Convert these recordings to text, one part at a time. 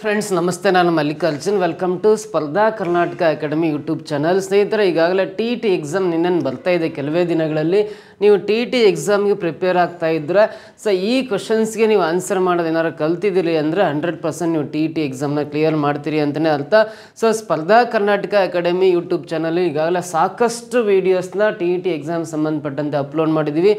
Friends ನಮಸ್ತೆ, ನಾನು Mallikarjun. Welcome to ಸ್ಪರ್ಧಾ ಕರ್ನಾಟಕ ಅಕಾಡೆಮಿ ಯೂಟ್ಯೂಬ್ ಚಾನಲ್. ಸ್ನೇಹಿತರೆ, ಈಗಾಗಲೇ TET ಎಕ್ಸಾಮ್ ನಿನ್ನೆ ಬರ್ತಾ ಇದೆ. ಕೆಲವೇ ದಿನಗಳಲ್ಲಿ ನೀವು TET ಎಕ್ಸಾಮ್ಗೆ ಪ್ರಿಪೇರ್ ಆಗ್ತಾ ಇದ್ರೆ ಈ ಕ್ವಶನ್ಸ್ಗೆ ನೀವು ಆನ್ಸರ್ ಮಾಡೋದು ಏನಾರು ಕಲ್ತಿದ್ದೀರಿ ಅಂದರೆ 100% ನೀವು TET ಎಕ್ಸಾಮ್ನ ಕ್ಲಿಯರ್ ಮಾಡ್ತೀರಿ ಅಂತಲೇ ಅರ್ಥ. ಸ್ಪರ್ಧಾ ಕರ್ನಾಟಕ ಅಕಾಡೆಮಿ ಯೂಟ್ಯೂಬ್ ಚಾನಲ್ ಈಗಾಗಲೇ ಸಾಕಷ್ಟು ವೀಡಿಯೋಸ್ನ TET ಎಕ್ಸಾಮ್ ಸಂಬಂಧಪಟ್ಟಂತೆ ಅಪ್ಲೋಡ್ ಮಾಡಿದ್ದೀವಿ.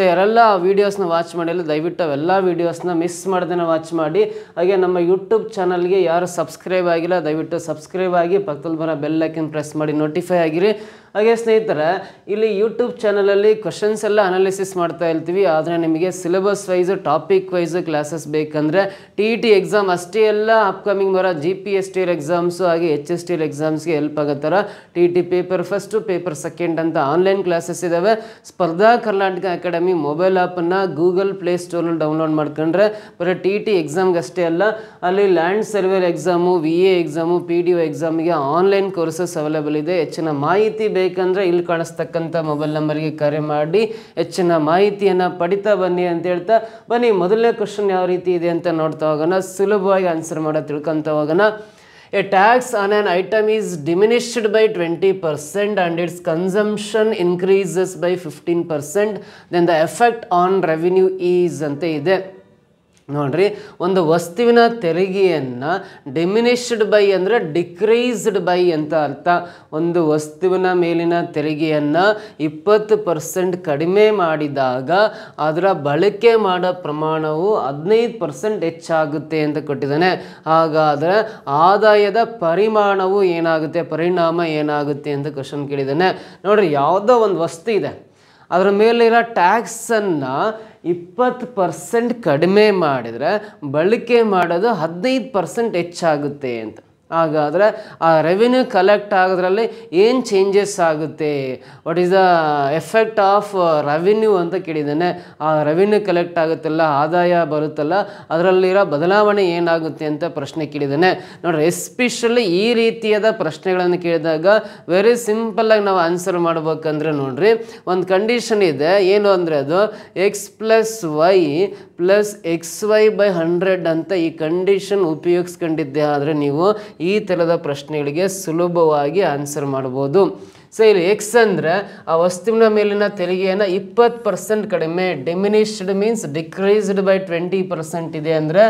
ಯಾರೆಲ್ಲ ಆ ವೀಡಿಯೋಸ್ನ ವಾಚ್ ಮಾಡಿಲ್ಲ, ದಯವಿಟ್ಟು ಅವೆಲ್ಲ ವೀಡಿಯೋಸ್ನ ಮಿಸ್ ಮಾಡ್ದೇ ವಾಚ್ ಮಾಡಿ. ಹಾಗೆ ನಮ್ಮ ಯೂಟ್ಯೂಬ್ ಚಾನಲ್ಗೆ ಯಾರು ಸಬ್ಸ್ಕ್ರೈಬ್ ಆಗಿಲ್ಲ ದಯವಿಟ್ಟು ಸಬ್ಸ್ಕ್ರೈಬ್ ಆಗಿ, ಪಕ್ಕದಲ್ಲಿ ಬರೋ ಬೆಲ್ ಐಕನ್ ಪ್ರೆಸ್ ಮಾಡಿ ನೋಟಿಫೈ ಆಗಿರಿ. ಹಾಗೆ ಸ್ನೇಹಿತರೆ, ಇಲ್ಲಿ ಯೂಟ್ಯೂಬ್ ಚಾನಲಲ್ಲಿ ಕ್ವಶನ್ಸ್ ಎಲ್ಲ ಅನಾಲಿಸಿಸ್ ಮಾಡ್ತಾ ಇರ್ತೀವಿ. ಆದರೆ ನಿಮಗೆ syllabus wise, topic wise classes ಬೇಕಂದರೆ TET ಎಕ್ಸಾಮ್ ಅಷ್ಟೇ ಎಲ್ಲ ಅಪ್ಕಮಿಂಗ್ ಬರೋ GPSTL ಎಕ್ಸಾಮ್ಸು ಹಾಗೆ HSTL ಎಕ್ಸಾಮ್ಸ್ಗೆ ಹೆಲ್ಪ್ ಆಗೋ ಥರ TET paper first, paper second ಅಂತ ಆನ್ಲೈನ್ ಕ್ಲಾಸಸ್ ಇದ್ದಾವೆ. ಸ್ಪರ್ಧಾ ಕರ್ನಾಟಕ ಅಕಾಡೆಮಿ ಮೊಬೈಲ್ ಆ್ಯಪನ್ನು ಗೂಗಲ್ ಪ್ಲೇಸ್ಟೋರಲ್ಲಿ ಡೌನ್ಲೋಡ್ ಮಾಡ್ಕೊಂಡ್ರೆ ಬರೀ TET ಎಕ್ಸಾಮ್ಗೆ ಅಷ್ಟೇ ಅಲ್ಲ, ಅಲ್ಲಿ land surveyor exam, VA exam, PDO ಎಕ್ಸಾಮಿಗೆ ಆನ್ಲೈನ್ ಕೋರ್ಸಸ್ ಅವೈಲೇಬಲ್ ಇದೆ. ಹೆಚ್ಚಿನ ಮಾಹಿತಿ ಬೇಕಂದರೆ ಇಲ್ಲಿ ಕಾಣಿಸ್ತಕ್ಕಂಥ ಮೊಬೈಲ್ ನಂಬರ್ಗೆ ಕರೆ ಮಾಡಿ ಹೆಚ್ಚಿನ ಮಾಹಿತಿಯನ್ನು ಪಡಿತಾ ಬನ್ನಿ ಅಂತ ಹೇಳ್ತಾ ಬನ್ನಿ. ಮೊದಲನೇ ಕ್ವಶನ್ ಯಾವ ರೀತಿ ಇದೆ ಅಂತ ನೋಡ್ತಾ ಹೋಗೋಣ, ಸುಲಭವಾಗಿ ಆನ್ಸರ್ ಮಾಡೋದು ತಿಳ್ಕೊತ ಹೋಗೋಣ. A tax on an item is diminished by 20% and its consumption increases by 15%, then the effect on revenue is ಅಂತ ಇದೆ. ನೋಡ್ರಿ, ಒಂದು ವಸ್ತುವಿನ ತೆರಿಗೆಯನ್ನು ಡಿಮಿನಿಷ್ಡ್ ಬೈ ಅಂದರೆ ಡಿಕ್ರೀಸ್ಡ್ ಬೈ ಅಂತ ಅರ್ಥ. ಒಂದು ವಸ್ತುವಿನ ಮೇಲಿನ ತೆರಿಗೆಯನ್ನು 20% ಕಡಿಮೆ ಮಾಡಿದಾಗ ಅದರ ಬಳಕೆ ಮಾಡೋ ಪ್ರಮಾಣವು 15% ಹೆಚ್ಚಾಗುತ್ತೆ ಅಂತ ಕೊಟ್ಟಿದ್ದಾನೆ. ಹಾಗಾದರೆ ಆದಾಯದ ಪರಿಮಾಣವು ಏನಾಗುತ್ತೆ, ಪರಿಣಾಮ ಏನಾಗುತ್ತೆ ಅಂತ ಕ್ವಶನ್ ಕೇಳಿದ್ದಾನೆ. ನೋಡ್ರಿ, ಯಾವುದೋ ಒಂದು ವಸ್ತು ಇದೆ, ಅದರ ಮೇಲಿರೋ ಟ್ಯಾಕ್ಸನ್ನು 20% ಕಡಿಮೆ ಮಾಡಿದರೆ ಬಳಕೆ ಮಾಡೋದು 15% ಹೆಚ್ಚಾಗುತ್ತೆ ಅಂತ. ಹಾಗಾದರೆ ಆ ರೆವಿನ್ಯೂ ಕಲೆಕ್ಟ್ ಆಗೋದ್ರಲ್ಲಿ ಏನು ಚೇಂಜಸ್ ಆಗುತ್ತೆ, what is the effect of revenue ಅಂತ ಕೇಳಿದ್ದಾನೆ. ಆ ರೆವಿನ್ಯೂ ಕಲೆಕ್ಟ್ ಆಗುತ್ತಲ್ಲ, ಆದಾಯ ಬರುತ್ತಲ್ಲ, ಅದರಲ್ಲಿರೋ ಬದಲಾವಣೆ ಏನಾಗುತ್ತೆ ಅಂತ ಪ್ರಶ್ನೆ ಕೇಳಿದ್ದಾನೆ. ನೋಡ್ರಿ, ಎಸ್ಪೆಷಲಿ ಈ ರೀತಿಯಾದ ಪ್ರಶ್ನೆಗಳನ್ನು ಕೇಳಿದಾಗ ವೆರಿ ಸಿಂಪಲ್ಲಾಗಿ ನಾವು ಆನ್ಸರ್ ಮಾಡ್ಬೇಕಂದ್ರೆ ನೋಡ್ರಿ, ಒಂದು ಕಂಡೀಷನ್ ಇದೆ. ಏನು ಅಂದರೆ ಅದು x + y + xy/100 ಅಂತ ಈ ಕಂಡೀಷನ್ ಉಪಯೋಗಿಸ್ಕೊಂಡಿದ್ದೆ ಆದರೆ ನೀವು ಈ ಥರದ ಪ್ರಶ್ನೆಗಳಿಗೆ ಸುಲಭವಾಗಿ ಆನ್ಸರ್ ಮಾಡ್ಬೋದು. ಇಲ್ಲಿ ಎಕ್ಸ್ ಅಂದರೆ ಆ ವಸ್ತುವಿನ ಮೇಲಿನ ತೆರಿಗೆಯನ್ನು 20% ಕಡಿಮೆ, ಡಿಮಿನಿಷ್ಡ್ ಮೀನ್ಸ್ ಡಿಕ್ರೀಸ್ಡ್ ಬೈ 20% ಇದೆ ಅಂದರೆ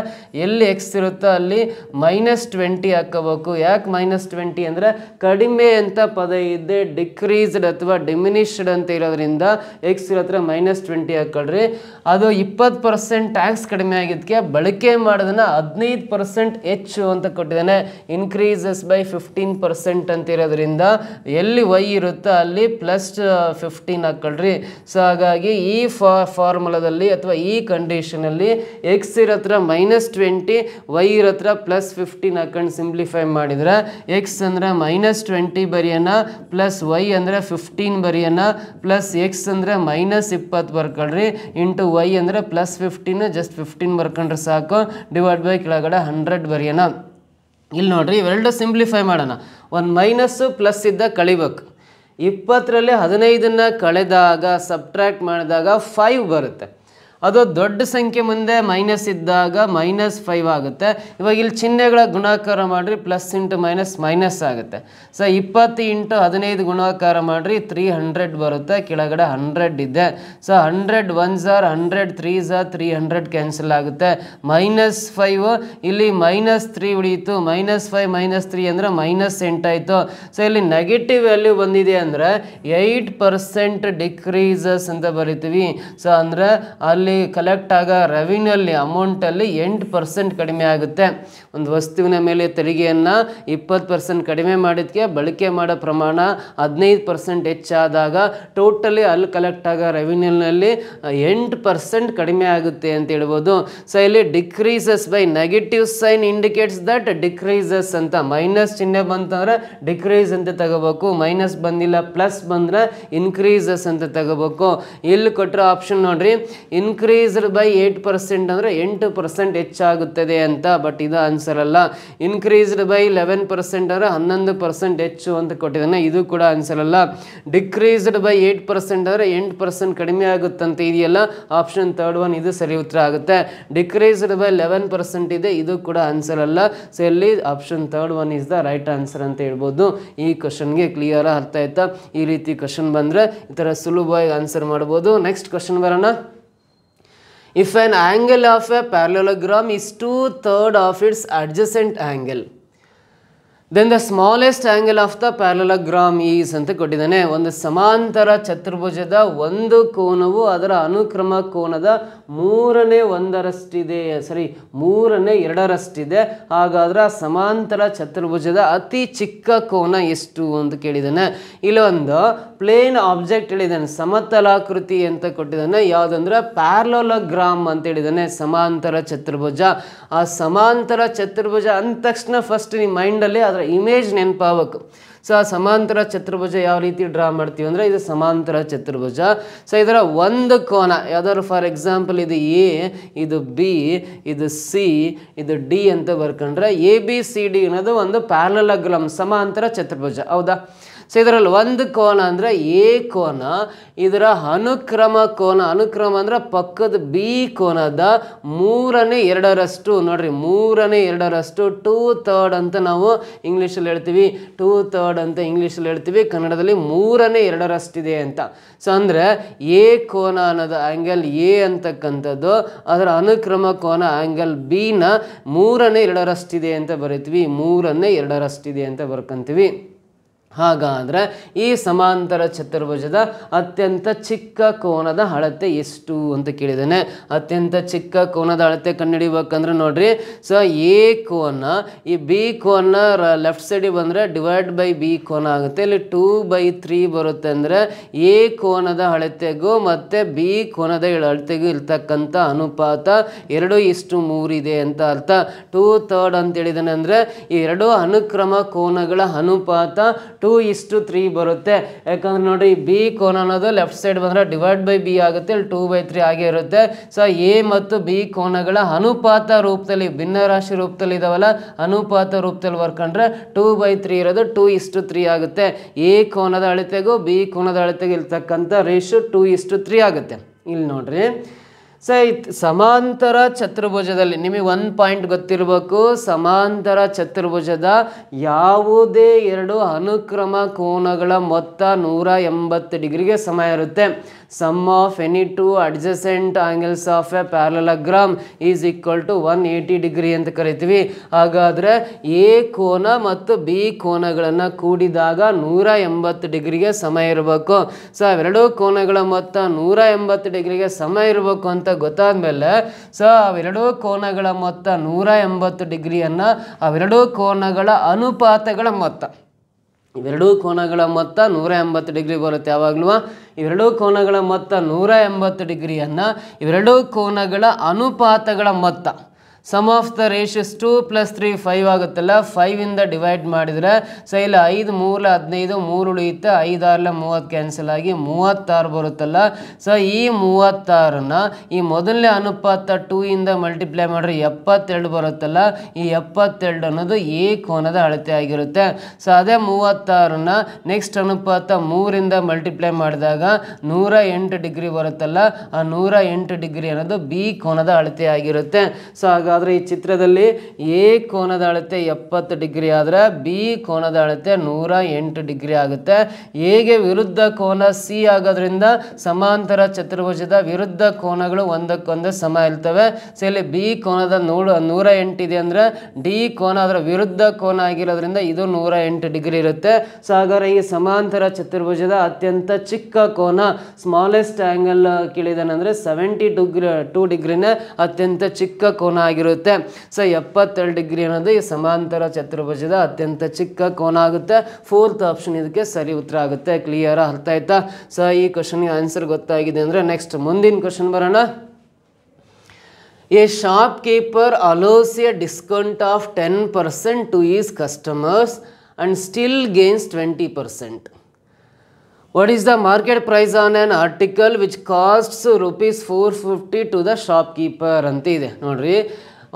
ಎಲ್ಲಿ ಎಕ್ಸ್ ಇರುತ್ತೋ ಅಲ್ಲಿ -20 ಹಾಕೋಬೇಕು. ಯಾಕೆ -20 ಅಂದರೆ ಕಡಿಮೆ ಅಂತ ಪದ ಇದೆ, ಡಿಕ್ರೀಸ್ಡ್ ಅಥವಾ ಡಿಮಿನಿಷ್ಡ್ ಅಂತ ಇರೋದ್ರಿಂದ ಎಕ್ಸ್ ಇರೋತ್ರ -20 ಹಾಕೊಳ್ರಿ. ಅದು 20% ಟ್ಯಾಕ್ಸ್ ಕಡಿಮೆ ಆಗಿದ್ದಕ್ಕೆ ಬಳಕೆ ಮಾಡೋದನ್ನು 15% ಹೆಚ್ಚು ಅಂತ ಕೊಟ್ಟಿದ್ದಾನೆ. ಇನ್ಕ್ರೀಸಸ್ ಬೈ 15% ಅಂತ ಇರೋದ್ರಿಂದ ಎಲ್ಲಿ ವೈ ಇರುತ್ತೋ ಅಲ್ಲಿ +15 ಹಾಕೊಳ್ರಿ. ಹಾಗಾಗಿ ಈ ಫಾರ್ಮುಲಾದಲ್ಲಿ ಅಥವಾ ಈ ಕಂಡೀಷನಲ್ಲಿ ಎಕ್ಸ್ ಇರತ್ರ -20, ವೈ ಇರತ್ರ +15 ಹಾಕೊಂಡು ಸಿಂಪ್ಲಿಫೈ ಮಾಡಿದರೆ ಎಕ್ಸ್ ಅಂದರೆ -20 ಬರೆಯೋಣ, ಪ್ಲಸ್ ವೈ ಅಂದರೆ 15 ಬರೆಯೋಣ, ಪ್ಲಸ್ ಎಕ್ಸ್ ಅಂದರೆ -20 ಬರ್ಕೊಳ್ರಿ, ಇಂಟು ವೈ ಅಂದರೆ +15, ಜಸ್ಟ್ 15 ಬರ್ಕೊಂಡ್ರೆ ಸಾಕು, ಡಿವೈಡ್ ಬೈ ಕೆಳಗಡೆ 100 ಬರೆಯೋಣ. ಇಲ್ಲಿ ನೋಡ್ರಿ, ಇವೆರಡು ಸಿಂಪ್ಲಿಫೈ ಮಾಡೋಣ. ಒಂದು ಮೈನಸ್ಸು ಪ್ಲಸ್ ಇದ್ದ ಕಳಿಬೇಕು. 20ರಲ್ಲಿ 15ನ್ನು ಕಳೆದಾಗ ಸಬ್ಟ್ರ್ಯಾಕ್ಟ್ ಮಾಡಿದಾಗ 5 ಬರುತ್ತೆ. ಅದು ದೊಡ್ಡ ಸಂಖ್ಯೆ ಮುಂದೆ ಮೈನಸ್ ಇದ್ದಾಗ -5 ಆಗುತ್ತೆ. ಇವಾಗ ಇಲ್ಲಿ ಚಿಹ್ನೆಗಳ ಗುಣಾಕಾರ ಮಾಡಿರಿ, ಪ್ಲಸ್ ಇಂಟು ಮೈನಸ್ ಆಗುತ್ತೆ. 20 × 15 ಗುಣಾಕಾರ ಮಾಡಿರಿ, 300 ಬರುತ್ತೆ. ಕೆಳಗಡೆ 100 ಇದೆ. 100 1s are 100, 3s are 300 cancel ಆಗುತ್ತೆ. -5 ಇಲ್ಲಿ -3 ಉಳಿಯಿತು, -5 -3 ಅಂದರೆ -8 ಆಯಿತು. ಇಲ್ಲಿ ನೆಗೆಟಿವ್ ವ್ಯಾಲ್ಯೂ ಬಂದಿದೆ ಅಂದರೆ 8% ಡಿಕ್ರೀಸಸ್ ಅಂತ ಬರಿತೀವಿ. ಅಂದರೆ ಅಲ್ಲಿ ಕಲೆಕ್ಟ್ ಆಗೋ ರೆವಿನ್ಯೂಲ್ಲಿ ಅಮೌಂಟಲ್ಲಿ 8% ಕಡಿಮೆ ಆಗುತ್ತೆ. ಒಂದು ವಸ್ತುವಿನ ಮೇಲೆ ತೆರಿಗೆಯನ್ನು 20% ಕಡಿಮೆ ಮಾಡಿದ್ದಕ್ಕೆ ಬಳಕೆ ಮಾಡೋ ಪ್ರಮಾಣ 15% ಹೆಚ್ಚಾದಾಗ ಟೋಟಲಿ ಅಲ್ಲಿ ಕಲೆಕ್ಟ್ ಆಗೋ ರೆವಿನ್ಯೂನಲ್ಲಿ 8% ಕಡಿಮೆ ಆಗುತ್ತೆ ಅಂತ ಹೇಳ್ಬೋದು. ಇಲ್ಲಿ decreases by negative sign indicates that decreases ಅಂತ. ಮೈನಸ್ ಚಿಹ್ನೆ ಬಂತಂದ್ರೆ ಡಿಕ್ರೀಸ್ ಅಂತ ತಗೋಬೇಕು, ಮೈನಸ್ ಬಂದಿಲ್ಲ ಪ್ಲಸ್ ಬಂದರೆ ಇನ್ಕ್ರೀಸಸ್ ಅಂತ ತಗೋಬೇಕು. ಇಲ್ಲಿ ಕೊಟ್ಟಿರೋ ಆಪ್ಷನ್ ನೋಡ್ರಿ, ಇನ್ಕ್ರೀಸ್ಡ್ ಬೈ 8% ಅಂದರೆ 8% ಹೆಚ್ಚಾಗುತ್ತದೆ ಅಂತ. ಬಟ್ ಇದು ಆನ್ಸರ್ ಅಲ್ಲ. ಇನ್ಕ್ರೀಸ್ಡ್ ಬೈ 11% ಅಂದರೆ 11% ಹೆಚ್ಚು ಅಂತ ಕೊಟ್ಟಿದ್ದಾನೆ. ಇದು ಕೂಡ ಆನ್ಸರ್ ಅಲ್ಲ. ಡಿಕ್ರೀಸ್ಡ್ ಬೈ 8% ಅಂದರೆ 8% ಕಡಿಮೆ ಆಗುತ್ತಂತ ಇದೆಯಲ್ಲ, ಆಪ್ಷನ್ ಥರ್ಡ್ ಒನ್ ಇದು ಸರಿ ಉತ್ತರ ಆಗುತ್ತೆ. ಡಿಕ್ರೀಸ್ಡ್ ಬೈ 11% ಇದೆ, ಇದು ಕೂಡ ಆನ್ಸರ್ ಅಲ್ಲ. ಸೊ ಇಲ್ಲಿ option third one is the right answer ಅಂತ ಹೇಳ್ಬೋದು. ಈ ಕ್ವಶನ್ಗೆ ಕ್ಲಿಯರ್ ಅರ್ಥ ಆಯ್ತಾ? ಈ ರೀತಿ ಕ್ವಶನ್ ಬಂದರೆ ಈ ಥರ ಸುಲಭವಾಗಿ ಆನ್ಸರ್ ಮಾಡ್ಬೋದು. ನೆಕ್ಸ್ಟ್ ಕ್ವಶನ್ ಬರೋಣ. If an angle of a parallelogram is 2/3 of its adjacent angle, then the smallest angle of the parallelogram is ಅಂತ ಕೊಟ್ಟಿದ್ದಾನೆ. ಒಂದು ಸಮಾಂತರ ಚತುರ್ಭುಜದ ಒಂದು ಕೋನವು ಅದರ ಅನುಕ್ರಮ ಕೋನದ 2/3 ಹಾಗಾದ್ರೆ ಸಮಾಂತರ ಚತುರ್ಭುಜದ ಅತಿ ಚಿಕ್ಕ ಕೋನ ಎಷ್ಟು ಅಂತ ಕೇಳಿದ್ದಾನೆ. ಇಲ್ಲೊಂದು ಪ್ಲೇನ್ ಆಬ್ಜೆಕ್ಟ್ ಹೇಳಿದ್ದಾನೆ, ಸಮತಲಾಕೃತಿ ಅಂತ ಕೊಟ್ಟಿದ್ದಾನೆ. ಯಾವುದಂದ್ರೆ ಪ್ಯಾರಲೋಗ್ರಾಮ್ ಅಂತ ಹೇಳಿದ್ದಾನೆ, ಸಮಾಂತರ ಚತುರ್ಭುಜ. ಆ ಸಮಾಂತರ ಚತುರ್ಭುಜ ಅಂದ ತಕ್ಷಣ ಫಸ್ಟ್ ನಿಮ್ಮ ಮೈಂಡಲ್ಲಿ ಅದರ ಇಮೇಜ್ ನೆನಪಾಗಬೇಕು. ಸೊ ಆ ಸಮಾಂತರ ಚತುರ್ಭುಜ ಯಾವ ರೀತಿ ಡ್ರಾ ಮಾಡ್ತೀವಿ ಅಂದರೆ ಇದು ಸಮಾಂತರ ಚತುರ್ಭುಜ. ಸೊ ಇದರ ಒಂದು ಕೋನ ಯಾವ್ದಾದ್ರು ಫಾರ್ ಎಕ್ಸಾಂಪಲ್ ಇದು ಎ, ಇದು ಬಿ, ಇದು ಸಿ, ಇದು ಡಿ ಅಂತ ಬರ್ಕೊಂಡ್ರೆ ABCD ಅನ್ನೋದು ಒಂದು ಪ್ಯಾರಲೋಗ್ರಾಮ್ ಸಮಾಂತರ ಚತುರ್ಭುಜ, ಹೌದಾ? ಸೊ ಇದರಲ್ಲಿ ಒಂದು ಕೋನ ಅಂದರೆ ಎ ಕೋನ, ಇದರ ಅನುಕ್ರಮ ಕೋನ, ಅನುಕ್ರಮ ಅಂದರೆ ಪಕ್ಕದ ಬಿ ಕೋನದ 2/3 ನೋಡ್ರಿ, 2/3 2/3 ಅಂತ ನಾವು ಇಂಗ್ಲೀಷಲ್ಲಿ ಹೇಳ್ತೀವಿ, 2/3 ಅಂತ ಇಂಗ್ಲೀಷಲ್ಲಿ ಹೇಳ್ತೀವಿ, ಕನ್ನಡದಲ್ಲಿ 3/2 ಇದೆ ಅಂತ. ಸೊ ಅಂದರೆ ಎ ಕೋನ ಅನ್ನೋದು ಆ್ಯಂಗಲ್ ಎ ಅಂತಕ್ಕಂಥದ್ದು, ಅದರ ಅನುಕ್ರಮ ಕೋನ ಆ್ಯಂಗಲ್ ಬಿನ 3/2 ಇದೆ ಅಂತ ಬರೀತೀವಿ, 3/2 ಇದೆ ಅಂತ ಬರ್ಕೊಂತೀವಿ. ಹಾಗಾದರೆ ಈ ಸಮಾಂತರ ಚತುರ್ಭುಜದ ಅತ್ಯಂತ ಚಿಕ್ಕ ಕೋನದ ಅಳತೆ ಎಷ್ಟು ಅಂತ ಕೇಳಿದ್ದಾನೆ. ಅತ್ಯಂತ ಚಿಕ್ಕ ಕೋನದ ಅಳತೆ ಕಂಡುಹಿಡಿಬೇಕಂದ್ರೆ ನೋಡ್ರಿ, ಸೊ ಎ ಕೋನ ಈ ಬಿ ಕೋನ ಲೆಫ್ಟ್ ಸೈಡಿಗೆ ಬಂದರೆ ಡಿವೈಡ್ ಬೈ ಬಿ ಕೋನ ಆಗುತ್ತೆ. ಇಲ್ಲಿ 2/3 ಬರುತ್ತೆ. ಅಂದರೆ ಎ ಕೋನದ ಅಳತೆಗೂ ಮತ್ತು ಬಿ ಕೋನದ ಅಳತೆಗೂ ಇರ್ತಕ್ಕಂಥ ಅನುಪಾತ 2:3 ಇದೆ ಅಂತ ಅರ್ಥ. 2/3 ಅಂತ ಹೇಳಿದಾನೆ ಅಂದರೆ ಈ ಎರಡು ಅನುಕ್ರಮ ಕೋನಗಳ ಅನುಪಾತ 2:3 ಬರುತ್ತೆ. ಯಾಕಂದ್ರೆ ನೋಡಿ, ಬಿ ಕೋನ ಅನ್ನೋದು ಲೆಫ್ಟ್ ಸೈಡ್ ಬಂದರೆ ಡಿವೈಡ್ ಬೈ ಬಿ ಆಗುತ್ತೆ, ಇಲ್ಲಿ 2/3 ಆಗೇ ಇರುತ್ತೆ. ಸೊ ಎ ಮತ್ತು ಬಿ ಕೋನಗಳ ಅನುಪಾತ ರೂಪದಲ್ಲಿ, ಭಿನ್ನರಾಶಿ ರೂಪದಲ್ಲಿ ಇದಾವಲ್ಲ, ಅನುಪಾತ ರೂಪದಲ್ಲಿ ಬರ್ಕೊಂಡ್ರೆ 2/3 ಇರೋದು 2:3 ಆಗುತ್ತೆ. ಎ ಕೋನದ ಅಳತೆಗೂ ಬಿ ಕೋನದ ಅಳತೆಗೂ ಇರ್ತಕ್ಕಂಥ ರೇಷಿಯೋ 2:3 ಆಗುತ್ತೆ. ಇಲ್ಲಿ ನೋಡ್ರಿ, ಸೊ ಸಮಾಂತರ ಚತುರ್ಭುಜದಲ್ಲಿ ನಿಮಗೆ ಒಂದು ಪಾಯಿಂಟ್ ಗೊತ್ತಿರಬೇಕು, ಸಮಾಂತರ ಚತುರ್ಭುಜದ ಯಾವುದೇ ಎರಡು ಅನುಕ್ರಮ ಕೋನಗಳ ಮೊತ್ತ 180 ಡಿಗ್ರಿಗೆ ಸಮ ಇರುತ್ತೆ. Sum of any two adjacent angles of a parallelogram is equal to 180 degree ಅಂತ ಕರಿತೀವಿ. ಹಾಗಾದರೆ ಎ ಕೋನ ಮತ್ತು ಬಿ ಕೋನಗಳನ್ನು ಕೂಡಿದಾಗ 180 ಡಿಗ್ರಿಗೆ ಸಮ ಇರಬೇಕು. ಸೊ ಅವೆರಡೂ ಕೋನಗಳ ಮೊತ್ತ 180 ಡಿಗ್ರಿಗೆ ಸಮ ಇರಬೇಕು ಅಂತ ಗೊತ್ತಾದ ಮೇಲೆ, ಸೊ ಅವೆರಡೂ ಕೋನಗಳ ಮೊತ್ತ 180 ಡಿಗ್ರಿಯನ್ನು ಅವೆರಡೂ ಕೋನಗಳ ಅನುಪಾತಗಳ ಮೊತ್ತ, ಇವೆರಡೂ ಕೋನಗಳ ಮೊತ್ತ 180 ಡಿಗ್ರಿ ಬರುತ್ತೆ. ಯಾವಾಗಲೂ ಇವೆರಡೂ ಕೋನಗಳ ಮೊತ್ತ 180 ಡಿಗ್ರಿಯನ್ನು ಇವೆರಡೂ ಕೋನಗಳ ಅನುಪಾತಗಳ ಮೊತ್ತ, ಸಮ್ ಆಫ್ ದ ರೇಷಿಯೋಸ್ 2 + 3 5 ಆಗುತ್ತಲ್ಲ, 5ಇಂದ ಡಿವೈಡ್ ಮಾಡಿದರೆ, ಸೊ ಇಲ್ಲ 5 3 15 3 ಉಳಿಯುತ್ತೆ, 5 6 30 ಕ್ಯಾನ್ಸಲ್ ಆಗಿ 36 ಬರುತ್ತಲ್ಲ. ಸೊ ಈ 36ನ ಈ ಮೊದಲನೇ ಅನುಪಾತ 2ಇಂದ ಮಲ್ಟಿಪ್ಲೈ ಮಾಡಿದ್ರೆ 72 ಬರುತ್ತಲ್ಲ, ಈ 72 ಅನ್ನೋದು ಎ ಕೋನದ ಅಳತೆ ಆಗಿರುತ್ತೆ. ಸೊ ಅದೇ 36ನ ನೆಕ್ಸ್ಟ್ ಅನುಪಾತ 3ಇಂದ ಮಲ್ಟಿಪ್ಲೈ ಮಾಡಿದಾಗ 108 ಡಿಗ್ರಿ ಬರುತ್ತಲ್ಲ, ಆ 108 ಡಿಗ್ರಿ ಅನ್ನೋದು ಬಿ ಕೋನದ ಅಳತೆ ಆಗಿರುತ್ತೆ. ಸೊ ಹಾಗಾದರೆ ಈ ಚಿತ್ರದಲ್ಲಿ ಎ ಕೋನದ ಅಳತೆ 70 ಡಿಗ್ರಿ ಆದರೆ ಬಿ ಕೋನದ ಅಳತೆ 108 ಡಿಗ್ರಿ ಆಗುತ್ತೆ. ಎಗೆ ವಿರುದ್ಧ ಕೋನ ಸಿ ಆಗೋದ್ರಿಂದ ಸಮಾಂತರ ಚತುರ್ಭುಜದ ವಿರುದ್ಧ ಕೋನಗಳು ಒಂದಕ್ಕೊಂದು ಸಮ ಇರ್ತವೆ. ಸೊ ಇಲ್ಲಿ ಬಿ ಕೋನದ 108 ಇದೆ ಅಂದರೆ ಡಿ ಕೋನ ಅದರ ವಿರುದ್ಧ ಕೋನ ಆಗಿರೋದ್ರಿಂದ ಇದು 108 ಡಿಗ್ರಿ ಇರುತ್ತೆ. ಸೊ ಹಾಗಾದರೆ ಈ ಸಮಾಂತರ ಚತುರ್ಭುಜದ ಅತ್ಯಂತ ಚಿಕ್ಕ ಕೋನ, ಸ್ಮಾಲೆಸ್ಟ್ ಆ್ಯಂಗಲ್ ಕೇಳಿದಾನೆ ಅಂದರೆ 72 ಡಿಗ್ರಿನೇ ಅತ್ಯಂತ ಚಿಕ್ಕ ಕೋನ ಆಗಿರುತ್ತೆ. ಸೊ 72 ಡಿಗ್ರಿ ಅನ್ನೋದು ಈ ಸಮಾಂತರ ಚತುರ್ಭುಜದ ಅತ್ಯಂತ ಚಿಕ್ಕ ಕೋನ ಆಗುತ್ತೆ. 4th ಆಪ್ಷನ್ ಇದಕ್ಕೆ ಸರಿ ಉತ್ತರ ಆಗುತ್ತೆ. ಕ್ಲಿಯರ್ ಅರ್ಥ ಆಯ್ತಾ? ಸೊ ಈ ಕ್ವಶನ್ಗೆ ಆನ್ಸರ್ ಗೊತ್ತಾಗಿದೆ ಅಂದರೆ ನೆಕ್ಸ್ಟ್ ಮುಂದಿನ ಕ್ವಶನ್ ಬರೋಣ. A shopkeeper allows a discount of 10% to his customers and still gains 20%. What is the market price on an article which costs ₹450 to the shopkeeper ಅಂತ ಇದೆ ನೋಡ್ರಿ.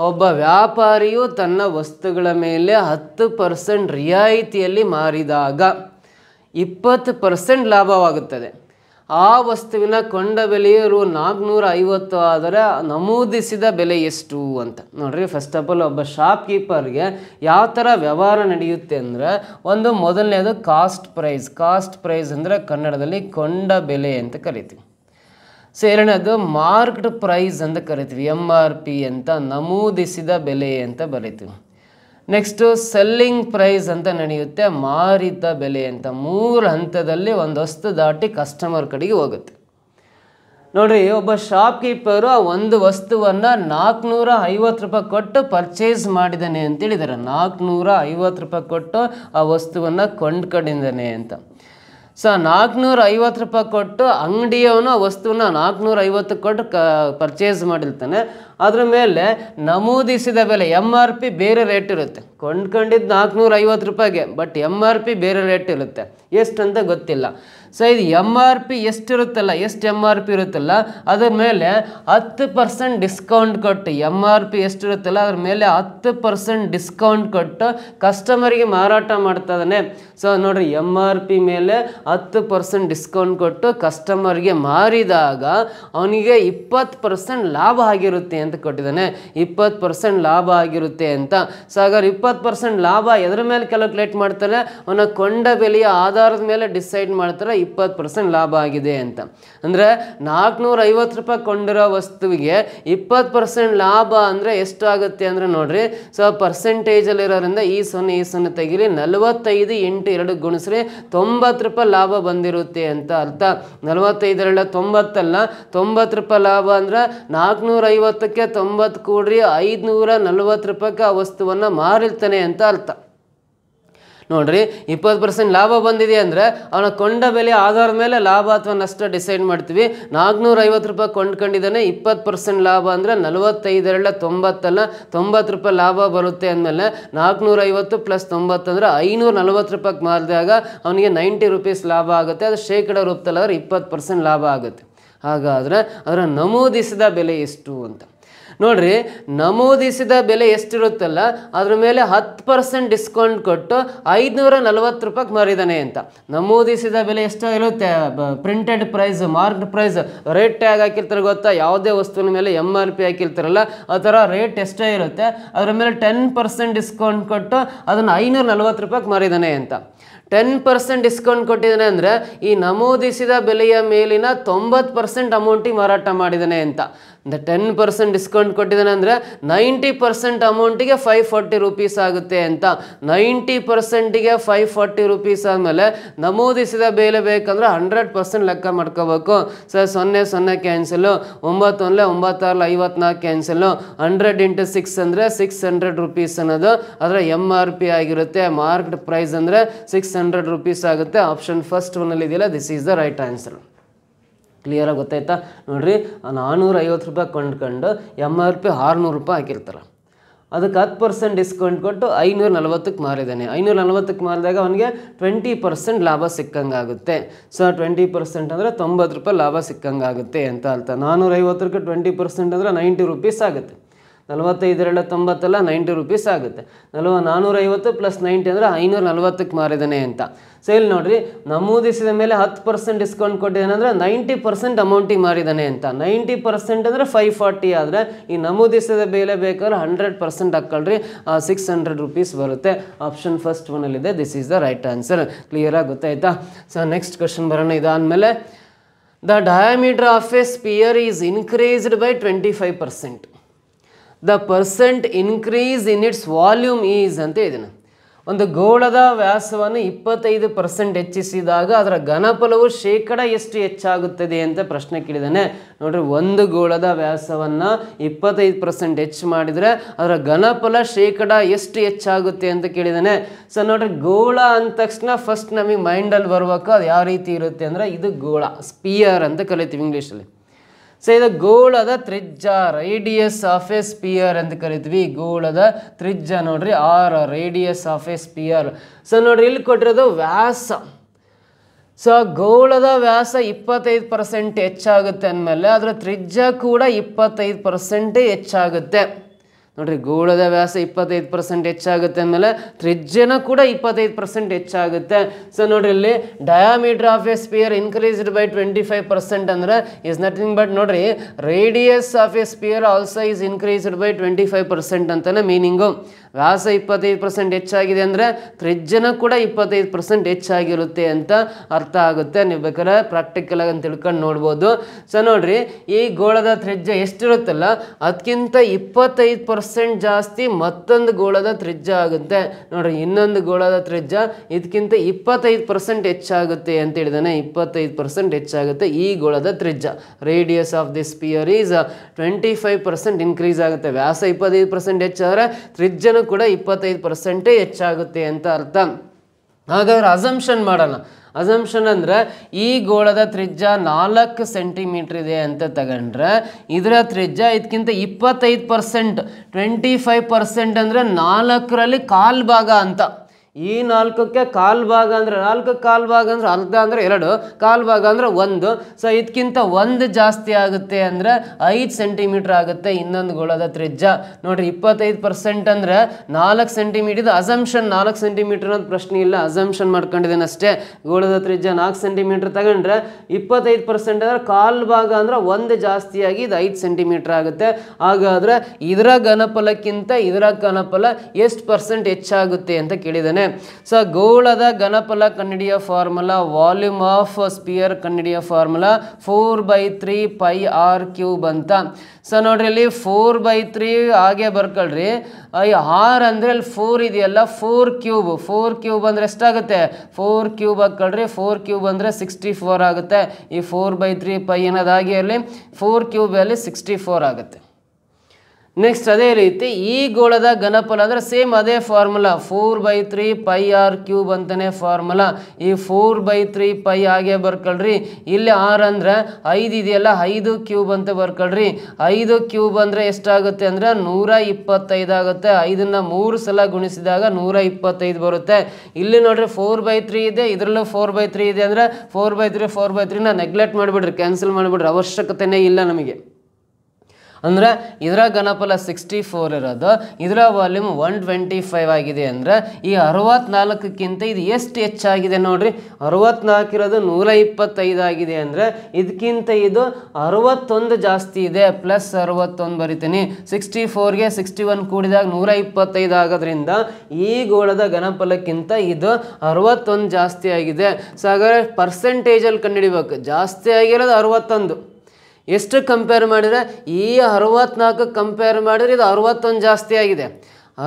ಒಬ್ಬ ವ್ಯಾಪಾರಿಯು ತನ್ನ ವಸ್ತುಗಳ ಮೇಲೆ 10% ರಿಯಾಯಿತಿಯಲ್ಲಿ ಮಾರಿದಾಗ 20% ಲಾಭವಾಗುತ್ತದೆ. ಆ ವಸ್ತುವಿನ ಕೊಂಡ ಬೆಲೆಯು ₹450 ಆದರೆ ನಮೂದಿಸಿದ ಬೆಲೆ ಎಷ್ಟು ಅಂತ ನೋಡ್ರಿ. ಫಸ್ಟ್ ಆಫ್ ಆಲ್ ಒಬ್ಬ ಶಾಪ್ಕೀಪರ್ಗೆ ಯಾವ ಥರ ವ್ಯವಹಾರ ನಡೆಯುತ್ತೆ ಅಂದರೆ, ಒಂದು ಮೊದಲನೇದು ಕಾಸ್ಟ್ ಪ್ರೈಸ್ ಅಂದರೆ ಕನ್ನಡದಲ್ಲಿ ಕೊಂಡ ಬೆಲೆ ಅಂತ ಕರಿತೀವಿ. ಸೊ ಎರಡನೇದು ಮಾರ್ಕ್ಡ್ ಪ್ರೈಸ್ ಅಂತ ಕರಿತೀವಿ, MRP ಅಂತ ನಮೂದಿಸಿದ ಬೆಲೆ ಅಂತ ಬರಿತೀವಿ. ನೆಕ್ಸ್ಟು ಸೆಲ್ಲಿಂಗ್ ಪ್ರೈಸ್ ಅಂತ ನಡೆಯುತ್ತೆ, ಮಾರಿದ ಬೆಲೆ ಅಂತ. 3 ಹಂತದಲ್ಲಿ ಒಂದು ವಸ್ತು ದಾಟಿ ಕಸ್ಟಮರ್ ಕಡೆಗೆ ಹೋಗುತ್ತೆ ನೋಡ್ರಿ. ಒಬ್ಬ ಶಾಪ್ಕೀಪರು ಆ ಒಂದು ವಸ್ತುವನ್ನು ₹450 ಕೊಟ್ಟು ಪರ್ಚೇಸ್ ಮಾಡಿದ್ದಾನೆ ಅಂತೇಳಿದ್ದಾರೆ. ₹450 ಕೊಟ್ಟು ಆ ವಸ್ತುವನ್ನು ಕೊಂಡ್ಕೊಂಡಿದ್ದಾನೆ ಅಂತ. ಸೊ ₹450 ಕೊಟ್ಟು ಅಂಗಡಿಯವನು ಆ ವಸ್ತುವನ್ನ $450 ಕೊಟ್ಟು ಪರ್ಚೇಸ್ ಮಾಡಿರ್ತಾನೆ. ಅದ್ರ ಮೇಲೆ ನಮೂದಿಸಿದ ಬೆಲೆ MRP ಬೇರೆ ರೇಟ್ ಇರುತ್ತೆ. ಕೊಂಡ್ಕೊಂಡಿದ್ದು ₹450, ಬಟ್ MRP ಬೇರೆ ರೇಟ್ ಇರುತ್ತೆ. ಎಷ್ಟು ಅಂತ ಗೊತ್ತಿಲ್ಲ. ಸೊ ಇದು MRP ಎಷ್ಟಿರುತ್ತಲ್ಲ, ಎಷ್ಟು MRP ಇರುತ್ತಲ್ಲ ಅದ್ರ ಮೇಲೆ 10% ಡಿಸ್ಕೌಂಟ್ ಕೊಟ್ಟು, MRP ಎಷ್ಟಿರುತ್ತಲ್ಲ ಅದ್ರ ಮೇಲೆ 10% ಡಿಸ್ಕೌಂಟ್ ಕೊಟ್ಟು ಕಸ್ಟಮರಿಗೆ ಮಾರಾಟ ಮಾಡ್ತಾ ಇದ್ದಾನೆ. ಸೊ ನೋಡ್ರಿ, MRP ಮೇಲೆ 10% ಡಿಸ್ಕೌಂಟ್ ಕೊಟ್ಟು ಕಸ್ಟಮರ್ಗೆ ಮಾರಿದಾಗ ಅವನಿಗೆ 20% ಲಾಭ ಆಗಿರುತ್ತೆ ಅಂತ ಕೊಟ್ಟಿದ್ದಾನೆ. 20% ಲಾಭ ಆಗಿರುತ್ತೆ ಅಂತ. ಸೊ ಹಾಗಾದ್ರೆ 20% ಲಾಭ ಎದ್ರ ಮೇಲೆ ಕ್ಯಾಲ್ಕುಲೇಟ್ ಮಾಡ್ತಾರೆ? ಅವನ ಕೊಂಡ ಬೆಲೆಯ ಆಧಾರದ ಮೇಲೆ ಡಿಸೈಡ್ ಮಾಡ್ತಾರೆ 20% ಲಾಭ ಆಗಿದೆ ಅಂತ. ಅಂದರೆ ₹450 ಕೊಂಡಿರೋ ವಸ್ತುವಿಗೆ 20% ಲಾಭ ಅಂದರೆ ಎಷ್ಟಾಗುತ್ತೆ ಅಂದರೆ ನೋಡ್ರಿ, ಸೊ ಪರ್ಸೆಂಟೇಜಲ್ಲಿರೋದ್ರಿಂದ ಈ 0 ತೆಗಿರಿ, 45 × 2 ಗುಣಿಸ್ರಿ, ₹90 ಲಾಭ ಬಂದಿರುತ್ತೆ ಅಂತ ಅರ್ಥ. 45 90 ಅಲ್ಲ, ₹90 ಲಾಭ ಅಂದರೆ 450ಕ್ಕೆ 90 ಕೂಡ್ರಿ, ₹540 ಆ ವಸ್ತುವನ್ನು ಮಾರಿರ್ತಾನೆ ಅಂತ ಅರ್ಥ ನೋಡ್ರಿ. 20% ಲಾಭ ಬಂದಿದೆ ಅಂದರೆ ಅವನ ಕೊಂಡ ಬೆಲೆ ಆಧಾರದ ಮೇಲೆ ಲಾಭ ಅಥವಾ ನಷ್ಟ ಡಿಸೈಡ್ ಮಾಡ್ತೀವಿ. ₹450 ಕೊಂಡ್ಕೊಂಡಿದ್ದಾನೆ, 20% ಲಾಭ ಅಂದರೆ 45 90 ಅಲ್ಲ, ₹90 ಲಾಭ ಬರುತ್ತೆ ಅಂದಮೇಲೆ 450 + 90 ಅಂದರೆ ₹540 ಮಾರಿದಾಗ ಅವನಿಗೆ ₹90 ಲಾಭ ಆಗುತ್ತೆ. ಅದು ಶೇಕಡ ರೂಪದಲ್ಲಾದ್ರೆ 20% ಲಾಭ ಆಗುತ್ತೆ. ಹಾಗಾದರೆ ಅದರ ನಮೂದಿಸಿದ ಬೆಲೆ ಎಷ್ಟು ಅಂತ ನೋಡ್ರಿ. ನಮೂದಿಸಿದ ಬೆಲೆ ಎಷ್ಟಿರುತ್ತಲ್ಲ ಅದ್ರ ಮೇಲೆ 10% ಡಿಸ್ಕೌಂಟ್ ಕೊಟ್ಟು ₹540 ಮಾರಿದ್ದಾನೆ ಅಂತ. ನಮೂದಿಸಿದ ಬೆಲೆ ಎಷ್ಟಾಗಿರುತ್ತೆ? Printed price, marked price, rate tag ಹಾಕಿರ್ತಾರೆ ಗೊತ್ತಾ? ಯಾವುದೇ ವಸ್ತುವಿನ ಮೇಲೆ MRP ಹಾಕಿರ್ತಾರಲ್ಲ ಆ ಥರ ರೇಟ್ ಎಷ್ಟೇ ಇರುತ್ತೆ ಅದ್ರ ಮೇಲೆ 10% ಡಿಸ್ಕೌಂಟ್ ಕೊಟ್ಟು ಅದನ್ನು ₹540 ಮಾರಿದ್ದಾನೆ ಅಂತ. 10% ಡಿಸ್ಕೌಂಟ್ ಕೊಟ್ಟಿದ್ದಾನೆ ಅಂದರೆ ಈ ನಮೂದಿಸಿದ ಬೆಲೆಯ ಮೇಲಿನ 90% ಅಮೌಂಟಿಗೆ ಮಾರಾಟ ಮಾಡಿದ್ದಾನೆ ಅಂತ. 10% ಡಿಸ್ಕೌಂಟ್ ಕೊಟ್ಟಿದ್ದಾನೆ ಅಂದರೆ 90% ಅಮೌಂಟಿಗೆ ₹540 ಆಗುತ್ತೆ ಅಂತ. 90%ಗೆ ₹540 ಆದಮೇಲೆ ನಮೂದಿಸಿದ ಬೆಲೆ ಬೇಕಂದ್ರೆ 100% ಲೆಕ್ಕ ಮಾಡ್ಕೋಬೇಕು. ಸೊ 0 ಕ್ಯಾನ್ಸಲು, 9 1 9 6 54 ಕ್ಯಾನ್ಸಲು, 100 × 6 ಅಂದರೆ ₹600 ಅನ್ನೋದು ಅದರ MRP ಆಗಿರುತ್ತೆ. ಮಾರ್ಕ್ಡ್ ಪ್ರೈಸ್ ಅಂದರೆ ₹600 ಆಗುತ್ತೆ. ಆಪ್ಷನ್ ಫಸ್ಟ್ ಒನ್ನಲ್ಲಿ ಇದೆಯಲ್ಲ, this is the right answer. ಕ್ಲಿಯರಾಗಿ ಗೊತ್ತಾಯ್ತಾ ನೋಡ್ರಿ. ₹450 ಕೊಂಡ್ಕೊಂಡು MRP ₹600 ಹಾಕಿರ್ತಾರೆ. ಅದಕ್ಕೆ 10% ಡಿಸ್ಕೌಂಟ್ ಕೊಟ್ಟು ₹540 ಮಾರಿದ್ದಾನೆ. ₹540 ಮಾರಿದಾಗ ಅವನಿಗೆ 20% ಲಾಭ ಸಿಕ್ಕಂಗಾಗುತ್ತೆ. ಸೊ 20% ಅಂದರೆ ₹90 ಲಾಭ ಸಿಕ್ಕಂಗಾಗುತ್ತೆ ಅಂತ ಅರ್ಥ. 450ಕ್ಕೆ 20% ಅಂದರೆ ₹90 ಆಗುತ್ತೆ. 45 90 ಅಲ್ಲ, ₹90 ಆಗುತ್ತೆ. 450 + 90 ಅಂದರೆ ₹540 ಮಾರಿದ್ದಾನೆ ಅಂತ. ಸೊ ಇಲ್ಲಿ ನೋಡ್ರಿ, ನಮೂದಿಸಿದ ಮೇಲೆ 10% ಡಿಸ್ಕೌಂಟ್ ಕೊಟ್ಟಿದ್ದಾನೆ ಅಂದರೆ 90% ಅಮೌಂಟಿಗೆ ಮಾರಿದ್ದಾನೆ ಅಂತ. 90% ಅಂದರೆ ₹540 ಆದರೆ ಈ ನಮೂದಿಸಿದ ಬೆಲೆ ಬೇಕಾದ್ರೆ 100% ಹಾಕ್ಕೊಳ್ರಿ, ₹600 ಬರುತ್ತೆ. ಆಪ್ಷನ್ ಫಸ್ಟ್ ಒನ್ನಲ್ಲಿದೆ. This is the right answer. ಕ್ಲಿಯರಾಗಿ ಗೊತ್ತಾಯ್ತಾ? ಸೊ ನೆಕ್ಸ್ಟ್ ಕ್ವಶನ್ ಬರೋಣ. ಇದಾದಮೇಲೆ the diameter of a sphere is increased by 25%. The percent increase in its volume is ಅಂತ ಇದನ್ನು. ಒಂದು ಗೋಳದ ವ್ಯಾಸವನ್ನು 25% ಹೆಚ್ಚಿಸಿದಾಗ ಅದರ ಘನಫಲವು ಶೇಕಡ ಎಷ್ಟು ಹೆಚ್ಚಾಗುತ್ತದೆ ಅಂತ ಪ್ರಶ್ನೆ ಕೇಳಿದ್ದಾನೆ. ನೋಡ್ರಿ, ಒಂದು ಗೋಳದ ವ್ಯಾಸವನ್ನು 25% ಹೆಚ್ಚು ಮಾಡಿದರೆ ಅದರ ಘನಫಲ ಶೇಕಡ ಎಷ್ಟು ಹೆಚ್ಚಾಗುತ್ತೆ ಅಂತ ಕೇಳಿದ್ದಾನೆ. ಸೊ ನೋಡ್ರಿ, ಗೋಳ ಅಂದ ತಕ್ಷಣ ಫಸ್ಟ್ ನಮಗೆ ಮೈಂಡಲ್ಲಿ ಬರ್ಬೇಕು ಅದು ಯಾವ ರೀತಿ ಇರುತ್ತೆ ಅಂದರೆ, ಇದು ಗೋಳ, ಸ್ಪಿಯರ್ ಅಂತ ಕರಿತೀವಿ ಇಂಗ್ಲೀಷಲ್ಲಿ. ಸೊ ಇದು ಗೋಳದ ತ್ರಿಜ್ಯ, ರೇಡಿಯಸ್ ಆಫ್ ಎ ಸ್ಪಿಯರ್ ಅಂತ ಕರಿತೀವಿ. ಗೋಳದ ತ್ರಿಜ್ಯ ನೋಡ್ರಿ, radius of a sphere. So ನೋಡ್ರಿ, ಇಲ್ಲಿ ಕೊಟ್ಟಿರೋದು ವ್ಯಾಸ. ಸೊ ಗೋಳದ ವ್ಯಾಸ 25% ಹೆಚ್ಚಾಗುತ್ತೆ ಅಂದಮೇಲೆ ಅದರ ತ್ರಿಜ್ಯ ಕೂಡ 25% ಹೆಚ್ಚಾಗುತ್ತೆ. ನೋಡ್ರಿ, ಗೋಳದ ವ್ಯಾಸ 25% ಹೆಚ್ಚಾಗುತ್ತೆ ಅಂದಮೇಲೆ ತ್ರಿಜ್ಯನ ಕೂಡ 25% ಹೆಚ್ಚಾಗುತ್ತೆ. ಸೊ ನೋಡ್ರಿ, ಇಲ್ಲಿ diameter of a sphere increased by 25% ಅಂದ್ರೆ ಇಸ್ ನಥಿಂಗ್ ಬಟ್ ನೋಡ್ರಿ radius of a sphere also is increased by 25% ಅಂತಾನೆ ಮೀನಿಂಗು. ವ್ಯಾಸ 25% ಹೆಚ್ಚಾಗಿದೆ ಅಂದರೆ ತ್ರಿಜ್ಯನ ಕೂಡ 25% ಹೆಚ್ಚಾಗಿರುತ್ತೆ ಅಂತ ಅರ್ಥ ಆಗುತ್ತೆ. ನೀವು ಬೇಕಾದ್ರೆ ಪ್ರಾಕ್ಟಿಕಲ್ ಆಗಿ ಅಂತ ತಿಳ್ಕೊಂಡು ನೋಡ್ಬೋದು. ಸೊ ನೋಡ್ರಿ, ಈ ಗೋಳದ ತ್ರಿಜ್ಯ ಎಷ್ಟಿರುತ್ತಲ್ಲ ಅದಕ್ಕಿಂತ 25% ಜಾಸ್ತಿ ಮತ್ತೊಂದು ಗೋಳದ ತ್ರಿಜ್ಯ ಆಗುತ್ತೆ. ನೋಡ್ರಿ, ಇನ್ನೊಂದು ಗೋಳದ ತ್ರಿಜ್ಯ ಇದಕ್ಕಿಂತ 25% ಹೆಚ್ಚಾಗುತ್ತೆ ಅಂತ ಹೇಳಿದಾನೆ. 25% ಹೆಚ್ಚಾಗುತ್ತೆ ಈ ಗೋಳದ ತ್ರಿಜ್ಯ. Radius of the spear is 25% increase ಆಗುತ್ತೆ. ವ್ಯಾಸ 25% ಹೆಚ್ಚಾದರೆ ತ್ರಿಜ್ಯನೂ ಕೂಡ 25% ಹೆಚ್ಚಾಗುತ್ತೆ ಅಂತ ಅರ್ಥ. ಹಾಗಾದ್ರೆ ಅಸಂಪ್ಷನ್ ಮಾಡೋಣ. ಅಸಂಪ್ಷನ್ ಅಂದರೆ ಈ ಗೋಳದ ತ್ರಿಜ್ಯ 4 ಸೆಂಟಿಮೀಟ್ರ್ ಇದೆ ಅಂತ ತಗೊಂಡ್ರೆ ಇದರ ತ್ರಿಜ್ಯ ಇದಕ್ಕಿಂತ 25%, 25% ಅಂದರೆ 4ರಲ್ಲಿ 1/4 ಭಾಗ ಅಂತ. ಈ 4ಕ್ಕೆ 1/4 ಭಾಗ ಅಂದರೆ 4ಕ್ಕೆ 1/4 ಭಾಗ ಅಂದರೆ ಅರ್ಧ ಅಂದರೆ 2, 1/4 ಭಾಗ ಅಂದರೆ 1. ಸೊ ಇದಕ್ಕಿಂತ 1 ಜಾಸ್ತಿ ಆಗುತ್ತೆ ಅಂದರೆ 5 ಸೆಂಟಿಮೀಟ್ರ್ ಆಗುತ್ತೆ ಇನ್ನೊಂದು ಗೋಳದ ತ್ರಿಜ್ಯ. ನೋಡಿರಿ, 25% ಅಂದರೆ 4 ಸೆಂಟಿಮೀಟ್ರ್. ಇದು ಅಸಂಪ್ಷನ್. 4 ಸೆಂಟಿಮೀಟ್ರ್ ಅನ್ನೋದು ಪ್ರಶ್ನೆ ಇಲ್ಲ, ಅಸಂಪ್ಷನ್ ಮಾಡ್ಕೊಂಡಿದ್ದೇನೆ ಅಷ್ಟೇ. ಗೋಳದ ತ್ರಿಜ್ಯ 4 ಸೆಂಟಿಮೀಟ್ರ್ ತಗೊಂಡ್ರೆ 25% ಅಂದರೆ 1/4 ಭಾಗ ಅಂದರೆ 1 ಜಾಸ್ತಿಯಾಗಿ ಇದು 5 ಸೆಂಟಿಮೀಟ್ರ್ ಆಗುತ್ತೆ. ಹಾಗಾದರೆ ಇದರ ಘನಫಲಕ್ಕಿಂತ ಇದರ ಘನಫಲ ಎಷ್ಟು % ಹೆಚ್ಚಾಗುತ್ತೆ ಅಂತ ಕೇಳಿದ್ದಾನೆ. ಸೊ ಗೋಳದ ಘನಫಲ ಕಂಡುಹಿಡಿಯೋ ಫಾರ್ಮುಲಾ, ವಾಲ್ಯೂಮ್ ಆಫ್ ಸ್ಪಿಯರ್ ಕಂಡುಹಿಡಿಯೋ ಫಾರ್ಮುಲಾ 4/3 πr³ ಅಂತ. ಸೊ ನೋಡ್ರಿ, ಇಲ್ಲಿ 4/3 ಹಾಗೆ ಬರ್ಕೊಳ್ರಿ. ಆರ್ ಅಂದರೆ ಅಲ್ಲಿ 4 ಇದೆಯಲ್ಲ, 4³ ಅಂದರೆ ಎಷ್ಟಾಗುತ್ತೆ? 4³ ಹಾಕೊಳ್ರಿ. 4³ ಅಂದರೆ 64 ಆಗುತ್ತೆ. ಈ 4/3 π ಅನ್ನೋದಾಗಿ ಅಲ್ಲಿ 4³ 64 ಆಗುತ್ತೆ. ನೆಕ್ಸ್ಟ್ ಅದೇ ರೀತಿ ಈ ಗೋಳದ ಘನಫಲ ಅಂದರೆ ಸೇಮ್ ಅದೇ ಫಾರ್ಮುಲಾ 4/3 πr³ ಅಂತಾನೆ ಫಾರ್ಮುಲಾ. ಈ 4/3 π ಹಾಗೆ ಬರ್ಕೊಳ್ರಿ. ಇಲ್ಲಿ ಆರ್ ಅಂದರೆ 5 ಇದೆಯಲ್ಲ, 5³ ಅಂತ ಬರ್ಕೊಳ್ರಿ. 5³ ಅಂದರೆ ಎಷ್ಟಾಗುತ್ತೆ ಅಂದರೆ 125 ಆಗುತ್ತೆ. 5ನ್ನ 3 ಸಲ ಗುಣಿಸಿದಾಗ 125 ಬರುತ್ತೆ. ಇಲ್ಲಿ ನೋಡ್ರಿ 4/3 ಇದೆ, ಇದರಲ್ಲೂ 4/3 ಇದೆ ಅಂದರೆ 4/3ನ ನೆಗ್ಲೆಕ್ಟ್ ಮಾಡಿಬಿಡ್ರಿ, ಕ್ಯಾನ್ಸಲ್ ಮಾಡಿಬಿಡ್ರಿ, ಅವಶ್ಯಕತೆನೇ ಇಲ್ಲ ನಮಗೆ. ಅಂದರೆ ಇದರ ಘನಫಲ 64 ಇರೋದು, ಇದರ ವಾಲ್ಯೂಮ್ 125 ಆಗಿದೆ. ಅಂದರೆ ಈ 64ಕ್ಕಿಂತ ಇದು ಎಷ್ಟು ಹೆಚ್ಚಾಗಿದೆ ನೋಡ್ರಿ. 64 ಇರೋದು 125 ಆಗಿದೆ ಅಂದರೆ ಇದಕ್ಕಿಂತ ಇದು 61 ಜಾಸ್ತಿ ಇದೆ. ಪ್ಲಸ್ 61 ಬರಿತೀನಿ. 64ಗೆ 61 ಕೂಡಿದಾಗ 125 ಆಗೋದ್ರಿಂದ ಈ ಗೋಳದ ಘನಫಲಕ್ಕಿಂತ ಇದು 61 ಜಾಸ್ತಿ ಆಗಿದೆ. ಸೊ ಹಾಗಾದರೆ ಪರ್ಸೆಂಟೇಜಲ್ಲಿ ಕಂಡುಹಿಡಿಬೇಕು. ಜಾಸ್ತಿ ಆಗಿರೋದು 61. ಎಷ್ಟು ಕಂಪೇರ್ ಮಾಡಿದರೆ ಈ 64 ಕಂಪೇರ್ ಮಾಡಿದರೆ ಇದು 61 ಜಾಸ್ತಿ ಆಗಿದೆ.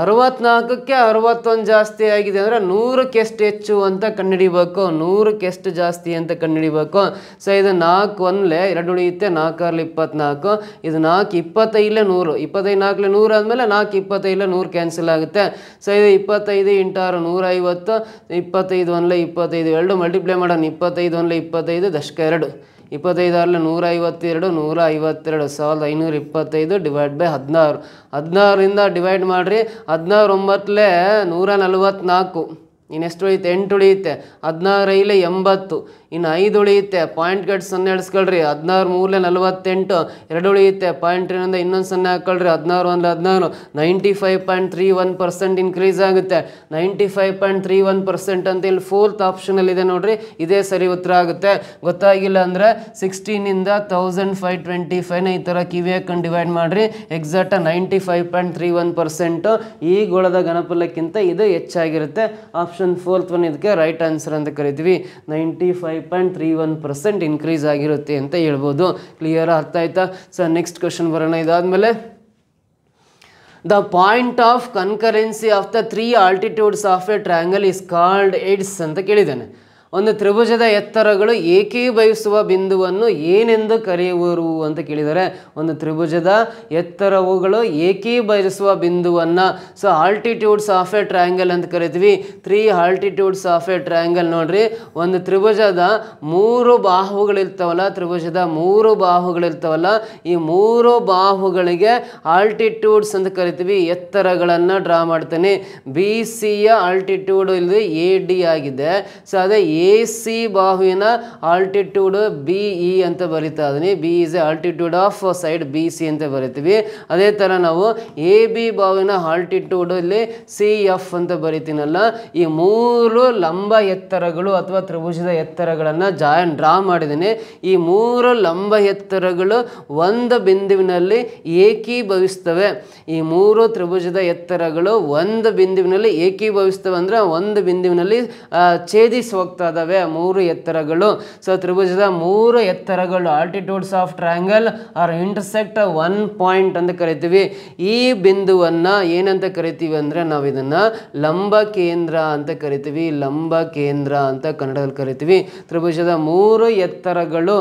64ಕ್ಕೆ 61 ಜಾಸ್ತಿ ಆಗಿದೆ ಅಂದರೆ 100ಕ್ಕೆ ಎಷ್ಟು ಹೆಚ್ಚು ಅಂತ ಕಂಡುಹಿಡಿಬೇಕು. 100ಕ್ಕೆ ಎಷ್ಟು ಜಾಸ್ತಿ ಅಂತ ಕಂಡುಹಿಡಿಬೇಕು. ಸೊ ಇದು 4 1 2 ಉಳಿಯುತ್ತೆ, 4 6 24. ಇದು 4 25 100, 25 4 100 ಆದಮೇಲೆ 4 25 100 ಕ್ಯಾನ್ಸಲ್ ಆಗುತ್ತೆ. ಸೊ ಇದು 25 × 6 150, 25 1 25, 2 ಮಲ್ಟಿಪ್ಲೈ ಮಾಡೋಣ. 25 1 25, ದಶಕ 2, 25 6 152, 152, 1525 ಡಿವೈಡ್ ಬೈ 16. 16ರಿಂದ ಡಿವೈಡ್ ಮಾಡಿರಿ. 16 9 144. ಇನ್ನೆಷ್ಟು ಉಳಿಯುತ್ತೆ? 8 ಉಳಿಯುತ್ತೆ. 16 5 80. ಇನ್ನು 5 ಉಳಿಯುತ್ತೆ. Point cut 0 ಎಡ್ಸ್ಕೊಳ್ರಿ. 16 3 48. 2 ಉಳಿಯುತ್ತೆ. ಪಾಯಿಂಟ್ ಇಂದ ಇನ್ನೊಂದು 0 ಹಾಕೊಳ್ರಿ. 16 1 16. 95.31% ಇನ್ಕ್ರೀಸ್ ಆಗುತ್ತೆ. 95.31% ಅಂತ ಇಲ್ಲಿ 4th ಆಪ್ಷನಲ್ಲಿ ಇದೆ ನೋಡ್ರಿ. ಇದೇ ಸರಿ ಉತ್ತರ ಆಗುತ್ತೆ. ಗೊತ್ತಾಗಿಲ್ಲ ಅಂದರೆ 16ಇಂದ 1525ನ ಈ ಥರ ಕಿವಿ ಹಾಕೊಂಡು ಡಿವೈಡ್ ಮಾಡಿರಿ. ಎಕ್ಸಾಕ್ಟ್ 95.31% ಈ ಗೋಳದ ಘನಫಲಕ್ಕಿಂತ ಇದು ಹೆಚ್ಚಾಗಿರುತ್ತೆ. ಆಪ್ಷನ್ 4th ಒನ್ ಇದಕ್ಕೆ ರೈಟ್ ಆನ್ಸರ್ ಅಂತ ಕರಿತೀವಿ. 95.31% ಇನ್ಕ್ರೀಸ್ ಆಗಿರುತ್ತೆ ಅಂತ ಹೇಳ್ಬೋದು. ಕ್ಲಿಯರ್ ಅರ್ಥ ಆಯ್ತಾ? ಸೊ ನೆಕ್ಸ್ಟ್ ಕ್ವಶನ್ ಬರೋಣ. ಇದಾದಮೇಲೆ the point of concurrency of the 3 altitudes of a triangle is called ads ಅಂತ ಕೇಳಿದ್ದಾನೆ. ಒಂದು ತ್ರಿಭುಜದ ಎತ್ತರಗಳು ಏಕೀಭವಿಸುವ ಬಿಂದುವನ್ನು ಏನೆಂದು ಕರೆಯುವರು ಅಂತ ಕೇಳಿದ್ದಾರೆ. ಒಂದು ತ್ರಿಭುಜದ ಎತ್ತರವುಗಳು ಏಕೀಭವಿಸುವ ಬಿಂದುವನ್ನು so altitudes of a triangle ಅಂತ ಕರಿತೀವಿ. 3 ಆಲ್ಟಿಟ್ಯೂಡ್ಸ್ ಆಫ್ ಎ ಟ್ರಯಾಂಗಲ್ ನೋಡ್ರಿ. ಒಂದು ತ್ರಿಭುಜದ 3 ಬಾಹುಗಳಿರ್ತಾವಲ್ಲ, ತ್ರಿಭುಜದ 3 ಬಾಹುಗಳಿರ್ತಾವಲ್ಲ, ಈ 3 ಬಾಹುಗಳಿಗೆ ಆಲ್ಟಿಟ್ಯೂಡ್ಸ್ ಅಂತ ಕರಿತೀವಿ. ಎತ್ತರಗಳನ್ನು ಡ್ರಾ ಮಾಡ್ತೇನೆ. ಬಿ ಸಿಯ ಆಲ್ಟಿಟ್ಯೂಡ್ ಇಲ್ಲಿ AD ಆಗಿದೆ. ಸೊ ಅದೇ ಎ ಸಿ ಬಾಹುವಿನ ಆಲ್ಟಿಟ್ಯೂಡ್ ಬಿ ಇ ಅಂತ ಬರಿತಾ ಇದೀನಿ. B is a altitude of side B C ಅಂತ ಬರಿತೀವಿ. ಅದೇ ಥರ ನಾವು ಎ ಬಿ ಬಾಹುವಿನ ಆಲ್ಟಿಟ್ಯೂಡ್ ಇಲ್ಲಿ ಸಿ ಎಫ್ ಅಂತ ಬರಿತೀನಲ್ಲ, ಈ ಮೂರು ಲಂಬ ಎತ್ತರಗಳು ಅಥವಾ ತ್ರಿಭುಜದ ಎತ್ತರಗಳನ್ನು ಡ್ರಾ ಮಾಡಿದ್ದೀನಿ. ಈ ಮೂರು ಲಂಬ ಎತ್ತರಗಳು ಒಂದು ಬಿಂದುವಿನಲ್ಲಿ ಏಕೀಭವಿಸ್ತವೆ. ಈ ಮೂರು ತ್ರಿಭುಜದ ಎತ್ತರಗಳು ಒಂದು ಬಿಂದುವಿನಲ್ಲಿ ಏಕೀಭವಿಸ್ತವೆ ಅಂದರೆ ಒಂದು ಬಿಂದುವಿನಲ್ಲಿ ಛೇದಿಸಿ ಹೋಗ್ತಾ ಇದ್ದಾವೆ ಮೂರು ಎತ್ತರಗಳು. ಸೊ ತ್ರಿಭುಜದ ಮೂರು ಎತ್ತರಗಳು altitudes of triangle are intersect one point ಅಂತ ಕರಿತೀವಿ. ಈ ಬಿಂದುವನ್ನು ಏನಂತ ಕರಿತೀವಿ ಅಂದರೆ ನಾವು ಇದನ್ನು ಲಂಬ ಕೇಂದ್ರ ಅಂತ ಕರಿತೀವಿ. ಲಂಬ ಕೇಂದ್ರ ಅಂತ ಕನ್ನಡದಲ್ಲಿ ಕರಿತೀವಿ. ತ್ರಿಭುಜದ ಮೂರು ಎತ್ತರಗಳು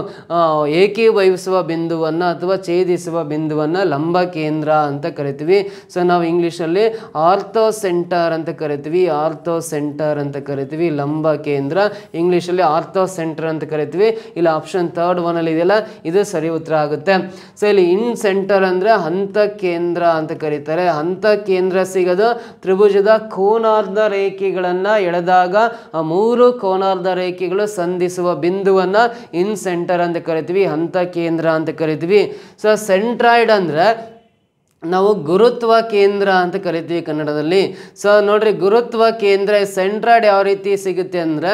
ಏಕೀಭವಿಸುವ ಬಿಂದುವನ್ನು ಅಥವಾ ಛೇದಿಸುವ ಬಿಂದುವನ್ನು ಲಂಬ ಕೇಂದ್ರ ಅಂತ ಕರಿತೀವಿ. ಸೊ ನಾವು ಇಂಗ್ಲೀಷಲ್ಲಿ ಆರ್ಥೋ ಸೆಂಟರ್ ಅಂತ ಕರಿತೀವಿ. ಆರ್ಥೋ ಸೆಂಟರ್ ಅಂತ ಕರಿತೀವಿ. ಲಂಬ ಕೇಂದ್ರ ಇಂಗ್ಲೀಷಲ್ಲಿ ಆರ್ಥೋ ಸೆಂಟರ್ ಅಂತ ಕರಿತೀವಿ. ಇಲ್ಲಿ ಆಪ್ಷನ್ ಥರ್ಡ್ ಒನಲ್ಲಿ ಇದೆಯಲ್ಲ, ಇದು ಸರಿ ಉತ್ತರ ಆಗುತ್ತೆ. ಸೊ ಇಲ್ಲಿ ಇನ್ ಸೆಂಟರ್ ಅಂದರೆ ಹಂತ ಕೇಂದ್ರ ಅಂತ ಕರೀತಾರೆ. ಹಂತ ಕೇಂದ್ರ ಸಿಗೋದು ತ್ರಿಭುಜದ ಕೋನಾರ್ಧ ರೇಖೆಗಳನ್ನು ಎಳೆದಾಗ ಆ ಮೂರು ಕೋನಾರ್ಧ ರೇಖೆಗಳು ಸಂಧಿಸುವ ಬಿಂದುವನ್ನು ಇನ್ ಸೆಂಟರ್ ಅಂತ ಕರಿತೀವಿ, ಹಂತ ಕೇಂದ್ರ ಅಂತ ಕರಿತೀವಿ. ಸೊ ಸೆಂಟ್ರಾಯ್ಡ್ ಅಂದರೆ ನಾವು ಗುರುತ್ವ ಕೇಂದ್ರ ಅಂತ ಕರಿತೀವಿ ಕನ್ನಡದಲ್ಲಿ. ಸೊ ನೋಡ್ರಿ, ಗುರುತ್ವ ಕೇಂದ್ರ ಸೆಂಟ್ರಾಯ್ಡ್ ಯಾವ ರೀತಿ ಸಿಗುತ್ತೆ ಅಂದರೆ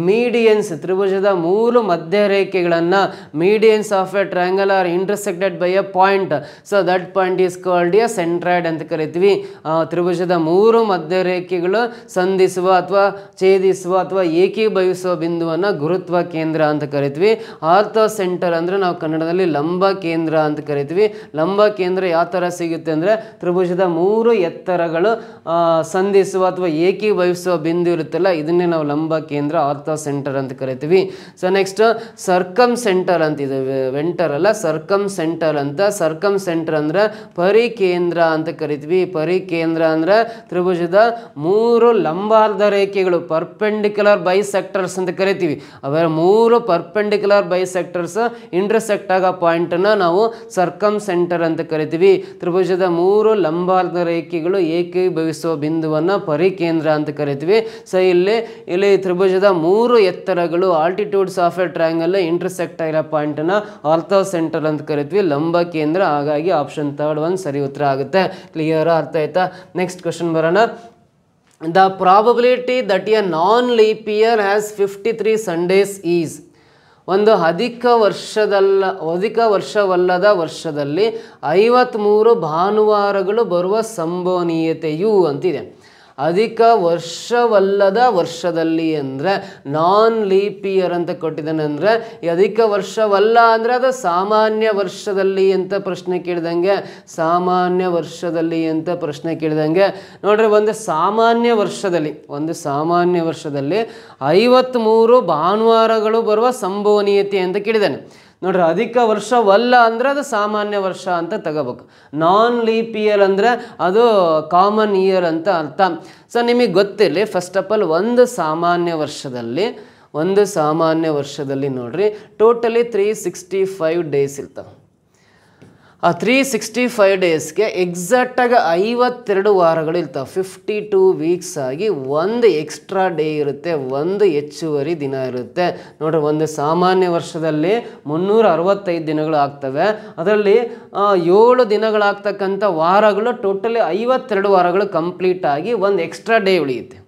ಮೀಡಿಯನ್ಸ್, ತ್ರಿಭುಜದ ಮೂರು ಮಧ್ಯ ರೇಖೆಗಳನ್ನು medians of a triangle are intersected by a point. So that point is called a centroid ಅಂತ ಕರಿತೀವಿ. ತ್ರಿಭುಜದ ಮೂರು ಮಧ್ಯ ರೇಖೆಗಳು ಸಂಧಿಸುವ ಅಥವಾ ಛೇದಿಸುವ ಅಥವಾ ಏಕೀಭವಿಸುವ ಬಿಂದುವನ್ನು ಗುರುತ್ವ ಕೇಂದ್ರ ಅಂತ ಕರಿತೀವಿ. ಆರ್ಥೋ ಸೆಂಟರ್ ಅಂದರೆ ನಾವು ಕನ್ನಡದಲ್ಲಿ ಲಂಬ ಕೇಂದ್ರ ಅಂತ ಕರಿತೀವಿ. ಲಂಬ ಕೇಂದ್ರ ಯಾವ ಥರ ಸಿಗುತ್ತೆ ಅಂದರೆ ತ್ರಿಭುಜದ ಮೂರು ಎತ್ತರಗಳು ಸಂಧಿಸುವ ಅಥವಾ ಏಕೀಭವಿಸುವ ಬಿಂದು ಇರುತ್ತಲ್ಲ, ಇದನ್ನೇ ನಾವು ಲಂಬ ಕೇಂದ್ರ ಆರ್ಥೋ ಸೆಂಟರ್ ಅಂತ ಕರಿತೀವಿ. ಸೊ ನೆಕ್ಸ್ಟ್ ಸರ್ಕಮ್ ಸೆಂಟರ್ ಅಂತ ಇದೆ, ವೆಂಟರ್ ಅಲ್ಲ, ಸರ್ಕಮ್ ಸೆಂಟರ್ ಅಂತ. ಸರ್ಕಮ್ ಸೆಂಟರ್ ಅಂದರೆ ಪರಿಕೇಂದ್ರ ಅಂತ ಕರಿತೀವಿ. ಪರಿಕೇಂದ್ರ ಅಂದರೆ ತ್ರಿಭುಜದ ಮೂರು ಲಂಬಾರ್ಧ ರೇಖೆಗಳು ಪರ್ಪೆಂಡಿಕ್ಯುಲರ್ ಬೈಸೆಕ್ಟರ್ಸ್ ಅಂತ ಕರಿತೀವಿ. ಅವರ ಮೂರು ಪರ್ಪೆಂಡಿಕ್ಯುಲರ್ ಬೈಸೆಕ್ಟರ್ಸ್ ಇಂಟರ್ಸೆಕ್ಟ್ ಆಗೋ ಪಾಯಿಂಟನ್ನು ನಾವು ಸರ್ಕಮ್ ಸೆಂಟರ್ ಅಂತ ಕರಿತೀವಿ. ತ್ರಿಭುಜದ ಮೂರು ಲಂಬಾರ್ಧ ರೇಖೆಗಳು ಏಕೀಭವಿಸುವ ಬಿಂದುವನ್ನು ಪರಿಕೇಂದ್ರ ಅಂತ ಕರಿತೀವಿ. ಸೊ ಇಲ್ಲಿ ತ್ರಿಭುಜದ ಮೂರು ಎತ್ತರಗಳು altitudes of a triangle intersect ಆಗಿರೋ ಪಾಯಿಂಟನ್ನು ಆರ್ಥೋ ಸೆಂಟರ್ ಅಂತ ಕರಿತೀವಿ, ಲಂಬ ಕೇಂದ್ರ. ಹಾಗಾಗಿ ಆಪ್ಷನ್ ಥರ್ಡ್ ಒನ್ ಸರಿ ಉತ್ತರ ಆಗುತ್ತೆ. ಕ್ಲಿಯರ್, ಅರ್ಥ ಆಯ್ತಾ? ನೆಕ್ಸ್ಟ್ ಕ್ವಶನ್ ಬರೋಣ. The probability that a non-leap year has 53 Sundays is. ಒಂದು ಅಧಿಕ ವರ್ಷವಲ್ಲದ ವರ್ಷದಲ್ಲಿ 53 ಭಾನುವಾರಗಳು ಬರುವ ಸಂಭವನೀಯತೆಯು ಅಂತಿದೆ. ಅಧಿಕ ವರ್ಷವಲ್ಲದ ವರ್ಷದಲ್ಲಿ ಅಂದರೆ ನಾನ್ ಲೀಪ್ ಇಯರ್ ಅಂತ ಕೊಟ್ಟಿದ್ದಾನೆ. ಅಂದರೆ ಅಧಿಕ ವರ್ಷವಲ್ಲ ಅಂದರೆ ಅದು ಸಾಮಾನ್ಯ ವರ್ಷದಲ್ಲಿ ಅಂತ ಪ್ರಶ್ನೆ ಕೇಳಿದಂಗೆ, ಸಾಮಾನ್ಯ ವರ್ಷದಲ್ಲಿ ಅಂತ ಪ್ರಶ್ನೆ ಕೇಳಿದಂಗೆ. ನೋಡ್ರಿ, ಒಂದು ಸಾಮಾನ್ಯ ವರ್ಷದಲ್ಲಿ 53 ಭಾನುವಾರಗಳು ಬರುವ ಸಂಭವನೀಯತೆ ಅಂತ ಕೇಳಿದ್ದಾನೆ. ನೋಡ್ರಿ, ಅಧಿಕ ವರ್ಷವಲ್ಲ ಅಂದರೆ ಅದು ಸಾಮಾನ್ಯ ವರ್ಷ ಅಂತ ತಗೋಬೇಕು. ನಾನ್ ಲೀಪ್ ಇಯರ್ ಅಂದರೆ ಅದು ಕಾಮನ್ ಇಯರ್ ಅಂತ ಅರ್ಥ. ಸೊ ನಿಮಗೆ ಗೊತ್ತಿರಲಿ, ಫಸ್ಟ್ ಆಫ್ ಆಲ್ ಒಂದು ಸಾಮಾನ್ಯ ವರ್ಷದಲ್ಲಿ ನೋಡ್ರಿ ಟೋಟಲಿ 365 ಡೇಸ್ ಇರ್ತಾವೆ. ಆ 365 ಡೇಸ್ಗೆ ಎಕ್ಸಾಕ್ಟಾಗಿ 52 ವಾರಗಳು ಇರ್ತಾವೆ. 52 ವೀಕ್ಸ್ ಆಗಿ ಒಂದು ಎಕ್ಸ್ಟ್ರಾ ಡೇ ಇರುತ್ತೆ, ಒಂದು ಹೆಚ್ಚುವರಿ ದಿನ ಇರುತ್ತೆ. ನೋಡ್ರಿ, ಒಂದು ಸಾಮಾನ್ಯ ವರ್ಷದಲ್ಲಿ 365 ದಿನಗಳು ಆಗ್ತವೆ. ಅದರಲ್ಲಿ 7 ದಿನಗಳಾಗ್ತಕ್ಕಂಥ ವಾರಗಳು ಟೋಟಲಿ 52 ವಾರಗಳು ಕಂಪ್ಲೀಟ್ ಆಗಿ ಒಂದು ಎಕ್ಸ್ಟ್ರಾ ಡೇ ಉಳಿಯುತ್ತೆ.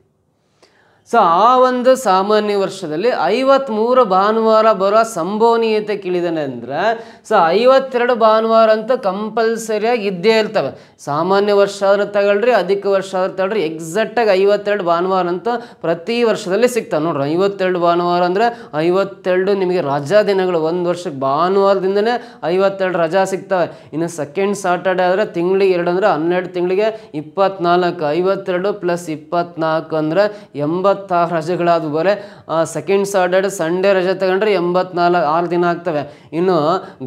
ಸೊ ಆ ಒಂದು ಸಾಮಾನ್ಯ ವರ್ಷದಲ್ಲಿ 53 ಭಾನುವಾರ ಬರೋ ಸಂಭವನೀಯತೆ ಕೇಳಿದಾನೆ ಅಂದರೆ, ಸೊ 52 ಭಾನುವಾರ ಅಂತೂ ಕಂಪಲ್ಸರಿಯಾಗಿ ಇದ್ದೇ ಇರ್ತವೆ. ಸಾಮಾನ್ಯ ವರ್ಷ ಆದ್ರೂ ತಗೊಳ್ರಿ, ಅಧಿಕ ವರ್ಷ ಆದ್ರೂ ತಗೊಳ್ರಿ, ಎಕ್ಸಾಕ್ಟಾಗಿ 52 ಭಾನುವಾರ ಅಂತೂ ಪ್ರತಿ ವರ್ಷದಲ್ಲಿ ಸಿಗ್ತವೆ. ನೋಡ್ರಿ, 52 ಭಾನುವಾರ ಅಂದರೆ 52 ನಿಮಗೆ ರಜಾ ದಿನಗಳು. ಒಂದು ವರ್ಷಕ್ಕೆ ಭಾನುವಾರದಿಂದನೇ 52 ರಜಾ ಸಿಗ್ತವೆ. ಇನ್ನು ಸೆಕೆಂಡ್ ಸಾಟರ್ಡೆ ಆದರೆ ತಿಂಗಳಿಗೆ 2 ಅಂದರೆ 12 ತಿಂಗಳಿಗೆ 24. 52 + 24 ಅಂದರೆ 86 ರಜೆಗಳಾದ ಬರೇ ಸೆಕೆಂಡ್ ಸಾಟರ್ಡೆ ಸಂಡೇ ರಜೆ ತಗೊಂಡ್ರೆ 6 ದಿನ ಆಗ್ತವೆ. ಇನ್ನು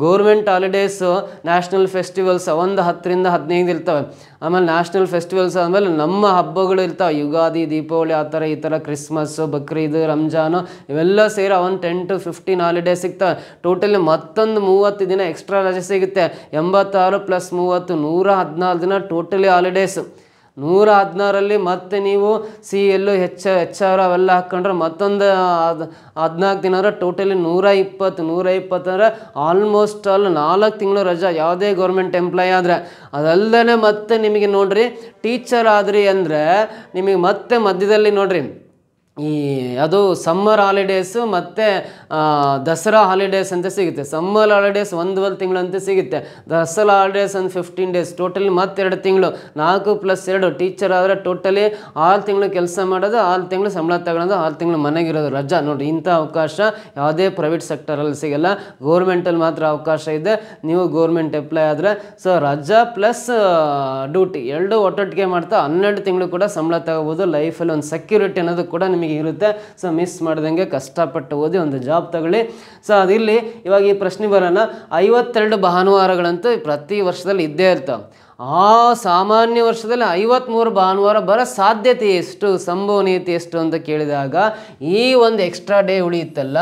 ಗೌರ್ಮೆಂಟ್ ಹಾಲಿಡೇಸು, ನ್ಯಾಷನಲ್ ಫೆಸ್ಟಿವಲ್ಸ್ ಒಂದು 10 ರಿಂದ 15 ಇರ್ತವೆ. ಆಮೇಲೆ ನ್ಯಾಷನಲ್ ಫೆಸ್ಟಿವಲ್ಸ್ ಆದಮೇಲೆ ನಮ್ಮ ಹಬ್ಬಗಳು ಇರ್ತಾವೆ, ಯುಗಾದಿ, ದೀಪಾವಳಿ, ಆ ಥರ ಈ ಥರ, ಕ್ರಿಸ್ಮಸ್ಸು, ಬಕ್ರೀದ್, ರಂಜಾನು, ಇವೆಲ್ಲ ಸೇರಿ ಒಂದು 10 to 15 ಹಾಲಿಡೇಸ್ ಸಿಗ್ತವೆ. ಟೋಟಲಿ ಮತ್ತೊಂದು 30 ದಿನ ಎಕ್ಸ್ಟ್ರಾ ರಜೆ ಸಿಗುತ್ತೆ. 86 + 30 114 ದಿನ ಟೋಟಲಿ ಹಾಲಿಡೇಸು. 116ರಲ್ಲಿ ಮತ್ತೆ ನೀವು CL HR ಅವೆಲ್ಲ ಹಾಕ್ಕೊಂಡ್ರೆ ಮತ್ತೊಂದು 14 ದಿನ ಅಂದರೆ ಟೋಟಲಿ 120 ಅಂದರೆ ಆಲ್ಮೋಸ್ಟ್ ಆಲ್ 4 ತಿಂಗಳು ರಜಾ ಯಾವುದೇ ಗೌರ್ಮೆಂಟ್ ಎಂಪ್ಲಾಯ್ ಆದರೆ. ಅದಲ್ಲದೆ ಮತ್ತೆ ನಿಮಗೆ ನೋಡ್ರಿ ಟೀಚರ್ ಆದ್ರಿ ಅಂದರೆ ನಿಮಗೆ ಮತ್ತೆ ಮಧ್ಯದಲ್ಲಿ ನೋಡ್ರಿ ಈ ಅದು ಸಮ್ಮರ್ ಹಾಲಿಡೇಸು ಮತ್ತು ದಸರಾ ಹಾಲಿಡೇಸ್ ಅಂತ ಸಿಗುತ್ತೆ. ಸಮ್ಮರ್ ಹಾಲಿಡೇಸ್ 1 ತಿಂಗಳಂತೆ ಸಿಗುತ್ತೆ. ದಸರಾ ಹಾಲಿಡೇಸ್ ಒಂದು 15 ಡೇಸ್, ಟೋಟಲಿ ಮತ್ತೆ 2 ತಿಂಗಳು, 4 + 2 ಟೀಚರ್ ಆದರೆ ಟೋಟಲಿ 6 ತಿಂಗಳು ಕೆಲಸ ಮಾಡೋದು, 6 ತಿಂಗಳು ಸಂಬಳ ತಗೊಳ್ಳೋದು, 6 ತಿಂಗಳು ಮನೆಗಿರೋದು ರಜಾ. ನೋಡಿ, ಇಂಥ ಅವಕಾಶ ಯಾವುದೇ ಪ್ರೈವೇಟ್ ಸೆಕ್ಟರಲ್ಲಿ ಸಿಗಲ್ಲ, ಗೌರ್ಮೆಂಟಲ್ಲಿ ಮಾತ್ರ ಅವಕಾಶ ಇದೆ. ನೀವು ಗೌರ್ಮೆಂಟ್ ಎಂಪ್ಲಾಯ್ ಆದರೆ ಸೊ ರಜಾ ಪ್ಲಸ್ ಡ್ಯೂಟಿ ಎರಡೂ ಒಟ್ಟೊಟ್ಟಿಗೆ ಮಾಡ್ತಾ 12 ತಿಂಗಳು ಕೂಡ ಸಂಬಳ ತಗೋಬೋದು. ಲೈಫಲ್ಲಿ ಒಂದು ಸೆಕ್ಯೂರಿಟಿ ಅನ್ನೋದು ಕೂಡ ನಿಮಗೆ ಇರುತ್ತೆ. ಸೊ ಮಿಸ್ ಮಾಡ್ದಂಗೆ ಕಷ್ಟಪಟ್ಟು ಓದಿ ಒಂದು ಜಾಬ್ ತಗೊಳ್ಳಿ. ಸೊ ಅದಿಲ್ಲಿ ಇವಾಗ ಈ ಪ್ರಶ್ನೆ ಬರೋಣ. 52 ಭಾನುವಾರಗಳಂತೂ ಪ್ರತಿ ವರ್ಷದಲ್ಲಿ ಇದ್ದೇ ಇರ್ತಾವೆ. ಆ ಸಾಮಾನ್ಯ ವರ್ಷದಲ್ಲಿ 53 ಭಾನುವಾರ ಬರೋ ಸಾಧ್ಯತೆ ಎಷ್ಟು, ಸಂಭವನೀಯತೆ ಎಷ್ಟು ಅಂತ ಕೇಳಿದಾಗ ಈ ಒಂದು ಎಕ್ಸ್ಟ್ರಾ ಡೇ ಉಳಿಯುತ್ತಲ್ಲ,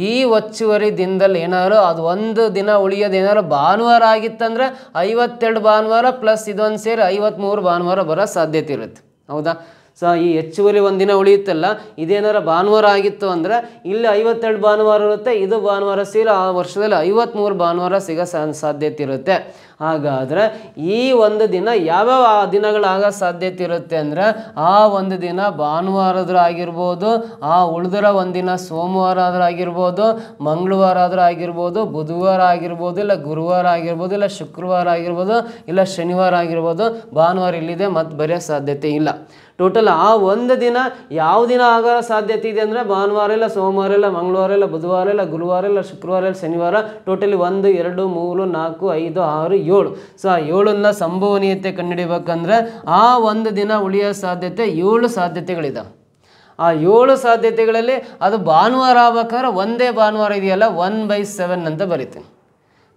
ಈ ಹೆಚ್ಚುವರಿ ದಿನದಲ್ಲಿ ಏನಾದ್ರು ಅದು ಒಂದು ದಿನ ಉಳಿಯೋದು ಏನಾದ್ರು ಭಾನುವಾರ ಆಗಿತ್ತಂದರೆ 52 ಭಾನುವಾರ ಪ್ಲಸ್ ಇದೊಂದು ಸೇರಿ 53 ಭಾನುವಾರ ಬರೋ ಸಾಧ್ಯತೆ ಇರುತ್ತೆ. ಹೌದಾ? ಸೊ ಈ ಹೆಚ್ಚುವರಿ ಒಂದಿನ ಉಳಿಯುತ್ತಲ್ಲ, ಇದೇನಾರ ಭಾನುವಾರ ಆಗಿತ್ತು ಅಂದರೆ ಇಲ್ಲಿ 52 ಭಾನುವಾರ ಇರುತ್ತೆ, ಇದು ಭಾನುವಾರ ಸೇರಿ ಆ ವರ್ಷದಲ್ಲಿ 53 ಭಾನುವಾರ ಸಿಗೋ ಸಾಧ್ಯತೆ ಇರುತ್ತೆ. ಹಾಗಾದರೆ ಈ ಒಂದು ದಿನ ಯಾವ್ಯಾವ ದಿನಗಳಾಗೋ ಸಾಧ್ಯತೆ ಇರುತ್ತೆ ಅಂದರೆ ಆ ಒಂದು ದಿನ ಭಾನುವಾರದ್ರೂ ಆಗಿರ್ಬೋದು, ಆ ಉಳಿದಿರೋ ಒಂದಿನ ಸೋಮವಾರ ಆದರೂ ಆಗಿರ್ಬೋದು, ಮಂಗಳವಾರ ಆದರೂ ಆಗಿರ್ಬೋದು, ಬುಧವಾರ ಆಗಿರ್ಬೋದು, ಇಲ್ಲ ಗುರುವಾರ ಆಗಿರ್ಬೋದು, ಇಲ್ಲ ಶುಕ್ರವಾರ ಆಗಿರ್ಬೋದು, ಇಲ್ಲ ಶನಿವಾರ ಆಗಿರ್ಬೋದು. ಭಾನುವಾರ ಇಲ್ಲಿದೆ ಮತ್ತು ಬರೆಯೋ ಸಾಧ್ಯತೆ ಇಲ್ಲ. ಟೋಟಲ್ ಆ ಒಂದು ದಿನ ಯಾವ ದಿನ ಆಗೋ ಸಾಧ್ಯತೆ ಇದೆ ಅಂದರೆ ಭಾನುವಾರ ಇಲ್ಲ, ಸೋಮವಾರ ಇಲ್ಲ, ಮಂಗಳವಾರ ಇಲ್ಲ, ಬುಧವಾರ ಇಲ್ಲ, ಗುರುವಾರ ಇಲ್ಲ, ಶುಕ್ರವಾರ ಇಲ್ಲ, ಶನಿವಾರ. ಟೋಟಲಿ 1 2 3 4 5 6 7. ಸೊ ಆ 7ನ್ನ ಸಂಭವನೀಯತೆ ಕಂಡುಹಿಡಿಬೇಕಂದ್ರೆ ಆ ಒಂದು ದಿನ ಉಳಿಯೋ ಸಾಧ್ಯತೆ 7 ಸಾಧ್ಯತೆಗಳಿದೆ. ಆ 7 ಸಾಧ್ಯತೆಗಳಲ್ಲಿ ಅದು ಭಾನುವಾರ ಆಗ್ಬೇಕಾದ್ರೆ ಒಂದೇ ಭಾನುವಾರ ಇದೆಯಲ್ಲ 1/7 ಅಂತ ಬರೀತೀನಿ.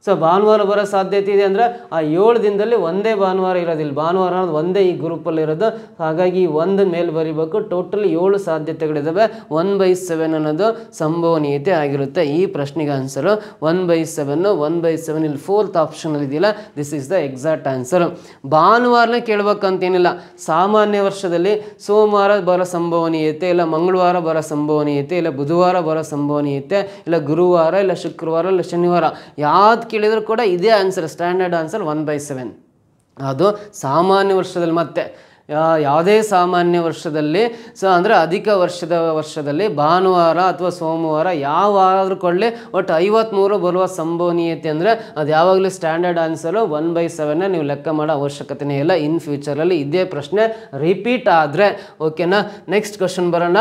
ಸೊ ಭಾನುವಾರ ಬರೋ ಸಾಧ್ಯತೆ ಇದೆ ಅಂದರೆ ಆ 7 ದಿನದಲ್ಲಿ ಒಂದೇ ಭಾನುವಾರ ಇರೋದಿಲ್ಲ. ಭಾನುವಾರ ಅನ್ನೋದು ಒಂದೇ ಈ ಗ್ರೂಪಲ್ಲಿ ಇರೋದು. ಹಾಗಾಗಿ ಒಂದು ಮೇಲೆ ಬರೀಬೇಕು. ಟೋಟಲಿ 7 ಸಾಧ್ಯತೆಗಳಿದ್ದಾವೆ. 1/7 ಅನ್ನೋದು ಸಂಭವನೀಯತೆ ಆಗಿರುತ್ತೆ. ಈ ಪ್ರಶ್ನೆಗೆ ಆನ್ಸರು 1/7. 1/7 ಇಲ್ಲಿ 4th ಆಪ್ಷನಲ್ಲಿ ಇದೆಯಲ್ಲ, this is the exact answer. ಭಾನುವಾರನೇ ಕೇಳ್ಬೇಕಂತೇನಿಲ್ಲ. ಸಾಮಾನ್ಯ ವರ್ಷದಲ್ಲಿ ಸೋಮವಾರ ಬರೋ ಸಂಭವನೀಯತೆ, ಇಲ್ಲ ಮಂಗಳವಾರ ಬರೋ ಸಂಭವನೀಯತೆ, ಇಲ್ಲ ಬುಧವಾರ ಬರೋ ಸಂಭವನೀಯತೆ, ಇಲ್ಲ ಗುರುವಾರ, ಇಲ್ಲ ಶುಕ್ರವಾರ, ಇಲ್ಲ ಶನಿವಾರ, ಯಾವ್ದು ಕೇಳಿದ್ರು ಕೂಡ ಇದೇ ಆನ್ಸರ್. Standard answer 1/7. ಅದು ಸಾಮಾನ್ಯ ವರ್ಷದಲ್ಲಿ. ಮತ್ತೆ ಯಾವುದೇ ಸಾಮಾನ್ಯ ವರ್ಷದಲ್ಲಿ ಸೊ ಅಂದರೆ ಅಧಿಕ ವರ್ಷದಲ್ಲಿ ಭಾನುವಾರ ಅಥವಾ ಸೋಮವಾರ ಯಾವ ವಾರ ಆದರೂ ಕೊಳ್ಳಿ, ಒಟ್ಟು 53 ಬರುವ ಸಂಭವನೀಯತೆ ಅಂದರೆ ಅದು ಯಾವಾಗಲೂ ಸ್ಟ್ಯಾಂಡರ್ಡ್ ಆನ್ಸರು 1/7. ನೀವು ಲೆಕ್ಕ ಮಾಡೋ ಅವಶ್ಯಕತೆಯೇ ಇಲ್ಲ. ಇನ್ ಫ್ಯೂಚರಲ್ಲಿ ಇದೇ ಪ್ರಶ್ನೆ ರಿಪೀಟ್ ಆದರೆ. ಓಕೆನಾ? ನೆಕ್ಸ್ಟ್ ಕ್ವಶನ್ ಬರೋಣ.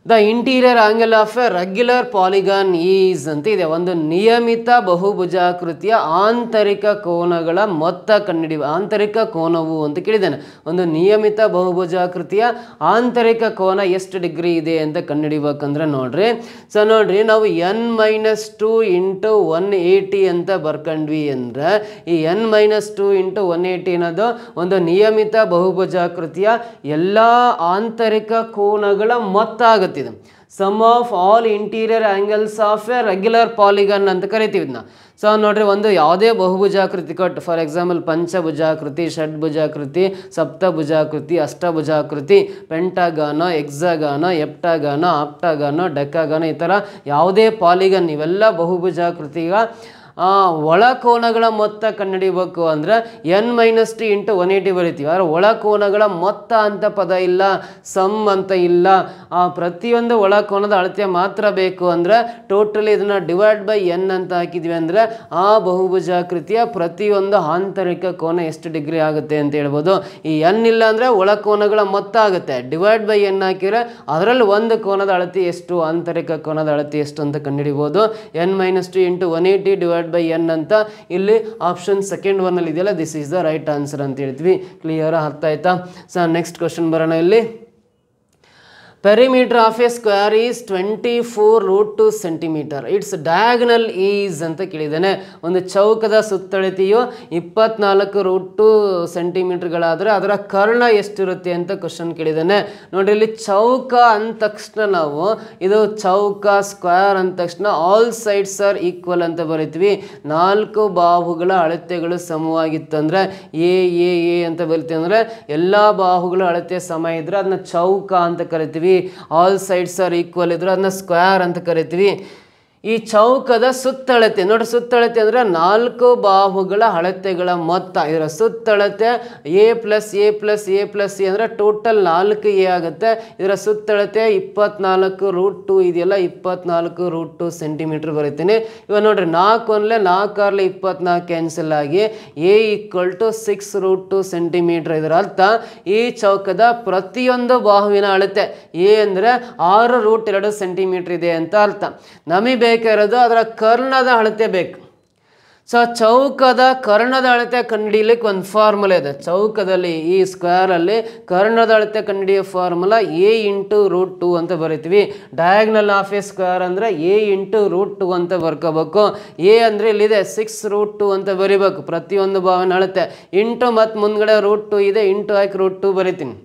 The interior angle of a regular polygon is ಅಂತ ಇದೆ. ಒಂದು ನಿಯಮಿತ ಬಹುಭುಜಾಕೃತಿಯ ಆಂತರಿಕ ಕೋನಗಳ ಮೊತ್ತ ಕಂಡುಹಿಡಿಯುವ. ಆಂತರಿಕ ಕೋನವು ಅಂತ ಕೇಳಿದ್ದೇನೆ. ಒಂದು ನಿಯಮಿತ ಬಹುಭುಜಾಕೃತಿಯ ಆಂತರಿಕ ಕೋನ ಎಷ್ಟು ಡಿಗ್ರಿ ಇದೆ ಅಂತ ಕಂಡುಹಿಡಿಬೇಕಂದ್ರೆ ನೋಡ್ರಿ. ಸೊ ನೋಡ್ರಿ, ನಾವು n-2 × 180 ಅಂತ ಬರ್ಕೊಂಡ್ವಿ ಅಂದರೆ ಈ n-2 × 180 ಅನ್ನೋದು ಒಂದು ನಿಯಮಿತ ಬಹುಭುಜಾಕೃತಿಯ ಎಲ್ಲ ಆಂತರಿಕ ಕೋನಗಳ ಮೊತ್ತ ಆಗುತ್ತೆ. Sum of all interior angles of a regular polygon ಅಂತ ಕರಿತೀವಿ ಇದನ್ನ. ಸೊ ನೋಡ್ರಿ, ಒಂದು ಯಾವುದೇ ಬಹುಭುಜಾಕೃತಿ ಕೊಟ್ಟು, ಫಾರ್ ಎಕ್ಸಾಂಪಲ್ ಪಂಚಭುಜಾಕೃತಿ, ಷಡ್ಭುಜಾಕೃತಿ, ಸಪ್ತಭುಜಾಕೃತಿ, ಅಷ್ಟಭುಜಾಕೃತಿ, ಪೆಂಟಾಗಾನ, ಎಕ್ಸಾಗಾನ, ಎಪ್ಟಾಗಾನ, ಆಪ್ಟಾಗಾನ, ಡೆಕಾಗಾನ, ಈ ಥರ ಯಾವುದೇ ಪಾಲಿಗನ್ ಇವೆಲ್ಲ ಬಹುಭುಜಾಕೃತಿಗ ಒಳ ಕೋನಗಳ ಮೊತ್ತ ಕಂಡುಹಿಡಿಬೇಕು ಅಂದರೆ n-2 × 180 ಬರಿತೀವಿ. ಆದರೆ ಒಳ ಕೋನಗಳ ಮೊತ್ತ ಅಂತ ಪದ ಇಲ್ಲ, ಸಮ್ ಅಂತ ಇಲ್ಲ. ಪ್ರತಿಯೊಂದು ಒಳ ಕೋನದ ಅಳತೆ ಮಾತ್ರ ಬೇಕು ಅಂದರೆ ಟೋಟಲಿ ಇದನ್ನು /n ಅಂತ ಹಾಕಿದ್ವಿ ಅಂದರೆ ಆ ಬಹುಭುಜಾಕೃತಿಯ ಪ್ರತಿಯೊಂದು ಆಂತರಿಕ ಕೋನ ಎಷ್ಟು ಡಿಗ್ರಿ ಆಗುತ್ತೆ ಅಂತ ಹೇಳ್ಬೋದು. ಈ n ಇಲ್ಲ ಅಂದರೆ ಒಳ ಕೋನಗಳ ಮೊತ್ತ ಆಗುತ್ತೆ. /n ಹಾಕಿದರೆ ಅದರಲ್ಲಿ ಒಂದು ಕೋನದ ಅಳತೆ ಎಷ್ಟು, ಆಂತರಿಕ ಕೋನದ ಅಳತೆ ಎಷ್ಟು ಅಂತ ಕಂಡುಹಿಡಿಬೋದು. n-2 × 180 /n ಅಂತ ಇಲ್ಲಿ ಆಪ್ಷನ್ ಸೆಕೆಂಡ್ ಒನ್ನಲ್ಲಿ ಇದೆಯಲ್ಲ, this is the right answer ಅಂತ ಹೇಳ್ತೀವಿ. ಕ್ಲಿಯರ್? ಅರ್ಥ ಆಯ್ತಾ? ಸೊ ನೆಕ್ಸ್ಟ್ ಕ್ವಶನ್ ಬರೋಣ. ಇಲ್ಲಿ perimeter of a square is 24 root 2 centimeter. Its diagonal is ಅಂತ ಕೇಳಿದ್ದಾನೆ. ಒಂದು ಚೌಕದ ಸುತ್ತಳತೆಯು 24 ರೂಟ್ 2 ಸೆಂಟಿಮೀಟರ್ಗಳಾದರೆ ಅದರ ಕರ್ಣ ಎಷ್ಟಿರುತ್ತೆ ಅಂತ ಕ್ವಶನ್ ಕೇಳಿದ್ದಾನೆ. ನೋಡಿ ಇಲ್ಲಿ ಚೌಕ ಅಂದ ತಕ್ಷಣ ನಾವು ಇದು ಚೌಕ ಸ್ಕ್ವೇರ್ ಅಂದ ತಕ್ಷಣ ಆಲ್ ಸೈಡ್ಸ್ ಆರ್ ಈಕ್ವಲ್ ಅಂತ ಬರಿತೀವಿ. 4 ಬಾಹುಗಳ ಅಳತೆಗಳು ಸಮವಾಗಿತ್ತು ಅಂದರೆ ಎ ಎ ಎ ಅಂತ ಬರಿತೀವಿ. ಅಂದರೆ ಎಲ್ಲ ಬಾಹುಗಳ ಅಳತೆ ಸಮ ಇದ್ರೆ ಅದನ್ನ ಚೌಕ ಅಂತ ಕರಿತೀವಿ. ಆಲ್ ಸೈಡ್ಸ್ ಆರ್ ಈಕ್ವಲ್ ಇದ್ರೆ ಅದನ್ನ ಸ್ಕ್ವೇರ್ ಅಂತ ಕರಿತೀವಿ. ಈ ಚೌಕದ ಸುತ್ತಳತೆ ನೋಡಿ, ಸುತ್ತಳತೆ ಅಂದರೆ 4 ಬಾಹುಗಳ ಅಳತೆಗಳ ಮೊತ್ತ. ಇದರ ಸುತ್ತಳತೆ a plus a plus a plus a ಅಂದರೆ ಟೋಟಲ್ 4 ಎ ಆಗುತ್ತೆ. ಇದರ ಸುತ್ತಳತೆ 24 ರೂಟ್ 2 ಇದೆಯಲ್ಲ, 24 ರೂಟ್ 2 ಸೆಂಟಿಮೀಟರ್ ಬರೀತೀನಿ. ಇವಾಗ ನೋಡ್ರಿ 4 ಒಂದಲೇ 4 ಆರ್ಲೆ 24 ಕ್ಯಾನ್ಸಲ್ ಆಗಿ a equal to 6 root 2 centimetre. ಇದರ ಅರ್ಥ ಈ ಚೌಕದ ಪ್ರತಿಯೊಂದು ಬಾಹುವಿನ ಅಳತೆ ಎ ಅಂದರೆ 6 ರೂಟ್ 2 ಸೆಂಟಿಮೀಟರ್ ಇದೆ ಅಂತ ಅರ್ಥ. ನಮಗೆ ಬೇಕಾಗಿರೋದು ಅದರ ಕರ್ಣದ ಅಳತೆ ಬೇಕು. ಸೊ ಚೌಕದ ಕರ್ಣದ ಅಳತೆ ಕಂಡುಹಿಡಿಯಲಿಕ್ಕೆ ಒಂದು ಫಾರ್ಮುಲಾ ಇದೆ. ಚೌಕದಲ್ಲಿ ಈ ಸ್ಕ್ವೇರಲ್ಲಿ ಕರ್ಣದ ಅಳತೆ ಕಂಡುಹಿಡಿಯೋ ಫಾರ್ಮುಲಾ ಎ ಇಂಟು ರೂಟ್ 2 ಅಂತ ಬರಿತೀವಿ. ಡಯಾಗ್ನಲ್ ಆಫ್ ಎ ಸ್ಕ್ವೇರ್ ಅಂದರೆ ಎ ಇಂಟು ರೂಟ್ 2 ಅಂತ ಬರ್ಕೋಬೇಕು. ಎ ಅಂದರೆ ಇಲ್ಲಿದೆ 6 ರೂಟ್ 2 ಅಂತ ಬರಿಬೇಕು ಪ್ರತಿಯೊಂದು ಬಾವಿನ ಅಳತೆ. ಇಂಟು ಮತ್ತು ಮುಂದ್ಗಡೆ ರೂಟ್ 2 ಇದೆ, ಇಂಟು ಹಾಕಿ ರೂಟ್ 2 ಬರಿತೀನಿ.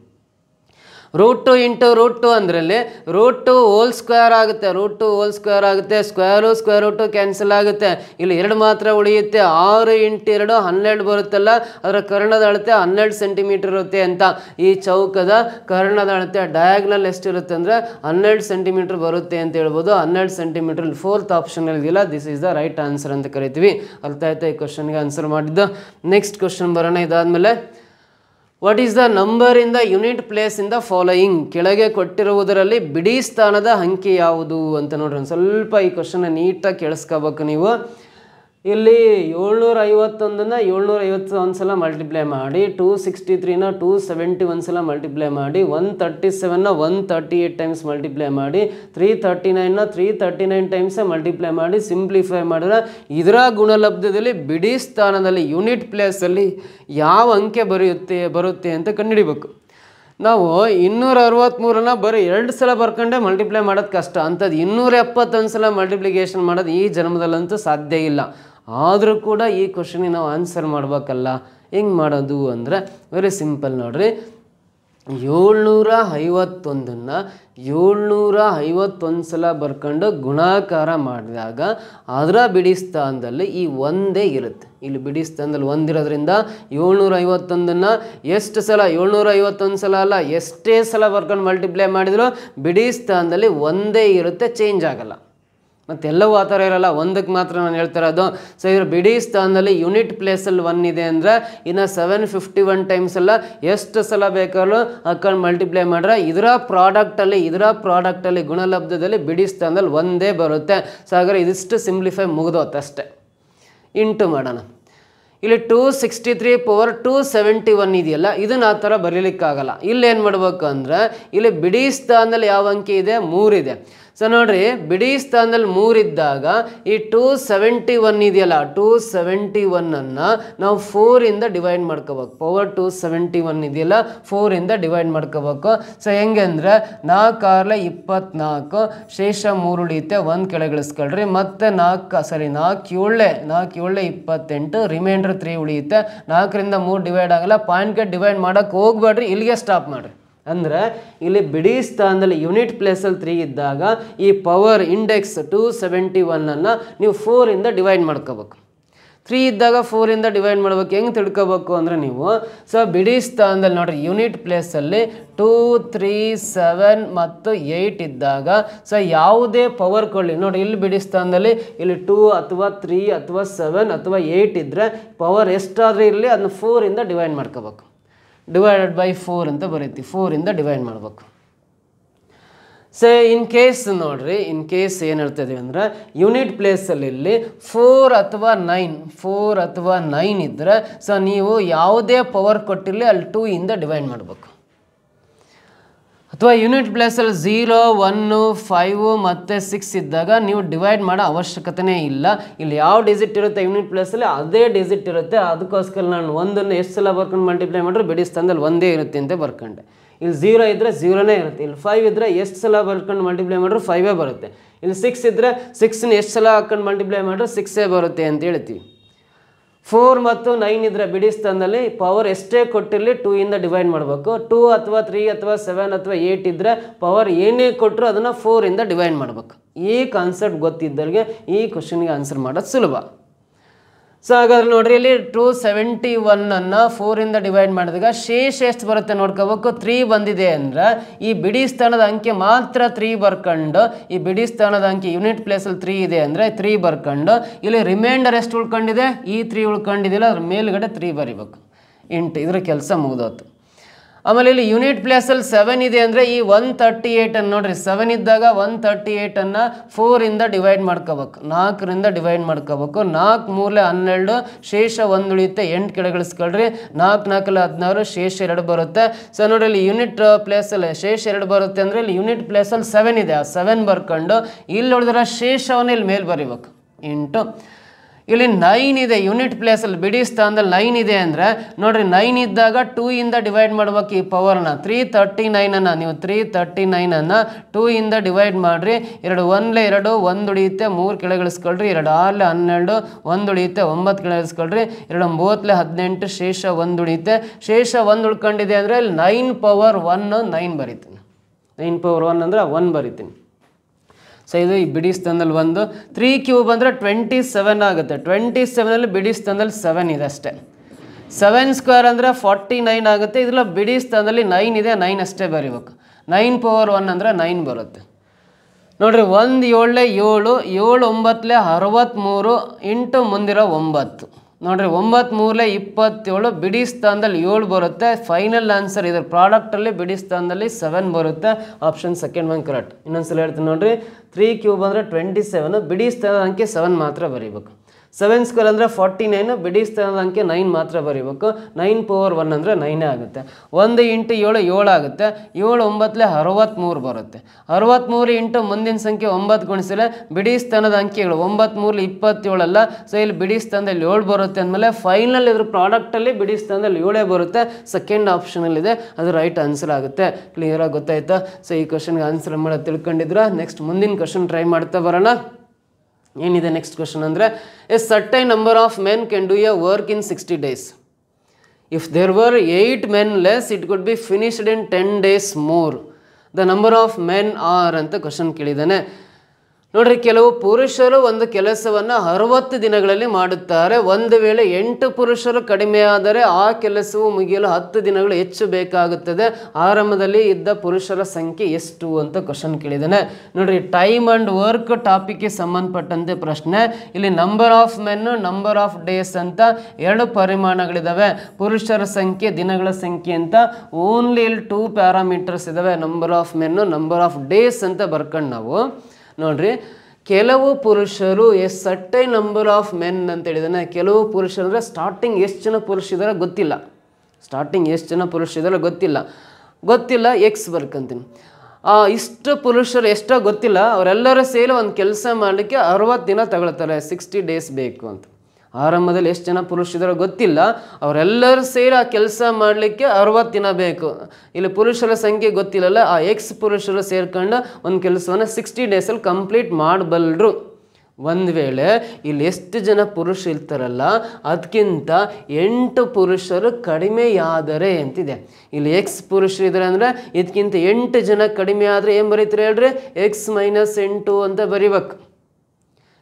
ರೂಟ್ 2 ಇಂಟು ರೂಟ್ 2 ಅಂದ್ರಲ್ಲಿ ರೂಟ್ 2 ಹೋಲ್ ಸ್ಕ್ವೇರ್ ಆಗುತ್ತೆ. ರೂಟ್ 2 ಹೋಲ್ ಸ್ಕ್ವೇರ್ ಆಗುತ್ತೆ. ಸ್ಕ್ವೇರು ಸ್ಕ್ವೇರ್ ರೂಟು ಕ್ಯಾನ್ಸಲ್ ಆಗುತ್ತೆ. ಇಲ್ಲಿ 2 ಮಾತ್ರ ಉಳಿಯುತ್ತೆ. 6 ಇಂಟು 2 12 ಬರುತ್ತಲ್ಲ, ಅದರ ಕರ್ಣದ ಅಳತೆ 12 ಸೆಂಟಿಮೀಟರ್ ಇರುತ್ತೆ ಅಂತ. ಈ ಚೌಕದ ಕರ್ಣದ ಅಳತೆ ಡಯಾಗ್ನಲ್ ಎಷ್ಟಿರುತ್ತೆ ಅಂದರೆ 12 ಸೆಂಟಿಮೀಟರ್ ಬರುತ್ತೆ ಅಂತ ಹೇಳ್ಬೋದು. 12 ಸೆಂಟಿಮೀಟರ್ 4th ಆಪ್ಷನ್ ಇದೆಯಲ್ಲ, this is the right answer ಅಂತ ಕರಿತೀವಿ. ಅರ್ಥ ಆಯ್ತಾ ಈ ಕ್ವಶನ್ಗೆ ಆನ್ಸರ್ ಮಾಡಿದ್ದು? ನೆಕ್ಸ್ಟ್ ಕ್ವಶನ್ ಬರೋಣ. ಇದಾದಮೇಲೆ what is the number in the unit place in the following? ಕೆಳಗೆ ಕೊಟ್ಟಿರುವುದರಲ್ಲಿ ಬಿಡಿ ಸ್ಥಾನದ ಅಂಕಿ ಯಾವುದು ಅಂತ ನೋಡ್ರಿ. ಒಂದು ಸ್ವಲ್ಪ ಈ ಕ್ವಶನ್ ನೀಟಾಗಿ ಕೇಳಿಸ್ಕೋಬೇಕು ನೀವು. ಇಲ್ಲಿ 751ನ್ನು 751 ಸಲ ಮಲ್ಟಿಪ್ಲೈ ಮಾಡಿ, 263ನ 271 ಸಲ ಮಲ್ಟಿಪ್ಲೈ ಮಾಡಿ, 137ನ 138 ಟೈಮ್ಸ್ ಮಲ್ಟಿಪ್ಲೈ ಮಾಡಿ, 339ನ 339 ಟೈಮ್ಸ್ ಮಲ್ಟಿಪ್ಲೈ ಮಾಡಿ ಸಿಂಪ್ಲಿಫೈ ಮಾಡಿದ್ರೆ ಇದರ ಗುಣಲಬ್ಧದಲ್ಲಿ ಬಿಡಿ ಸ್ಥಾನದಲ್ಲಿ ಯೂನಿಟ್ ಪ್ಲೇಸಲ್ಲಿ ಯಾವ ಅಂಕೆ ಬರುತ್ತೆ ಅಂತ ಕಂಡುಹಿಡಿಬೇಕು. ನಾವು 263ನ ಬರೀ 2 ಸಲ ಬರ್ಕೊಂಡೆ ಮಲ್ಟಿಪ್ಲೈ ಮಾಡೋದು ಕಷ್ಟ. ಅಂಥದ್ದು 271 ಸಲ ಮಲ್ಟಿಪ್ಲಿಕೇಶನ್ ಮಾಡೋದು ಈ ಜನ್ಮದಲ್ಲಂತೂ ಸಾಧ್ಯ ಇಲ್ಲ. ಆದರೂ ಕೂಡ ಈ ಕ್ವಶನಿಗೆ ನಾವು ಆನ್ಸರ್ ಮಾಡ್ಬೇಕಲ್ಲ. ಹೆಂಗೆ ಮಾಡೋದು ಅಂದರೆ ವೆರಿ ಸಿಂಪಲ್ ನೋಡ್ರಿ. 751ನ್ನು 751 ಸಲ ಬರ್ಕೊಂಡು ಗುಣಾಕಾರ ಮಾಡಿದಾಗ ಅದರ ಬಿಡಿ ಸ್ಥಾನದಲ್ಲಿ ಈ ಒಂದೇ ಇರುತ್ತೆ. ಇಲ್ಲಿ ಬಿಡಿ ಸ್ಥಾನದಲ್ಲಿ ಒಂದಿರೋದ್ರಿಂದ 751ನ್ನು ಎಷ್ಟು ಸಲ 751 ಸಲ ಅಲ್ಲ, ಎಷ್ಟೇ ಸಲ ಬರ್ಕೊಂಡು ಮಲ್ಟಿಪ್ಲೈ ಮಾಡಿದ್ರು ಬಿಡಿ ಸ್ಥಾನದಲ್ಲಿ ಒಂದೇ ಇರುತ್ತೆ, ಚೇಂಜ್ ಆಗಲ್ಲ. ಮತ್ತೆಲ್ಲವೂ ಆ ಥರ ಇರಲ್ಲ, ಒಂದಕ್ಕೆ ಮಾತ್ರ ನಾನು ಹೇಳ್ತಾ ಇರೋದು. ಸೊ ಇದ್ರ ಬಿಡಿ ಸ್ಥಾನದಲ್ಲಿ ಯೂನಿಟ್ ಪ್ಲೇಸಲ್ಲಿ 1 ಇದೆ ಅಂದರೆ ಇನ್ನು 751 ಟೈಮ್ಸ್ ಎಲ್ಲ ಎಷ್ಟು ಸಲ ಬೇಕಾದ್ರೂ ಹಾಕೊಂಡು ಮಲ್ಟಿಪ್ಲೈ ಮಾಡ್ರೆ ಇದರ ಪ್ರಾಡಕ್ಟಲ್ಲಿ ಗುಣಲಬ್ಧದಲ್ಲಿ ಬಿಡಿ ಸ್ಥಾನದಲ್ಲಿ ಒಂದೇ ಬರುತ್ತೆ. ಸೊ ಹಾಗಾದ್ರೆ ಇದಿಷ್ಟು ಸಿಂಪ್ಲಿಫೈ ಮುಗಿದೋತಷ್ಟೇ. ಇಂಟು ಮಾಡೋಣ. ಇಲ್ಲಿ 263 ಪವರ್ 271 ಇದೆಯಲ್ಲ, ಇದನ್ನು ಆ ಥರ ಬರೀಲಿಕ್ಕಾಗಲ್ಲ. ಇಲ್ಲಿ ಏನು ಮಾಡಬೇಕು ಅಂದರೆ ಇಲ್ಲಿ ಬಿಡಿ ಸ್ಥಾನದಲ್ಲಿ ಯಾವ ಅಂಕಿ ಇದೆ? 3 ಇದೆ. ಸೊ ನೋಡ್ರಿ, ಬಿಡಿ ಸ್ಥಾನದಲ್ಲಿ 3 ಇದ್ದಾಗ ಈ 271 ಇದೆಯಲ್ಲ, 271ಅನ್ನು ನಾವು 4ಇಂದ ಡಿವೈಡ್ ಮಾಡ್ಕೋಬೇಕು. ಪವರ್ 271 ಇದೆಯಲ್ಲ 4ಇಂದ ಡಿವೈಡ್ ಮಾಡ್ಕೋಬೇಕು. ಸೊ ಹೆಂಗೆ ಅಂದರೆ 4 ಆರ್ಲೆ 24, ಶೇಷ 3 ಉಳಿಯುತ್ತೆ, 1 ಕೆಳಗಿಳಿಸ್ಕೊಳ್ರಿ. ಮತ್ತು 4 7 28, ರಿಮೈಂಡರ್ 3 ಉಳಿಯುತ್ತೆ. 4ರಿಂದ 3 ಡಿವೈಡ್ ಆಗಲ್ಲ. ಪಾಯಿಂಟ್ಗೆ ಡಿವೈಡ್ ಮಾಡೋಕ್ಕೆ ಹೋಗ್ಬೇಡ್ರಿ, ಇಲ್ಲಿಗೆ ಸ್ಟಾಪ್ ಮಾಡಿರಿ. ಅಂದರೆ ಇಲ್ಲಿ ಬಿಡಿ ಸ್ಥಾನದಲ್ಲಿ ಯೂನಿಟ್ ಪ್ಲೇಸಲ್ಲಿ 3 ಇದ್ದಾಗ ಈ ಪವರ್ ಇಂಡೆಕ್ಸ್ 271ಅನ್ನು ನೀವು 4ಇಂದ ಡಿವೈಡ್ ಮಾಡ್ಕೋಬೇಕು. 3 ಇದ್ದಾಗ 4ಇಂದ ಡಿವೈಡ್ ಮಾಡ್ಬೇಕು. ಹೆಂಗೆ ತಿಳ್ಕೊಬೇಕು ಅಂದರೆ ನೀವು ಬಿಡಿ ಸ್ಥಾನದಲ್ಲಿ ನೋಡ್ರಿ, ಯೂನಿಟ್ ಪ್ಲೇಸಲ್ಲಿ 2, 3, 7 ಮತ್ತು 8 ಇದ್ದಾಗ ಯಾವುದೇ ಪವರ್ ಕೊಳ್ಳಿ ನೋಡಿ, ಇಲ್ಲಿ ಬಿಡಿ ಸ್ಥಾನದಲ್ಲಿ ಇಲ್ಲಿ 2 ಅಥವಾ 3 ಅಥವಾ 7 ಅಥವಾ 8 ಇದ್ದರೆ ಪವರ್ ಎಷ್ಟಾದರೂ ಇರಲಿ ಅದನ್ನ 4ಇಂದ ಡಿವೈಡ್ ಮಾಡ್ಕೋಬೇಕು. ಡಿವೈಡೆಡ್ ಬೈ 4 ಅಂತ ಬರೀತೀವಿ. 4ಇಂದ ಡಿವೈಡ್ ಮಾಡಬೇಕು. ಇನ್ ಕೇಸ್ ನೋಡ್ರಿ, ಇನ್ ಕೇಸ್ ಏನು ಹೇಳ್ತಿದ್ದೀವಿ ಅಂದರೆ ಯೂನಿಟ್ ಪ್ಲೇಸಲ್ಲಿ ಇಲ್ಲಿ 4 ಅಥವಾ 9 ಇದ್ದರೆ ನೀವು ಯಾವುದೇ ಪವರ್ ಕೊಟ್ಟಿರಲಿ ಅಲ್ಲಿ 2ಇಂದ ಡಿವೈಡ್ ಮಾಡಬೇಕು. ಅಥವಾ ಯೂನಿಟ್ ಪ್ಲೇಸಲ್ಲಿ 0, 1, 5 ಮತ್ತು 6 ಇದ್ದಾಗ ನೀವು ಡಿವೈಡ್ ಮಾಡೋ ಅವಶ್ಯಕತೆನೇ ಇಲ್ಲ. ಇಲ್ಲಿ ಯಾವ ಡಿಜಿಟ್ ಇರುತ್ತೆ ಯೂನಿಟ್ ಪ್ಲೇಸಲ್ಲಿ ಅದೇ ಡಿಜಿಟ್ ಇರುತ್ತೆ. ಅದಕ್ಕೋಸ್ಕರ ನಾನು 1ಅನ್ನು ಎಷ್ಟು ಸಲ ಬರ್ಕೊಂಡು ಮಲ್ಟಿಪ್ಲೈ ಮಾಡಿದ್ರೆ ಬಿಡಿ ಸ್ಥಾನದಲ್ಲಿ ಒಂದೇ ಇರುತ್ತೆ ಅಂತ ಬರ್ಕೊಂಡೆ. ಇಲ್ಲಿ 0 ಇದ್ದರೆ 0ನೇ ಇರುತ್ತೆ. ಇಲ್ಲಿ 5 ಇದ್ದರೆ ಎಷ್ಟು ಸಲ ಬರ್ಕೊಂಡು ಮಲ್ಟಿಪ್ಲೈ ಮಾಡಿದ್ರು 5 ಬರುತ್ತೆ. ಇಲ್ಲಿ 6 ಇದ್ದರೆ 6ನ ಎಷ್ಟು ಸಲ ಹಾಕೊಂಡು ಮಲ್ಟಿಪ್ಲೈ ಮಾಡಿದ್ರು 6 ಬರುತ್ತೆ ಅಂತ ಹೇಳ್ತೀವಿ. 4 ಮತ್ತು 9 ಇದ್ದರೆ ಬಿಡಿ ಸ್ಥಾನದಲ್ಲಿ ಪವರ್ ಎಷ್ಟೇ ಕೊಟ್ಟಿರಲಿ 2 ಇಂದ ಡಿವೈಡ್ ಮಾಡಬೇಕು. 2 ಅಥವಾ 3 ಅಥವಾ 7 ಅಥವಾ 8 ಇದ್ದರೆ ಪವರ್ ಏನೇ ಕೊಟ್ಟರು ಅದನ್ನು 4 ಇಂದ ಡಿವೈಡ್ ಮಾಡಬೇಕು. ಈ ಕಾನ್ಸೆಪ್ಟ್ ಗೊತ್ತಿದ್ದವ್ರಿಗೆ ಈ ಕ್ವಶನ್ಗೆ ಆನ್ಸರ್ ಮಾಡೋದು ಸುಲಭ. ಸೊ ಹಾಗಾದ್ರೆ ನೋಡ್ರಿ, ಇಲ್ಲಿ 271 4 ಇಂದ ಡಿವೈಡ್ ಮಾಡಿದಾಗ ಶೇಷ ಎಷ್ಟು ಬರುತ್ತೆ ನೋಡ್ಕೋಬೇಕು. 3 ಬಂದಿದೆ ಅಂದ್ರೆ ಈ ಬಿಡಿ ಸ್ಥಾನದ ಅಂಕೆ ಮಾತ್ರ 3 ಬರ್ಕೊಂಡು, ಈ ಬಿಡಿ ಸ್ಥಾನದ ಅಂಕೆ ಯೂನಿಟ್ ಪ್ಲೇಸಲ್ಲಿ 3 ಇದೆ ಅಂದರೆ 3 ಬರ್ಕೊಂಡು, ಇಲ್ಲಿ ರಿಮೈಂಡರ್ ಎಷ್ಟು ಉಳ್ಕೊಂಡಿದೆ, ಈ 3 ಉಳ್ಕೊಂಡಿದ್ದಿಲ್ಲ, ಅದ್ರ ಮೇಲ್ಗಡೆ 3 ಬರಿಬೇಕು. ಇದ್ರ ಕೆಲಸ ಮುಗಿದೋತು. ಆಮೇಲೆ ಇಲ್ಲಿ ಯೂನಿಟ್ ಪ್ಲೇಸಲ್ಲಿ 7 ಇದೆ ಅಂದರೆ ಈ 138 ನೋಡ್ರಿ, 7 ಇದ್ದಾಗ 138 4 ಇಂದ ಡಿವೈಡ್ ಮಾಡ್ಕೋಬೇಕು, 4ರಿಂದ ಡಿವೈಡ್ ಮಾಡ್ಕೋಬೇಕು. 4 3 12, ಶೇಷ 1 ಉಳಿಯುತ್ತೆ, 8 ಕೆಳಗಿಳಿಸ್ಕೊಳ್ರಿ. 4 4 16, ಶೇಷ 2 ಬರುತ್ತೆ. ಸೊ ನೋಡ್ರಿ, ಇಲ್ಲಿ ಯೂನಿಟ್ ಪ್ಲೇಸಲ್ಲಿ ಶೇಷ 2 ಬರುತ್ತೆ ಅಂದರೆ ಇಲ್ಲಿ ಯೂನಿಟ್ ಪ್ಲೇಸಲ್ಲಿ 7 ಇದೆ, ಆ 7 ಬರ್ಕೊಂಡು ಇಲ್ಲಿ ಉಳಿದ್ರೆ ಶೇಷವನ್ನ ಇಲ್ಲಿ ಮೇಲೆ ಬರಿಬೇಕು ಇಂಟು. ಇಲ್ಲಿ 9 ಇದೆ ಯೂನಿಟ್ ಪ್ಲೇಸಲ್ಲಿ, ಬಿಡಿ ಸ್ಥಾನದಲ್ಲಿ 9 ಇದೆ ಅಂದರೆ ನೋಡ್ರಿ, 9 ಇದ್ದಾಗ 2 ಇಂದ ಡಿವೈಡ್ ಮಾಡ್ಬೇಕು ಈ ಪವರ್ನ. 339 ನೀವು 339 2 ಇಂದ ಡಿವೈಡ್ ಮಾಡಿರಿ. 2 1 2, 1 ಉಳಿಯುತ್ತೆ, 3 ಕೆಳಗಿಳಿಸ್ಕೊಳ್ರಿ. 2 6 12, 1 ಉಳಿಯುತ್ತೆ, 9 ಕೆಳಗಿಳಿಸ್ಕೊಳ್ರಿ. 2 3 18, ಶೇಷ 1 ಉಳಿಯುತ್ತೆ. ಶೇಷ 1 ಉಳ್ಕೊಂಡಿದೆ ಅಂದರೆ ಇಲ್ಲಿ 9 ಪವರ್ 1 9 ಬರಿತೀನಿ. 9 ಪವರ್ 1 ಅಂದರೆ 1 ಬರಿತೀನಿ. ಸೊ ಇದು ಈ ಬಿಡಿ ಸ್ಥಾನದಲ್ಲಿ 1. 3 ಕ್ಯೂಬ್ ಅಂದರೆ 27 ಆಗುತ್ತೆ. 27ಅಲ್ಲಿ ಬಿಡಿ ಸ್ಥಾನದಲ್ಲಿ 7 ಇದೆ ಅಷ್ಟೇ. 7 ಸ್ಕ್ವೇರ್ ಅಂದರೆ 49 ಆಗುತ್ತೆ. ಇದರಲ್ಲಿ ಬಿಡಿ ಸ್ಥಾನದಲ್ಲಿ 9 ಇದೆ, 9 ಅಷ್ಟೇ ಬರೀಬೇಕು. 9 ಪವರ್ 1 ಅಂದರೆ 9 ಬರುತ್ತೆ. ನೋಡ್ರಿ, 1 7 7, 7 9 63 ಇಂಟು ಮುಂದಿರೋ 9. ನೋಡ್ರಿ, 9 3 27, ಬಿಡಿ ಸ್ಥಾನದಲ್ಲಿ 7 ಬರುತ್ತೆ. ಫೈನಲ್ ಆನ್ಸರ್ ಇದರ ಪ್ರಾಡಕ್ಟಲ್ಲಿ ಬಿಡಿ ಸ್ಥಾನದಲ್ಲಿ 7 ಬರುತ್ತೆ. Option second one correct. ಇನ್ನೊಂದ್ಸಲ ಹೇಳ್ತೀನಿ ನೋಡ್ರಿ, 3 ಕ್ಯೂಬ್ ಅಂದರೆ 27, ಬಿಡಿ ಸ್ಥಾನದ ಅಂಕೆ 7 ಮಾತ್ರ ಬರೀಬೇಕು. 7 ಸ್ಕ್ವೇರ್ ಅಂದರೆ 49, ಬಿಡಿ ಸ್ಥಾನದ ಅಂಕೆ 9 ಮಾತ್ರ ಬರೀಬೇಕು. 9 ಪವರ್ 1 ಅಂದರೆ 9 ಆಗುತ್ತೆ. 1 ಇಂಟು 7 7 ಆಗುತ್ತೆ. 7 9 63 ಬರುತ್ತೆ. 63 ಇಂಟು ಮುಂದಿನ ಸಂಖ್ಯೆ 9 ಗುಣಿಸಿದ್ರೆ ಬಿಡಿ ಸ್ಥಾನದ ಅಂಕೆಗಳು 9 3 27 ಅಲ್ಲ. ಸೊ ಇಲ್ಲಿ ಬಿಡಿ ಸ್ಥಾನದಲ್ಲಿ 7 ಬರುತ್ತೆ ಅಂದಮೇಲೆ ಫೈನಲ್ ಇದ್ರ ಪ್ರಾಡಕ್ಟಲ್ಲಿ ಬಿಡಿ ಸ್ಥಾನದಲ್ಲಿ 7 ಬರುತ್ತೆ. ಸೆಕೆಂಡ್ ಆಪ್ಷನಲ್ಲಿದೆ, ಅದು ರೈಟ್ ಆನ್ಸರ್ ಆಗುತ್ತೆ. ಕ್ಲಿಯರಾಗಿ ಗೊತ್ತಾಯ್ತಾ? ಸೊ ಈ ಕ್ವಶನ್ಗೆ ಆನ್ಸರ್ ಮಾಡೋದು ತಿಳ್ಕೊಂಡಿದ್ರ. ನೆಕ್ಸ್ಟ್ ಮುಂದಿನ ಕ್ವಶನ್ ಟ್ರೈ ಮಾಡ್ತಾ ಬರೋಣ. ಏನಿದೆ ನೆಕ್ಸ್ಟ್ ಕ್ವಶನ್ ಅಂದರೆ, a certain number of men can do a work in 60 days. If there were 8 men less, it could be finished in 10 days more. The number of men R ಅಂತ question ಕೇಳಿದ್ದಾನೆ. ನೋಡ್ರಿ, ಕೆಲವು ಪುರುಷರು ಒಂದು ಕೆಲಸವನ್ನು 60 ದಿನಗಳಲ್ಲಿ ಮಾಡುತ್ತಾರೆ. ಒಂದು ವೇಳೆ 8 ಪುರುಷರು ಕಡಿಮೆ ಆದರೆ ಆ ಕೆಲಸವು ಮುಗಿಯಲು 10 ದಿನಗಳು ಹೆಚ್ಚು ಬೇಕಾಗುತ್ತದೆ. ಆರಂಭದಲ್ಲಿ ಇದ್ದ ಪುರುಷರ ಸಂಖ್ಯೆ ಎಷ್ಟು ಅಂತ ಕ್ವಶನ್ ಕೇಳಿದ್ದಾನೆ. ನೋಡ್ರಿ, ಟೈಮ್ ಆ್ಯಂಡ್ ವರ್ಕ್ ಟಾಪಿಕ್ಗೆ ಸಂಬಂಧಪಟ್ಟಂತೆ ಪ್ರಶ್ನೆ. ಇಲ್ಲಿ number of men, number of days ಅಂತ 2 ಪರಿಮಾಣಗಳಿದ್ದಾವೆ. ಪುರುಷರ ಸಂಖ್ಯೆ, ದಿನಗಳ ಸಂಖ್ಯೆ ಅಂತ ಓನ್ಲಿ ಇಲ್ಲಿ 2 ಪ್ಯಾರಾಮೀಟರ್ಸ್ ಇದ್ದಾವೆ. Number of ಮೆನ್ನು, number of days ಅಂತ ಬರ್ಕೊಂಡು ನಾವು ನೋಡ್ರಿ, ಕೆಲವು ಪುರುಷರು ಸರ್ಟೈನ್ ನಂಬರ್ ಆಫ್ ಮೆನ್ ಅಂತ ಹೇಳಿದಾನೆ. ಕೆಲವು ಪುರುಷರು ಅಂದರೆ ಸ್ಟಾರ್ಟಿಂಗ್ ಎಷ್ಟು ಜನ ಪುರುಷರಿದ್ದಾರೆ ಗೊತ್ತಿಲ್ಲ. ಸ್ಟಾರ್ಟಿಂಗ್ ಎಷ್ಟು ಜನ ಪುರುಷರಿದ್ದಾರೆ ಗೊತ್ತಿಲ್ಲ ಎಕ್ಸ್ ಬರ್ಕಂತೀನಿ. ಇಷ್ಟು ಪುರುಷರು ಎಷ್ಟೋ ಗೊತ್ತಿಲ್ಲ, ಅವರೆಲ್ಲರೂ ಸೇರಿ ಒಂದು ಕೆಲಸ ಮಾಡಲಿಕ್ಕೆ 60 ದಿನ ತಗೊಳ್ತಾರೆ. 60 days ಬೇಕು ಅಂತ. ಆರಂಭದಲ್ಲಿ ಎಷ್ಟು ಜನ ಪುರುಷರಿದ್ದಾರೋ ಗೊತ್ತಿಲ್ಲ, ಅವರೆಲ್ಲರೂ ಸೇರಿ ಆ ಕೆಲಸ ಮಾಡಲಿಕ್ಕೆ 60 ದಿನ ಬೇಕು. ಇಲ್ಲಿ ಪುರುಷರ ಸಂಖ್ಯೆ ಗೊತ್ತಿಲ್ಲಲ್ಲ, ಆ ಎಕ್ಸ್ ಪುರುಷರು ಸೇರ್ಕೊಂಡು ಒಂದು ಕೆಲಸವನ್ನು 60 daysಲ್ಲಿ ಕಂಪ್ಲೀಟ್ ಮಾಡಬಲ್ಲರು. ಒಂದು ವೇಳೆ ಇಲ್ಲಿ ಎಷ್ಟು ಜನ ಪುರುಷರು ಇರ್ತಾರಲ್ಲ ಅದಕ್ಕಿಂತ 8 ಪುರುಷರು ಕಡಿಮೆಯಾದರೆ ಅಂತಿದೆ. ಇಲ್ಲಿ ಎಕ್ಸ್ ಪುರುಷರು ಇದ್ದಾರೆ ಅಂದರೆ ಇದಕ್ಕಿಂತ 8 ಜನ ಕಡಿಮೆ ಆದರೆ ಏನು ಬರೀತಾರೆ ಹೇಳ್ರಿ, ಎಕ್ಸ್ ಮೈನಸ್ 8 ಅಂತ ಬರೀಬೇಕು.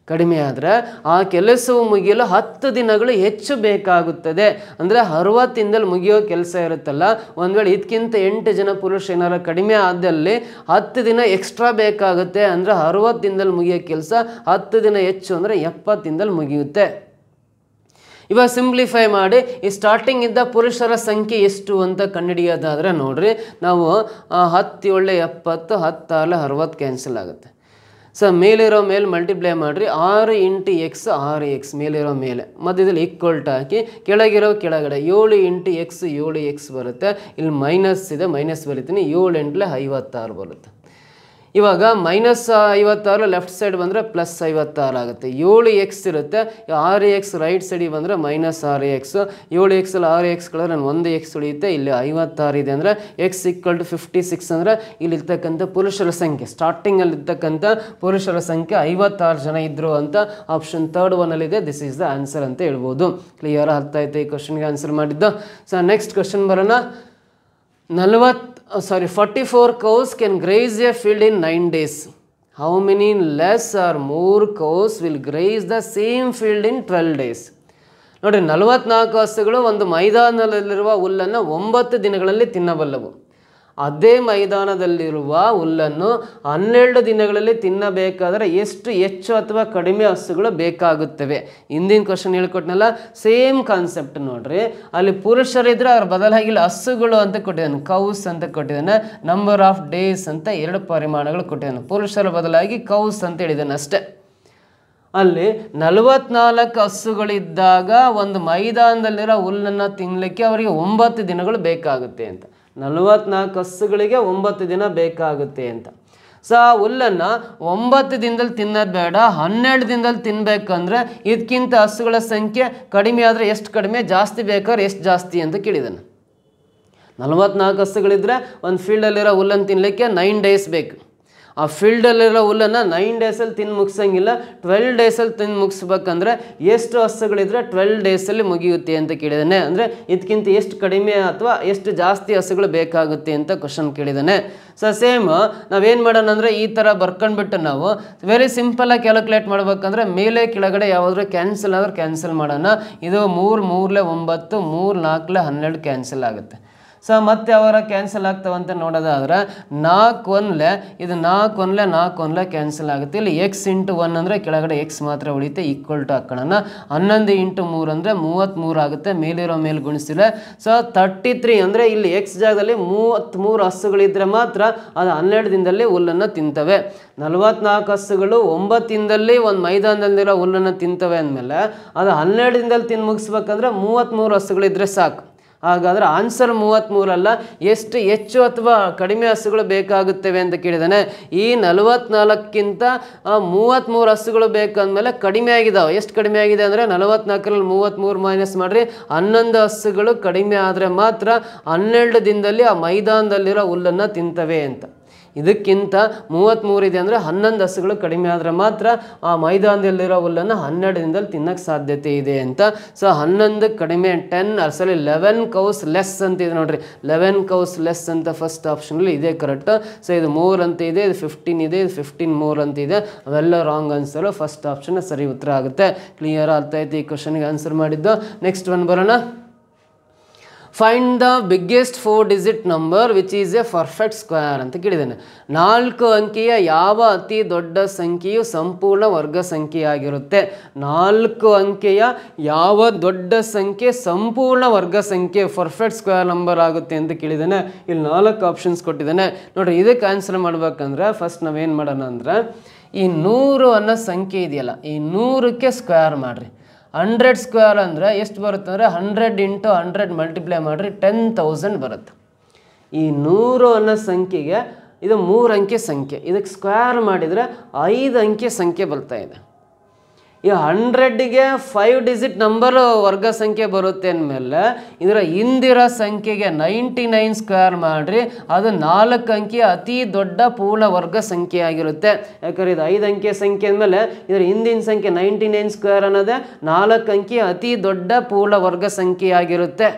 ಕಡಿಮೆ ಆದರೆ ಆ ಕೆಲಸವು ಮುಗಿಯಲು 10 ದಿನಗಳು ಹೆಚ್ಚು ಬೇಕಾಗುತ್ತದೆ. ಅಂದರೆ 60 ದಿನದಲ್ಲಿ ಮುಗಿಯೋ ಕೆಲಸ ಇರುತ್ತಲ್ಲ, ಒಂದು ವೇಳೆ ಇದಕ್ಕಿಂತ 8 ಜನ ಪುರುಷ ಏನಾರು ಕಡಿಮೆ ಆದಲ್ಲಿ 10 ದಿನ ಎಕ್ಸ್ಟ್ರಾ ಬೇಕಾಗುತ್ತೆ. ಅಂದರೆ 60 ದಿನದಲ್ಲಿ ಮುಗಿಯೋ ಕೆಲಸ 10 ದಿನ ಹೆಚ್ಚು ಅಂದರೆ 70 ದಿನದಲ್ಲಿ ಮುಗಿಯುತ್ತೆ. ಇವಾಗ ಸಿಂಪ್ಲಿಫೈ ಮಾಡಿ ಈ ಸ್ಟಾರ್ಟಿಂಗ್ ಇದ್ದ ಪುರುಷರ ಸಂಖ್ಯೆ ಎಷ್ಟು ಅಂತ ಕಂಡುಹಿಡಿಯೋದಾದರೆ ನೋಡ್ರಿ, ನಾವು 10 7 70, 10 6 60 ಕ್ಯಾನ್ಸಲ್ ಆಗುತ್ತೆ. ಸೊ ಮೇಲಿರೋ ಮೇಲೆ ಮಲ್ಟಿಪ್ಲೈ ಮಾಡಿರಿ. 6 ಇಂಟು ಎಕ್ಸ್ 6x ಮೇಲಿರೋ ಮೇಲೆ, ಮಧ್ಯದಲ್ಲಿ ಈಕ್ವಲ್ ಟು ಹಾಕಿ ಕೆಳಗಿರೋ ಕೆಳಗಡೆ 7 ಇಂಟು ಎಕ್ಸ್ 7x ಬರುತ್ತೆ. ಇಲ್ಲಿ ಮೈನಸ್ ಇದೆ, ಮೈನಸ್ ಬರಿತೀನಿ. 7 8 56 ಬರುತ್ತೆ. ಇವಾಗ -56 ಲೆಫ್ಟ್ ಸೈಡ್ ಬಂದರೆ +56 ಆಗುತ್ತೆ. 7x ಇರುತ್ತೆ, 6x ರೈಟ್ ಸೈಡಿಗೆ ಬಂದರೆ -6x. 7x ಅಲ್ಲಿ 6x ಕಳೆದ್ರೆ ನಾನು 1x ಉಳಿಯುತ್ತೆ. ಇಲ್ಲಿ 56 ಇದೆ ಅಂದರೆ x = 56 ಅಂದರೆ ಇಲ್ಲಿರ್ತಕ್ಕಂಥ ಪುರುಷರ ಸಂಖ್ಯೆ, ಸ್ಟಾರ್ಟಿಂಗಲ್ಲಿರ್ತಕ್ಕಂಥ ಪುರುಷರ ಸಂಖ್ಯೆ 56 ಜನ ಇದ್ದರು ಅಂತ ಆಪ್ಷನ್ 3rd ಒನ್ನಲ್ಲಿದೆ. ದಿಸ್ ಈಸ್ ದ ಆನ್ಸರ್ ಅಂತ ಹೇಳ್ಬೋದು. ಕ್ಲಿಯರ್ ಅರ್ಥ ಆಯ್ತು ಈ ಕ್ವಶನ್ಗೆ ಆನ್ಸರ್ ಮಾಡಿದ್ದು. ಸೊ ನೆಕ್ಸ್ಟ್ ಕ್ವಶನ್ ಬರೋಣ. 44 cows can graze a field in 9 days. How many less or more cows will graze the same field in 12 days? ನೋಡಿ, 44 ಹಸುಗಳು ಒಂದು ಮೈದಾನದಲ್ಲಿರುವ ಹುಲ್ಲನ್ನು 9 ದಿನಗಳಲ್ಲಿ ತಿನ್ನಬಲ್ಲವು. ಅದೇ ಮೈದಾನದಲ್ಲಿರುವ ಹುಲ್ಲನ್ನು 12 ದಿನಗಳಲ್ಲಿ ತಿನ್ನಬೇಕಾದರೆ ಎಷ್ಟು ಹೆಚ್ಚು ಅಥವಾ ಕಡಿಮೆ ಹಸುಗಳು ಬೇಕಾಗುತ್ತವೆ? ಹಿಂದಿನ ಕ್ವಶನ್ ಹೇಳ್ಕೊಟ್ನಲ್ಲ, ಸೇಮ್ ಕಾನ್ಸೆಪ್ಟ್ ನೋಡ್ರಿ. ಅಲ್ಲಿ ಪುರುಷರಿದ್ರೆ ಅವ್ರ ಬದಲಾಗಿ ಇಲ್ಲಿ ಹಸುಗಳು ಅಂತ ಕೊಟ್ಟಿದ್ದಾನೆ, ಕೌಸ್ ಅಂತ ಕೊಟ್ಟಿದ್ದಾನೆ. ನಂಬರ್ ಆಫ್ ಡೇಸ್ ಅಂತ 2 ಪರಿಮಾಣಗಳು ಕೊಟ್ಟಿದ್ದಾನೆ. ಪುರುಷರ ಬದಲಾಗಿ ಕೌಸ್ ಅಂತ ಹೇಳಿದ್ದಾನೆ ಅಷ್ಟೇ. ಅಲ್ಲಿ 44 ಹಸುಗಳಿದ್ದಾಗ ಒಂದು ಮೈದಾನದಲ್ಲಿರೋ ಹುಲ್ಲನ್ನು ತಿನ್ನಲಿಕ್ಕೆ ಅವರಿಗೆ 9 ದಿನಗಳು ಬೇಕಾಗುತ್ತೆ ಅಂತ. 44 ಹಸುಗಳಿಗೆ 9 ದಿನ ಬೇಕಾಗುತ್ತೆ ಅಂತ. ಸೊ ಆ ಹುಲ್ಲನ್ನು 9 ದಿನದಲ್ಲಿ ತಿನ್ನೋದು ಬೇಡ, 12 ದಿನದಲ್ಲಿ ತಿನ್ನಬೇಕಂದ್ರೆ ಇದಕ್ಕಿಂತ ಹಸುಗಳ ಸಂಖ್ಯೆ ಕಡಿಮೆ ಆದರೆ ಎಷ್ಟು ಕಡಿಮೆ, ಜಾಸ್ತಿ ಬೇಕಾದ್ರೆ ಎಷ್ಟು ಜಾಸ್ತಿ ಅಂತ ಕೇಳಿದ್ದಾನೆ. 44 ಹಸುಗಳಿದ್ರೆ ಒಂದು ಫೀಲ್ಡಲ್ಲಿರೋ ಹುಲ್ಲನ್ನು ತಿನ್ನಲಿಕ್ಕೆ 9 ಡೇಸ್ ಬೇಕು. ಆ ಫೀಲ್ಡಲ್ಲಿರೋ ಹುಲ್ಲನ್ನು 9 ಡೇಸಲ್ಲಿ ತಿಂದು ಮುಗಿಸಂಗಿಲ್ಲ, 12 ಡೇಸಲ್ಲಿ ತಿಂದು ಮುಗಿಸ್ಬೇಕಂದ್ರೆ ಎಷ್ಟು ಹಸುಗಳಿದ್ರೆ 12 ಡೇಸಲ್ಲಿ ಮುಗಿಯುತ್ತೆ ಅಂತ ಕೇಳಿದ್ದಾನೆ. ಅಂದರೆ ಇದಕ್ಕಿಂತ ಎಷ್ಟು ಕಡಿಮೆ ಅಥವಾ ಎಷ್ಟು ಜಾಸ್ತಿ ಹಸುಗಳು ಬೇಕಾಗುತ್ತೆ ಅಂತ ಕ್ವಶನ್ ಕೇಳಿದ್ದಾನೆ. ಸೊ ಸೇಮ್ ನಾವೇನು ಮಾಡೋಣ ಅಂದರೆ ಈ ಥರ ಬರ್ಕೊಂಡ್ಬಿಟ್ಟು ನಾವು ವೆರಿ ಸಿಂಪಲಾಗಿ ಕ್ಯಾಲ್ಕುಲೇಟ್ ಮಾಡ್ಬೇಕಂದ್ರೆ ಮೇಲೆ ಕೆಳಗಡೆ ಯಾವುದಾದ್ರೂ ಕ್ಯಾನ್ಸಲ್ ಆದ್ರೆ ಕ್ಯಾನ್ಸಲ್ ಮಾಡೋಣ. ಇದು 3 3 9 3 4 12 ಕ್ಯಾನ್ಸಲ್ ಆಗುತ್ತೆ. ಸೊ ಮತ್ತೆ ಯಾವಾಗ ಕ್ಯಾನ್ಸಲ್ ಆಗ್ತಾವಂತ ನೋಡೋದಾದ್ರೆ 4 1 ಇದು 4 1 4 1 ಕ್ಯಾನ್ಸಲ್ ಆಗುತ್ತೆ. ಇಲ್ಲಿ x × 1 ಅಂದರೆ ಕೆಳಗಡೆ x ಮಾತ್ರ ಉಳಿಯುತ್ತೆ, ಈಕ್ವಲ್ ಟು ಹಾಕೋಣ. 11 × 3 ಅಂದರೆ 33 ಆಗುತ್ತೆ, ಮೇಲಿರೋ ಮೇಲೆ ಗುಣಿಸಿದ್ರೆ. ಸೊ 33 ಅಂದರೆ ಇಲ್ಲಿ x ಜಾಗದಲ್ಲಿ 33 ಹಸುಗಳಿದ್ರೆ ಮಾತ್ರ ಅದು 12 ದಿನದಲ್ಲಿ ಹುಲ್ಲನ್ನು ತಿಂತವೆ. 44 ಹಸುಗಳು 9 ದಿನದಲ್ಲಿ ಒಂದು ಮೈದಾನದಲ್ಲಿರೋ ಹುಲ್ಲನ್ನು ತಿಂತವೆ ಅಂದಮೇಲೆ ಅದು 12 ದಿನದಲ್ಲಿ ತಿಂದು ಮುಗಿಸ್ಬೇಕಂದ್ರೆ 33 ಹಸುಗಳಿದ್ರೆ ಸಾಕು. ಹಾಗಾದರೆ ಆನ್ಸರ್ 33 ಅಲ್ಲ, ಎಷ್ಟು ಹೆಚ್ಚು ಅಥವಾ ಕಡಿಮೆ ಹಸುಗಳು ಬೇಕಾಗುತ್ತವೆ ಅಂತ ಕೇಳಿದಾನೆ. ಈ 44ಕ್ಕಿಂತ 33 ಹಸುಗಳು ಬೇಕಂದಮೇಲೆ ಕಡಿಮೆ ಆಗಿದಾವೆ. ಎಷ್ಟು ಕಡಿಮೆ ಆಗಿದೆ ಅಂದರೆ 44ರಲ್ಲಿ 33 ಮೈನಸ್ ಮಾಡಿರಿ, 11 ಹಸುಗಳು ಕಡಿಮೆ ಆದರೆ ಮಾತ್ರ 12 ದಿನದಲ್ಲಿ ಆ ಮೈದಾನದಲ್ಲಿರೋ ಹುಲ್ಲನ್ನು ತಿಂತವೆ ಅಂತ. ಇದಕ್ಕಿಂತ 33 ಇದೆ ಅಂದರೆ 11 ಹಸುಗಳು ಕಡಿಮೆ ಆದರೆ ಮಾತ್ರ ಆ ಮೈದಾನದಲ್ಲಿರೋ ಹುಲ್ಲನ್ನು 12 ದಿನದಲ್ಲಿ ತಿನ್ನೋಕ್ಕೆ ಸಾಧ್ಯತೆ ಇದೆ ಅಂತ. ಸೊ 11 ಕಡಿಮೆ 11 ಕೌಸ್ ಲೆಸ್ ಅಂತ ಇದೆ ನೋಡ್ರಿ. 11 ಕೌಸ್ ಲೆಸ್ ಅಂತ ಫಸ್ಟ್ ಆಪ್ಷನಲ್ಲಿ ಇದೆ ಕರೆಕ್ಟ್. ಸೊ ಇದು 3 ಅಂತ ಇದೆ, ಇದು 15 ಇದೆ, ಇದು 15 more ಅಂತ ಇದೆ. ಅವೆಲ್ಲ ರಾಂಗ್ ಆನ್ಸರು. ಫಸ್ಟ್ ಆಪ್ಷನ್ ಸರಿ ಉತ್ತರ ಆಗುತ್ತೆ. ಕ್ಲಿಯರ್ ಅರ್ಥ ಆಯ್ತು ಈ ಕ್ವಶನ್ಗೆ ಆನ್ಸರ್ ಮಾಡಿದ್ದು. ನೆಕ್ಸ್ಟ್ ಒನ್ ಬರೋಣ. Find the biggest 4-digit number which is A perfect square ಅಂತ ಕೇಳಿದ್ದಾನೆ. 4 ಅಂಕಿಯ ಯಾವ ಅತಿ ದೊಡ್ಡ ಸಂಖ್ಯೆಯು ಸಂಪೂರ್ಣ ವರ್ಗ ಸಂಖ್ಯೆಯಾಗಿರುತ್ತೆ? 4 ಅಂಕೆಯ ಯಾವ ದೊಡ್ಡ ಸಂಖ್ಯೆ ಸಂಪೂರ್ಣ ವರ್ಗ ಸಂಖ್ಯೆ ಪರ್ಫೆಕ್ಟ್ ಸ್ಕ್ವೇರ್ ನಂಬರ್ ಆಗುತ್ತೆ ಅಂತ ಕೇಳಿದ್ದಾನೆ. ಇಲ್ಲಿ 4 ಆಪ್ಷನ್ಸ್ ಕೊಟ್ಟಿದ್ದಾನೆ ನೋಡ್ರಿ. ಇದಕ್ಕೆ ಆನ್ಸರ್ ಮಾಡ್ಬೇಕಂದ್ರೆ ಫಸ್ಟ್ ನಾವೇನು ಮಾಡೋಣ ಅಂದರೆ ಈ 100 ಅನ್ನೋ ಸಂಖ್ಯೆ ಇದೆಯಲ್ಲ, ಈ 100ಕ್ಕೆ ಸ್ಕ್ವೇರ್ ಮಾಡಿರಿ. 100 ಸ್ಕ್ವೇರ್ ಅಂದರೆ ಎಷ್ಟು ಬರುತ್ತೆ ಅಂದರೆ 100 × 100 ಮಲ್ಟಿಪ್ಲೈ ಮಾಡಿರಿ 10,000 ಬರುತ್ತೆ. ಈ 100 ಅನ್ನೋ ಸಂಖ್ಯೆಗೆ ಇದು 3 ಅಂಕೆ ಸಂಖ್ಯೆ, ಇದಕ್ಕೆ ಸ್ಕ್ವೇರ್ ಮಾಡಿದರೆ 5 ಅಂಕೆ ಸಂಖ್ಯೆ ಬರ್ತಾ ಇದೆ. ಈ 100ಗೆ 5-digit ನಂಬರ್ ವರ್ಗ ಸಂಖ್ಯೆ ಬರುತ್ತೆ ಅಂದಮೇಲೆ ಇದರ ಹಿಂದಿರೋ ಸಂಖ್ಯೆಗೆ 99 ಸ್ಕ್ವೇರ್ ಮಾಡಿರಿ, ಅದು 4 ಅಂಕೆಯ ಅತಿ ದೊಡ್ಡ ಪೂರ್ಣ ವರ್ಗ ಸಂಖ್ಯೆ ಆಗಿರುತ್ತೆ. ಯಾಕಂದರೆ ಇದು 5 ಅಂಕೆ ಸಂಖ್ಯೆ ಅಂದಮೇಲೆ ಇದರ ಹಿಂದಿನ ಸಂಖ್ಯೆ 99 ಸ್ಕ್ವೇರ್ ಅನ್ನೋದೇ 4 ಅಂಕೆಯ ಅತಿ ದೊಡ್ಡ ಪೂರ್ಣ ವರ್ಗ ಸಂಖ್ಯೆ ಆಗಿರುತ್ತೆ.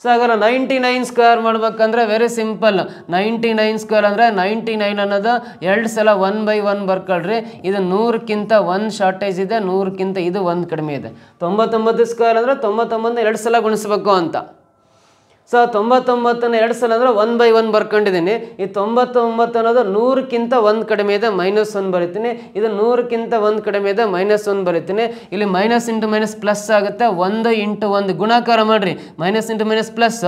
ಸೊ ಹಾಗಾದ್ರೆ 99 ಸ್ಕ್ವೇರ್ ಮಾಡ್ಬೇಕಂದ್ರೆ ವೆರಿ ಸಿಂಪಲ್. 99 ಸ್ಕ್ವೇರ್ ಅಂದರೆ 99 ಅನ್ನೋದು 2 ಸಲ 1/1 ಬರ್ಕೊಳ್ರಿ. ಇದು 100ಕ್ಕಿಂತ 1 ಶಾರ್ಟೇಜ್ ಇದೆ, 100ಕ್ಕಿಂತ ಇದು 1 ಕಡಿಮೆ ಇದೆ. 99 ಸ್ಕ್ವೇರ್ ಅಂದರೆ 99 2 ಸಲ ಗುಣಿಸ್ಬೇಕು ಅಂತ. ಸೊ 99ನ್ನು 2 ಸಲ ಅಂದರೆ 1/1 ಬರ್ಕೊಂಡಿದ್ದೀನಿ. ಈ 99 ಅನ್ನೋದು 100ಕ್ಕಿಂತ 1 ಕಡಿಮೆ ಇದೆ, -1 ಬರಿತೀನಿ. ಇದು 100ಕ್ಕಿಂತ 1 ಕಡಿಮೆ ಇದೆ, -1 ಬರಿತೀನಿ. ಇಲ್ಲಿ ಮೈನಸ್ ಇಂಟು ಮೈನಸ್ ಪ್ಲಸ್ ಆಗುತ್ತೆ. 1 × 1 ಗುಣಾಕಾರ ಮಾಡಿರಿ. ಮೈನಸ್ ಇಂಟು ಮೈನಸ್ ಪ್ಲಸ್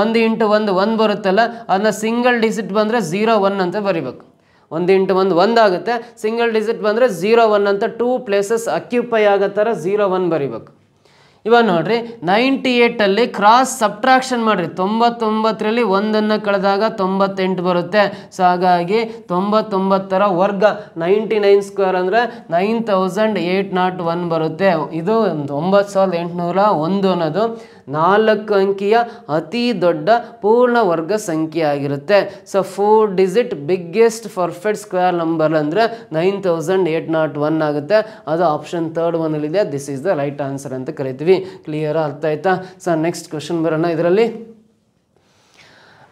1 × 1 1 ಬರುತ್ತಲ್ಲ, ಅದನ್ನ ಸಿಂಗಲ್ ಡಿಜಿಟ್ ಬಂದರೆ 0 1 ಅಂತ ಬರಿಬೇಕು. 1 × 1 1 ಆಗುತ್ತೆ. ಸಿಂಗಲ್ ಡಿಜಿಟ್ ಬಂದರೆ 0 1 ಅಂತ 2 ಪ್ಲೇಸಸ್ ಅಕ್ಯುಪೈ ಆಗೋ ಥರ 0 1 ಬರಿಬೇಕು. ಇವಾಗ ನೋಡ್ರಿ 98ಅಲ್ಲಿ ಕ್ರಾಸ್ ಸಬ್ಟ್ರಾಕ್ಷನ್ ಮಾಡಿರಿ, 99ರಲ್ಲಿ 1ಅನ್ನು ಕಳೆದಾಗ 98 ಬರುತ್ತೆ. ಸೊ ಹಾಗಾಗಿ 99ರ ವರ್ಗ 99 ಸ್ಕ್ವೇರ್ ಅಂದರೆ 9801 ಬರುತ್ತೆ. ಇದು 9801 ಅನ್ನೋದು 4 ಅಂಕಿಯ ಅತಿ ದೊಡ್ಡ ಪೂರ್ಣ ವರ್ಗ ಸಂಖ್ಯೆ ಆಗಿರುತ್ತೆ. So 4 digit biggest perfect square number ಅಂದರೆ 9801 ಆಗುತ್ತೆ. ಅದು ಆಪ್ಷನ್ 3 ಒನ್ನಲ್ಲಿದೆ. This is the right answer ಅಂತ ಕರಿತೀವಿ. ಕ್ಲಿಯರ್ ಅರ್ಥ ಆಯ್ತಾ? ಸೊ ನೆಕ್ಸ್ಟ್ ಕ್ವಶನ್ ಬರೋಣ. ಇದರಲ್ಲಿ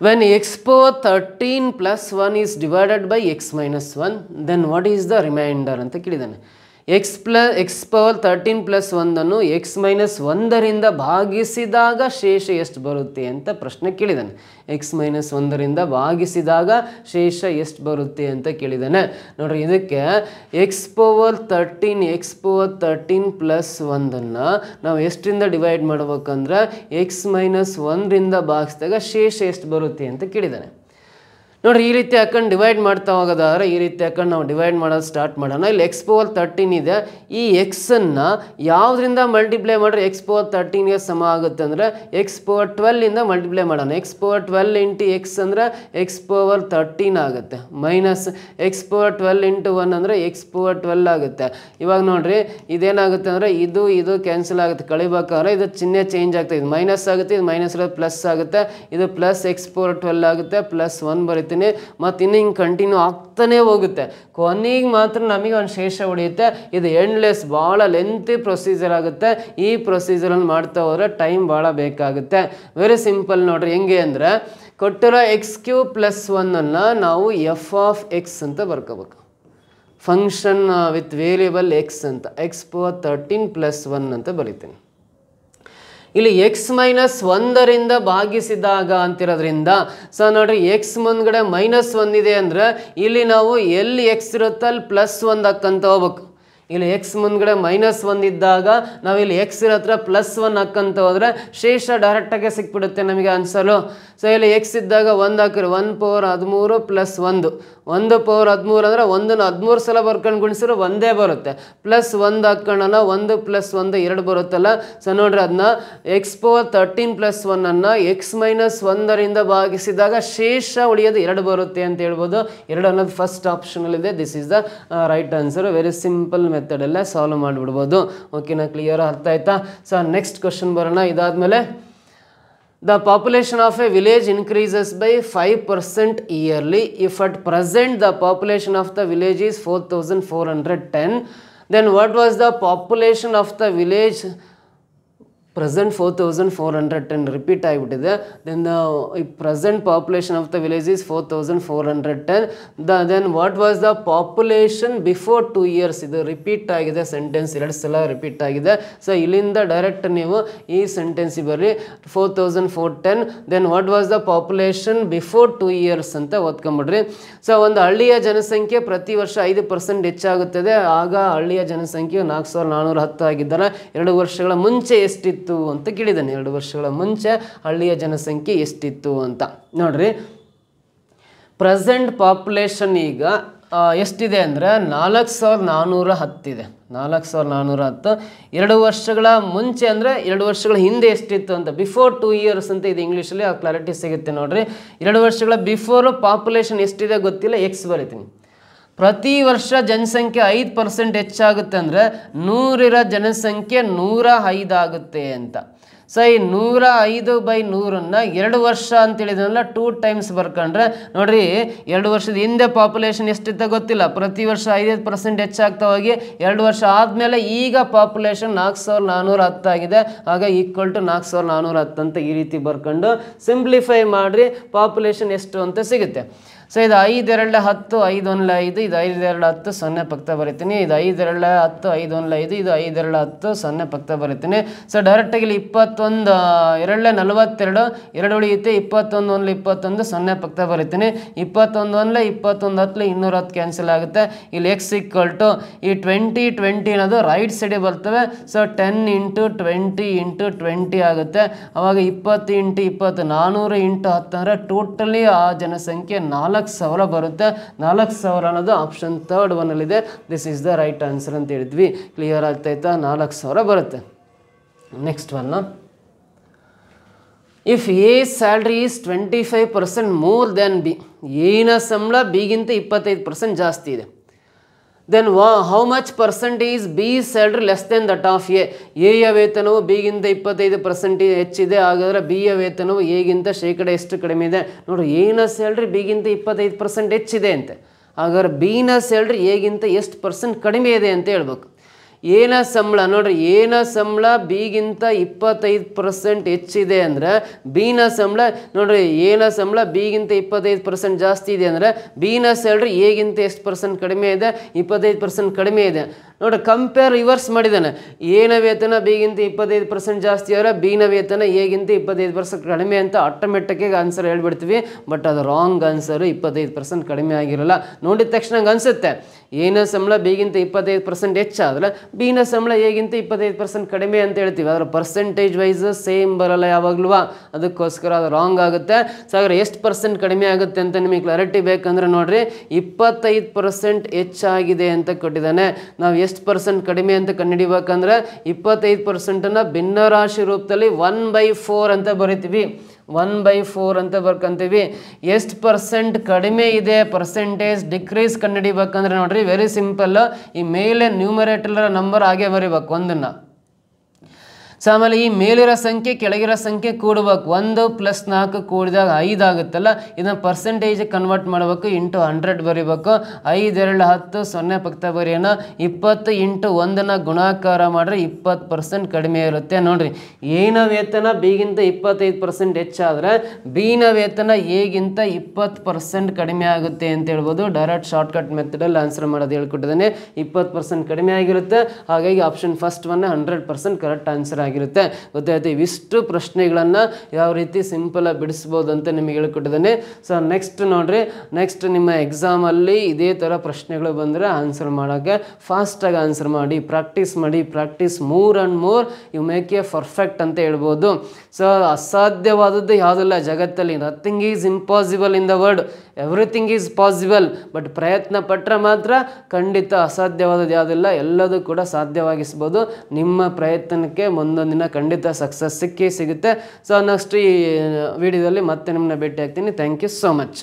when x power 13 plus 1 is divided by x minus 1 then what is the remainder ಅಂತ ಕೇಳಿದ್ದಾನೆ. x ಪವರ್ 13 ಪ್ಲಸ್ 1ಅನ್ನು x ಮೈನಸ್ 1ರಿಂದ ಭಾಗಿಸಿದಾಗ ಶೇಷ ಎಷ್ಟು ಬರುತ್ತೆ ಅಂತ ಪ್ರಶ್ನೆ ಕೇಳಿದ್ದಾನೆ. x ಮೈನಸ್ 1ರಿಂದ ಭಾಗಿಸಿದಾಗ ಶೇಷ ಎಷ್ಟು ಬರುತ್ತೆ ಅಂತ ಕೇಳಿದ್ದಾನೆ. ನೋಡ್ರಿ, ಇದಕ್ಕೆ x ಪವರ್ 13 ಪ್ಲಸ್ 1ಅನ್ನು ನಾವು ಎಷ್ಟರಿಂದ ಡಿವೈಡ್ ಮಾಡ್ಬೇಕಂದ್ರೆ x ಮೈನಸ್ 1ರಿಂದ ಭಾಗಿಸಿದಾಗ ಶೇಷ ಎಷ್ಟು ಬರುತ್ತೆ ಅಂತ ಕೇಳಿದ್ದಾನೆ. ನೋಡ್ರಿ, ಈ ರೀತಿ ಹಾಕೊಂಡು ಡಿವೈಡ್ ಮಾಡ್ತಾ ಹೋಗೋದಾದ್ರೆ ಈ ರೀತಿ ಹಾಕೊಂಡು ನಾವು ಡಿವೈಡ್ ಮಾಡೋದು ಸ್ಟಾರ್ಟ್ ಮಾಡೋಣ. ಇಲ್ಲಿ x ಪವರ್ 13 ಇದೆ. ಈ ಎಕ್ಸನ್ನು ಯಾವುದರಿಂದ ಮಲ್ಟಿಪ್ಲೈ ಮಾಡಿದ್ರೆ x ಪವರ್ 13ಗೆ ಸಮ ಆಗುತ್ತೆ ಅಂದರೆ x ಪವರ್ 12ಇಂದ ಮಲ್ಟಿಪ್ಲೈ ಮಾಡೋಣ. x ಪವರ್ 12 ಇಂಟು x ಅಂದರೆ x ಪವರ್ 13 ಆಗುತ್ತೆ. ಮೈನಸ್ x ಪವರ್ 12 ಇಂಟು 1 ಅಂದರೆ x ಪವರ್ 12 ಆಗುತ್ತೆ. ಇವಾಗ ನೋಡ್ರಿ, ಇದೇನಾಗುತ್ತೆ ಅಂದರೆ ಇದು ಕ್ಯಾನ್ಸಲ್ ಆಗುತ್ತೆ. ಕಳಿಬೇಕಾದ್ರೆ ಇದು ಚಿಹ್ನೆ ಚೇಂಜ್ ಆಗ್ತದೆ. ಇದು ಮೈನಸ್ ಆಗುತ್ತೆ, ಇದು ಮೈನಸ್ ಇರೋದು ಪ್ಲಸ್ ಆಗುತ್ತೆ. ಇದು ಪ್ಲಸ್ x ಪವರ್ 12 ಆಗುತ್ತೆ, ಪ್ಲಸ್ 1 ಬರುತ್ತೆ. ಮತ್ತು ಇನ್ನು ಹಿಂಗೆ ಕಂಟಿನ್ಯೂ ಆಗ್ತಾನೆ ಹೋಗುತ್ತೆ. ಕೊನೆಗೆ ಮಾತ್ರ ನಮಗೆ ಒಂದು ಶೇಷ ಉಳಿಯುತ್ತೆ. ಇದು ಎಂಡ್ಲೆಸ್, ಭಾಳ ಲೆಂತಿ ಪ್ರೊಸೀಜರ್ ಆಗುತ್ತೆ. ಈ ಪ್ರೊಸೀಜರನ್ನು ಮಾಡ್ತಾ ಹೋದರೆ ಟೈಮ್ ಭಾಳ ಬೇಕಾಗುತ್ತೆ. ವೆರಿ ಸಿಂಪಲ್ ನೋಡ್ರಿ, ಹೆಂಗೆ ಅಂದರೆ ಕೊಟ್ಟಿರೋ x³ ಪ್ಲಸ್ 1ಅನ್ನು ನಾವು f ಆಫ್ x ಅಂತ ಬರ್ಕೋಬೇಕು. ಫಂಕ್ಷನ್ ವಿತ್ ವೇರಿಯಬಲ್ x ಅಂತ x ಪವರ್ 13 ಪ್ಲಸ್ 1 ಅಂತ ಬರೀತೀನಿ. ಇಲ್ಲಿ x ಮೈನಸ್ 1ರಿಂದ ಭಾಗಿಸಿದಾಗ ಅಂತಿರೋದ್ರಿಂದ ಸೊ ನೋಡ್ರಿ, x ಮುಂದ್ಗಡೆ -1 ಇದೆ ಅಂದರೆ ಇಲ್ಲಿ ನಾವು ಎಲ್ಲಿ x ಇರುತ್ತೆ ಅಲ್ಲಿ +1 ಹಾಕ್ಕಂತ ಹೋಗ್ಬೇಕು. ಇಲ್ಲಿ x ಮುಂದ್ಗಡೆ -1 ಇದ್ದಾಗ ನಾವು ಇಲ್ಲಿ x ಇರತ್ರ +1 ಹಾಕ್ಕಂತ ಹೋದರೆ ಶೇಷ ಡೈರೆಕ್ಟಾಗೆ ಸಿಕ್ಬಿಡುತ್ತೆ ನಮಗೆ ಆನ್ಸರು. ಸೊ ಇಲ್ಲಿ x ಇದ್ದಾಗ 1 ಹಾಕಿರಿ, 1 ಪವರ್ 13 ಪ್ಲಸ್ 1 ಪವರ್ 13 ಅಂದರೆ 1ನ್ನು 13 ಸಲ ಬರ್ಕೊಂಡು ಗುಣಿಸಿದ್ರೆ ಒಂದೇ ಬರುತ್ತೆ. ಪ್ಲಸ್ 1 ಹಾಕ್ಕೊಳ್ಳೋಣ, 1 ಪ್ಲಸ್ 1 2 ಬರುತ್ತಲ್ಲ. ಸೊ ನೋಡ್ರಿ, ಅದನ್ನ x ಪವರ್ 13 ಪ್ಲಸ್ 1ಅನ್ನು x ಮೈನಸ್ 1ರಿಂದ ಭಾಗಿಸಿದಾಗ ಶೇಷ ಉಳಿಯೋದು 2 ಬರುತ್ತೆ ಅಂತ ಹೇಳ್ಬೋದು. 2 ಅನ್ನೋದು ಫಸ್ಟ್ ಆಪ್ಷನಲ್ಲಿದೆ. This is the right answer. Very simple ಮೆಥಡಲ್ಲೇ ಸಾಲ್ವ್ ಮಾಡಿಬಿಡ್ಬೋದು. ಓಕೆನಾ? ಕ್ಲಿಯರ್ ಅರ್ಥ ಆಯ್ತಾ? ಸೊ ನೆಕ್ಸ್ಟ್ ಕ್ವಶನ್ ಬರೋಣ. ಇದಾದಮೇಲೆ the population of a village increases by 5% yearly. If at present the population of the village is 4410, then what was the population of the village? Present 4410 repeat ಆಗಿಬಿಟ್ಟಿದೆ. Then the present population of the village is 4410. Then what was the population before 2 years? ಇದು repeat ಆಗಿದೆ sentence, 2 ಸಲ repeat ಆಗಿದೆ. So ಇಲ್ಲಿಂದ direct ನೀವು ಈ sentence ಬರ್ರಿ 4410. Then what was the population before 2 years ಅಂತ ಓದ್ಕೊಂಬಿಡ್ರಿ. ಸೊ ಒಂದು ಹಳ್ಳಿಯ ಜನಸಂಖ್ಯೆ ಪ್ರತಿ ವರ್ಷ 5% ಹೆಚ್ಚಾಗುತ್ತದೆ. ಆಗ ಹಳ್ಳಿಯ ಜನಸಂಖ್ಯೆ 4410 ಆಗಿದ್ದಾರೆ. 2 ವರ್ಷಗಳ ಮುಂಚೆ ಎಷ್ಟಿತ್ತು ಅಂತ ಕೇಳಿದ್ದಾನೆ. 2 ವರ್ಷಗಳ ಮುಂಚೆ ಹಳ್ಳಿಯ ಜನಸಂಖ್ಯೆ ಎಷ್ಟಿತ್ತು ಅಂತ ನೋಡ್ರಿ. ಪ್ರೆಸೆಂಟ್ ಪಾಪ್ಯುಲೇಷನ್ ಈಗ ಎಷ್ಟಿದೆ ಅಂದರೆ 4410 ಇದೆ. 4410. 2 ವರ್ಷಗಳ ಮುಂಚೆ ಅಂದರೆ 2 ವರ್ಷಗಳ ಹಿಂದೆ ಎಷ್ಟಿತ್ತು ಅಂತ, ಬಿಫೋರ್ 2 years ಅಂತ ಇದು ಇಂಗ್ಲೀಷಲ್ಲಿ ಆ ಕ್ಲಾರಿಟಿ ಸಿಗುತ್ತೆ ನೋಡ್ರಿ. 2 ವರ್ಷಗಳ ಬಿಫೋರ್ ಪಾಪ್ಯುಲೇಷನ್ ಎಷ್ಟಿದೆ ಗೊತ್ತಿಲ್ಲ, x ಬರೀತೀನಿ. ಪ್ರತಿ ವರ್ಷ ಜನಸಂಖ್ಯೆ 5% ಹೆಚ್ಚಾಗುತ್ತೆ ಅಂದರೆ 100 ಜನಸಂಖ್ಯೆ 105 ಆಗುತ್ತೆ ಅಂತ. ಸೊ ಈ 105/100ನ್ನು 2 ವರ್ಷ ಅಂತೇಳಿದ್ರಲ್ಲ 2 times ಬರ್ಕೊಂಡ್ರೆ ನೋಡ್ರಿ, 2 ವರ್ಷದ ಹಿಂದೆ ಪಾಪ್ಯುಲೇಷನ್ ಎಷ್ಟಿತ್ತ ಗೊತ್ತಿಲ್ಲ. ಪ್ರತಿ ವರ್ಷ 5% ಹೆಚ್ಚಾಗ್ತಾ ಹೋಗಿ 2 ವರ್ಷ ಆದಮೇಲೆ ಈಗ ಪಾಪ್ಯುಲೇಷನ್ 4410 ಆಗಿದೆ. ಆಗ ಈಕ್ವಲ್ ಟು 4410 ಅಂತ ಈ ರೀತಿ ಬರ್ಕೊಂಡು ಸಿಂಪ್ಲಿಫೈ ಮಾಡಿರಿ ಪಾಪ್ಯುಲೇಷನ್ ಎಷ್ಟು ಅಂತ ಸಿಗುತ್ತೆ. ಸೊ ಇದು 5 2 10 5 1 5, ಇದು 5 2 10 0 ಪಕ್ಕ ಬರೀತೀನಿ. ಇದು 5 2 10 5 1 5, ಇದು 5 2 10 0 ಪಕ್ಕ ಬರೀತೀನಿ. ಸೊ ಡೈರೆಕ್ಟಾಗಿ ಇಲ್ಲಿ 21 2 42 2 ಉಳಿಯುತ್ತೆ. 21 1 21 0 ಪಕ್ಕ ಬರೀತೀನಿ. 21 1 21 10 210 ಕ್ಯಾನ್ಸಲ್ ಆಗುತ್ತೆ. ಇಲ್ಲಿ x ಈಕ್ವಲ್ ಟು ಈ 20 20 ಅನ್ನೋದು ರೈಟ್ ಸೈಡಿಗೆ ಬರ್ತವೆ. ಸೊ 10 × 20 × 20 ಆಗುತ್ತೆ. ಅವಾಗ 20 × 20 400 × 10 ಅಂದರೆ ಟೋಟಲಿ ಆ ಜನಸಂಖ್ಯೆ 4000 ಬರುತ್ತೆ. 4000 ಅನ್ನೋದು ಆಪ್ಷನ್ 3rd ಒನ್ನಲ್ಲಿದೆ. This is the right answer ಅಂತ ಹೇಳಿದ್ವಿ. ಕ್ಲಿಯರ್ ಆಗ್ತಾಯ್ತಾ? 4000 ಬರುತ್ತೆ. Next one, if A salary is 25% more than B, ಎನ ಸಂಬಳ ಬಿಗಿಂತ 25% ಜಾಸ್ತಿ ಇದೆ. Then how much percentage B salary less than that of ಎಯ ವೇತನವು ಬಿಗಿಂತ 25% ಹೆಚ್ಚಿದೆ, ಹಾಗಾದರೆ ಬಿಯ ವೇತನವು ಎಗಿಂತ ಶೇಕಡ ಎಷ್ಟು ಕಡಿಮೆ ಇದೆ. ನೋಡ್ರಿ, ಎನ ಸ್ಯಾಲ್ರಿ ಬಿಗಿಂತ 25% ಹೆಚ್ಚಿದೆ ಅಂತೆ, ಹಾಗಾದ್ರೆ ಬಿನ ಸ್ಯಾಲ್ರಿ ಎಗಿಂತ ಎಷ್ಟು % ಕಡಿಮೆ ಇದೆ ಅಂತ ಹೇಳ್ಬೇಕು. ಏನ ಸಂಬಳ ನೋಡ್ರಿ, ಏನ ಸಂಬಳ ಬಿಗಿಂತ 25% ಹೆಚ್ಚಿದೆ ಅಂದರೆ ಬಿನ ಸಂಬಳ ನೋಡ್ರಿ, ಏನ ಸಂಬಳ ಬಿಗಿಂತ 25% ಜಾಸ್ತಿ ಇದೆ ಅಂದರೆ ಬಿನ ಸ್ಯಾಲ್ರಿ ಎಗಿಂತ ಎಷ್ಟು % ಕಡಿಮೆ ಇದೆ, 25% ಕಡಿಮೆ ಇದೆ. ನೋಡ್ರಿ, ಕಂಪೇರ್ ರಿವರ್ಸ್ ಮಾಡಿದ್ದಾನೆ. ಏನ ವೇತನ ಬಿಗಿಂತ 25% ಜಾಸ್ತಿ ಆದರೆ ಬಿನ ವೇತನ ಎಗಿಂತ 25% ಕಡಿಮೆ ಅಂತ ಆಟೋಮೆಟಿಕ್ಕಾಗಿ ಆನ್ಸರ್ ಹೇಳ್ಬಿಡ್ತೀವಿ. ಬಟ್ ಅದು ರಾಂಗ್ ಆನ್ಸರು, 25% ಕಡಿಮೆ ಆಗಿರಲ್ಲ. ನೋಡಿದ ತಕ್ಷಣ ನಂಗೆ ಅನಿಸುತ್ತೆ ಏನ ಸಂಬಳ ಬಿಗಿಂತ 25% ಹೆಚ್ಚಾದರೆ ಬಿನ ಸಂಬಳ ಎಗಿಂತ 25% ಕಡಿಮೆ ಅಂತ ಹೇಳ್ತೀವಿ. ಅದರ ಪರ್ಸೆಂಟೇಜ್ ವೈಸ್ ಸೇಮ್ ಬರಲ್ಲ ಯಾವಾಗಲೂ, ಅದಕ್ಕೋಸ್ಕರ ಅದು ರಾಂಗ್ ಆಗುತ್ತೆ. ಸೊ ಹಾಗಾದ್ರೆ ಎಷ್ಟು % ಕಡಿಮೆ ಆಗುತ್ತೆ ಅಂತ ನಿಮಗೆ ಕ್ಲಾರಿಟಿ ಬೇಕಂದ್ರೆ ನೋಡ್ರಿ, 25% ಹೆಚ್ಚಾಗಿದೆ ಅಂತ ಕೊಟ್ಟಿದ್ದಾನೆ. ನಾವು ಎಷ್ಟು % ಕಡಿಮೆ ಅಂತ ಕಂಡುಹಿಡಿಬೇಕಂದ್ರೆ 25%ನ್ನು ಭಿನ್ನರಾಶಿ ರೂಪದಲ್ಲಿ 1/4 ಅಂತ ಬರಿತೀವಿ. 1/4 ಅಂತ ಬರ್ಕೊಂತೀವಿ. ಎಷ್ಟು % ಕಡಿಮೆ ಇದೆ, ಪರ್ಸೆಂಟೇಜ್ ಡಿಕ್ರೀಸ್ ಕಂಡುಹಿಡಿಬೇಕಂದ್ರೆ ನೋಡ್ರಿ, ವೆರಿ ಸಿಂಪಲ್. ಈ ಮೇಲೆ ನ್ಯೂಮರೇಟರ್ ನಂಬರ್ ಹಾಗೆ ಬರೀಬೇಕು ಒಂದನ್ನು. ಸೊ ಆಮೇಲೆ ಈ ಮೇಲಿರೋ ಸಂಖ್ಯೆ ಕೆಳಗಿರೋ ಸಂಖ್ಯೆ ಕೂಡಬೇಕು. 1 + 4 ಕೂಡಿದಾಗ 5 ಆಗುತ್ತಲ್ಲ, ಇದನ್ನು ಪರ್ಸೆಂಟೇಜ್ ಕನ್ವರ್ಟ್ ಮಾಡಬೇಕು, ಇಂಟು 100 ಬರೀಬೇಕು. 5 2 10 0 ಪಕ್ಕ ಬರೆಯೋಣ. 20 × 1ನ ಗುಣಾಕಾರ ಮಾಡಿದ್ರೆ 20% ಕಡಿಮೆ ಇರುತ್ತೆ. ನೋಡ್ರಿ, ಏನ ವೇತನ ಬಿಗಿಂತ 25% ಹೆಚ್ಚಾದರೆ ಬಿನ ವೇತನ ಎಗಿಂತ 20% ಕಡಿಮೆ ಆಗುತ್ತೆ ಅಂತ ಹೇಳ್ಬೋದು. ಡೈರೆಕ್ಟ್ ಶಾರ್ಟ್ಕಟ್ ಮೆಥಡಲ್ಲಿ ಆನ್ಸರ್ ಮಾಡೋದು ಹೇಳ್ಕೊಟ್ಟಿದ್ದಾನೆ. 20% ಕಡಿಮೆ ಆಗಿರುತ್ತೆ. ಹಾಗಾಗಿ option first one 100% correct answer ಆಗಿರುತ್ತೆ. ಗೊತ್ತಾಯ್ತು, ಇವಿಷ್ಟು ಪ್ರಶ್ನೆಗಳನ್ನು ಯಾವ ರೀತಿ ಸಿಂಪಲಾಗಿ ಬಿಡಿಸ್ಬೋದು ಅಂತ ನಿಮಗೆ ಹೇಳ್ಕೊಟ್ಟಿದ್ದಾನೆ. ಸೊ ನೆಕ್ಸ್ಟ್ ನೋಡ್ರಿ, ನೆಕ್ಸ್ಟ್ ನಿಮ್ಮ ಎಕ್ಸಾಮಲ್ಲಿ ಇದೇ ಥರ ಪ್ರಶ್ನೆಗಳು ಬಂದರೆ ಆನ್ಸರ್ ಮಾಡೋಕ್ಕೆ ಫಾಸ್ಟಾಗಿ ಆನ್ಸರ್ ಮಾಡಿ, practice more and more you make a perfect ಅಂತ ಹೇಳ್ಬೋದು. ಸೊ ಅಸಾಧ್ಯವಾದದ್ದು ಯಾವುದಿಲ್ಲ ಜಗತ್ತಲ್ಲಿ. Nothing is impossible in the world, everything is possible. But ಪ್ರಯತ್ನ ಪಟ್ಟರೆ ಮಾತ್ರ ಖಂಡಿತ ಅಸಾಧ್ಯವಾದದ್ದು ಯಾವುದಿಲ್ಲ, ಎಲ್ಲದೂ ಕೂಡ ಸಾಧ್ಯವಾಗಿಸ್ಬೋದು. ನಿಮ್ಮ ಪ್ರಯತ್ನಕ್ಕೆ ಮುಂದೊಂದು ದಿನ ಖಂಡಿತ ಸಕ್ಸಸ್ ಸಿಕ್ಕೇ ಸಿಗುತ್ತೆ. ಸೊ ನೆಕ್ಸ್ಟ್ ಈ ವಿಡಿಯೋದಲ್ಲಿ ಮತ್ತೆ ನಿಮ್ಮನ್ನ ಭೇಟಿ ಆಗ್ತೀನಿ. Thank you so much.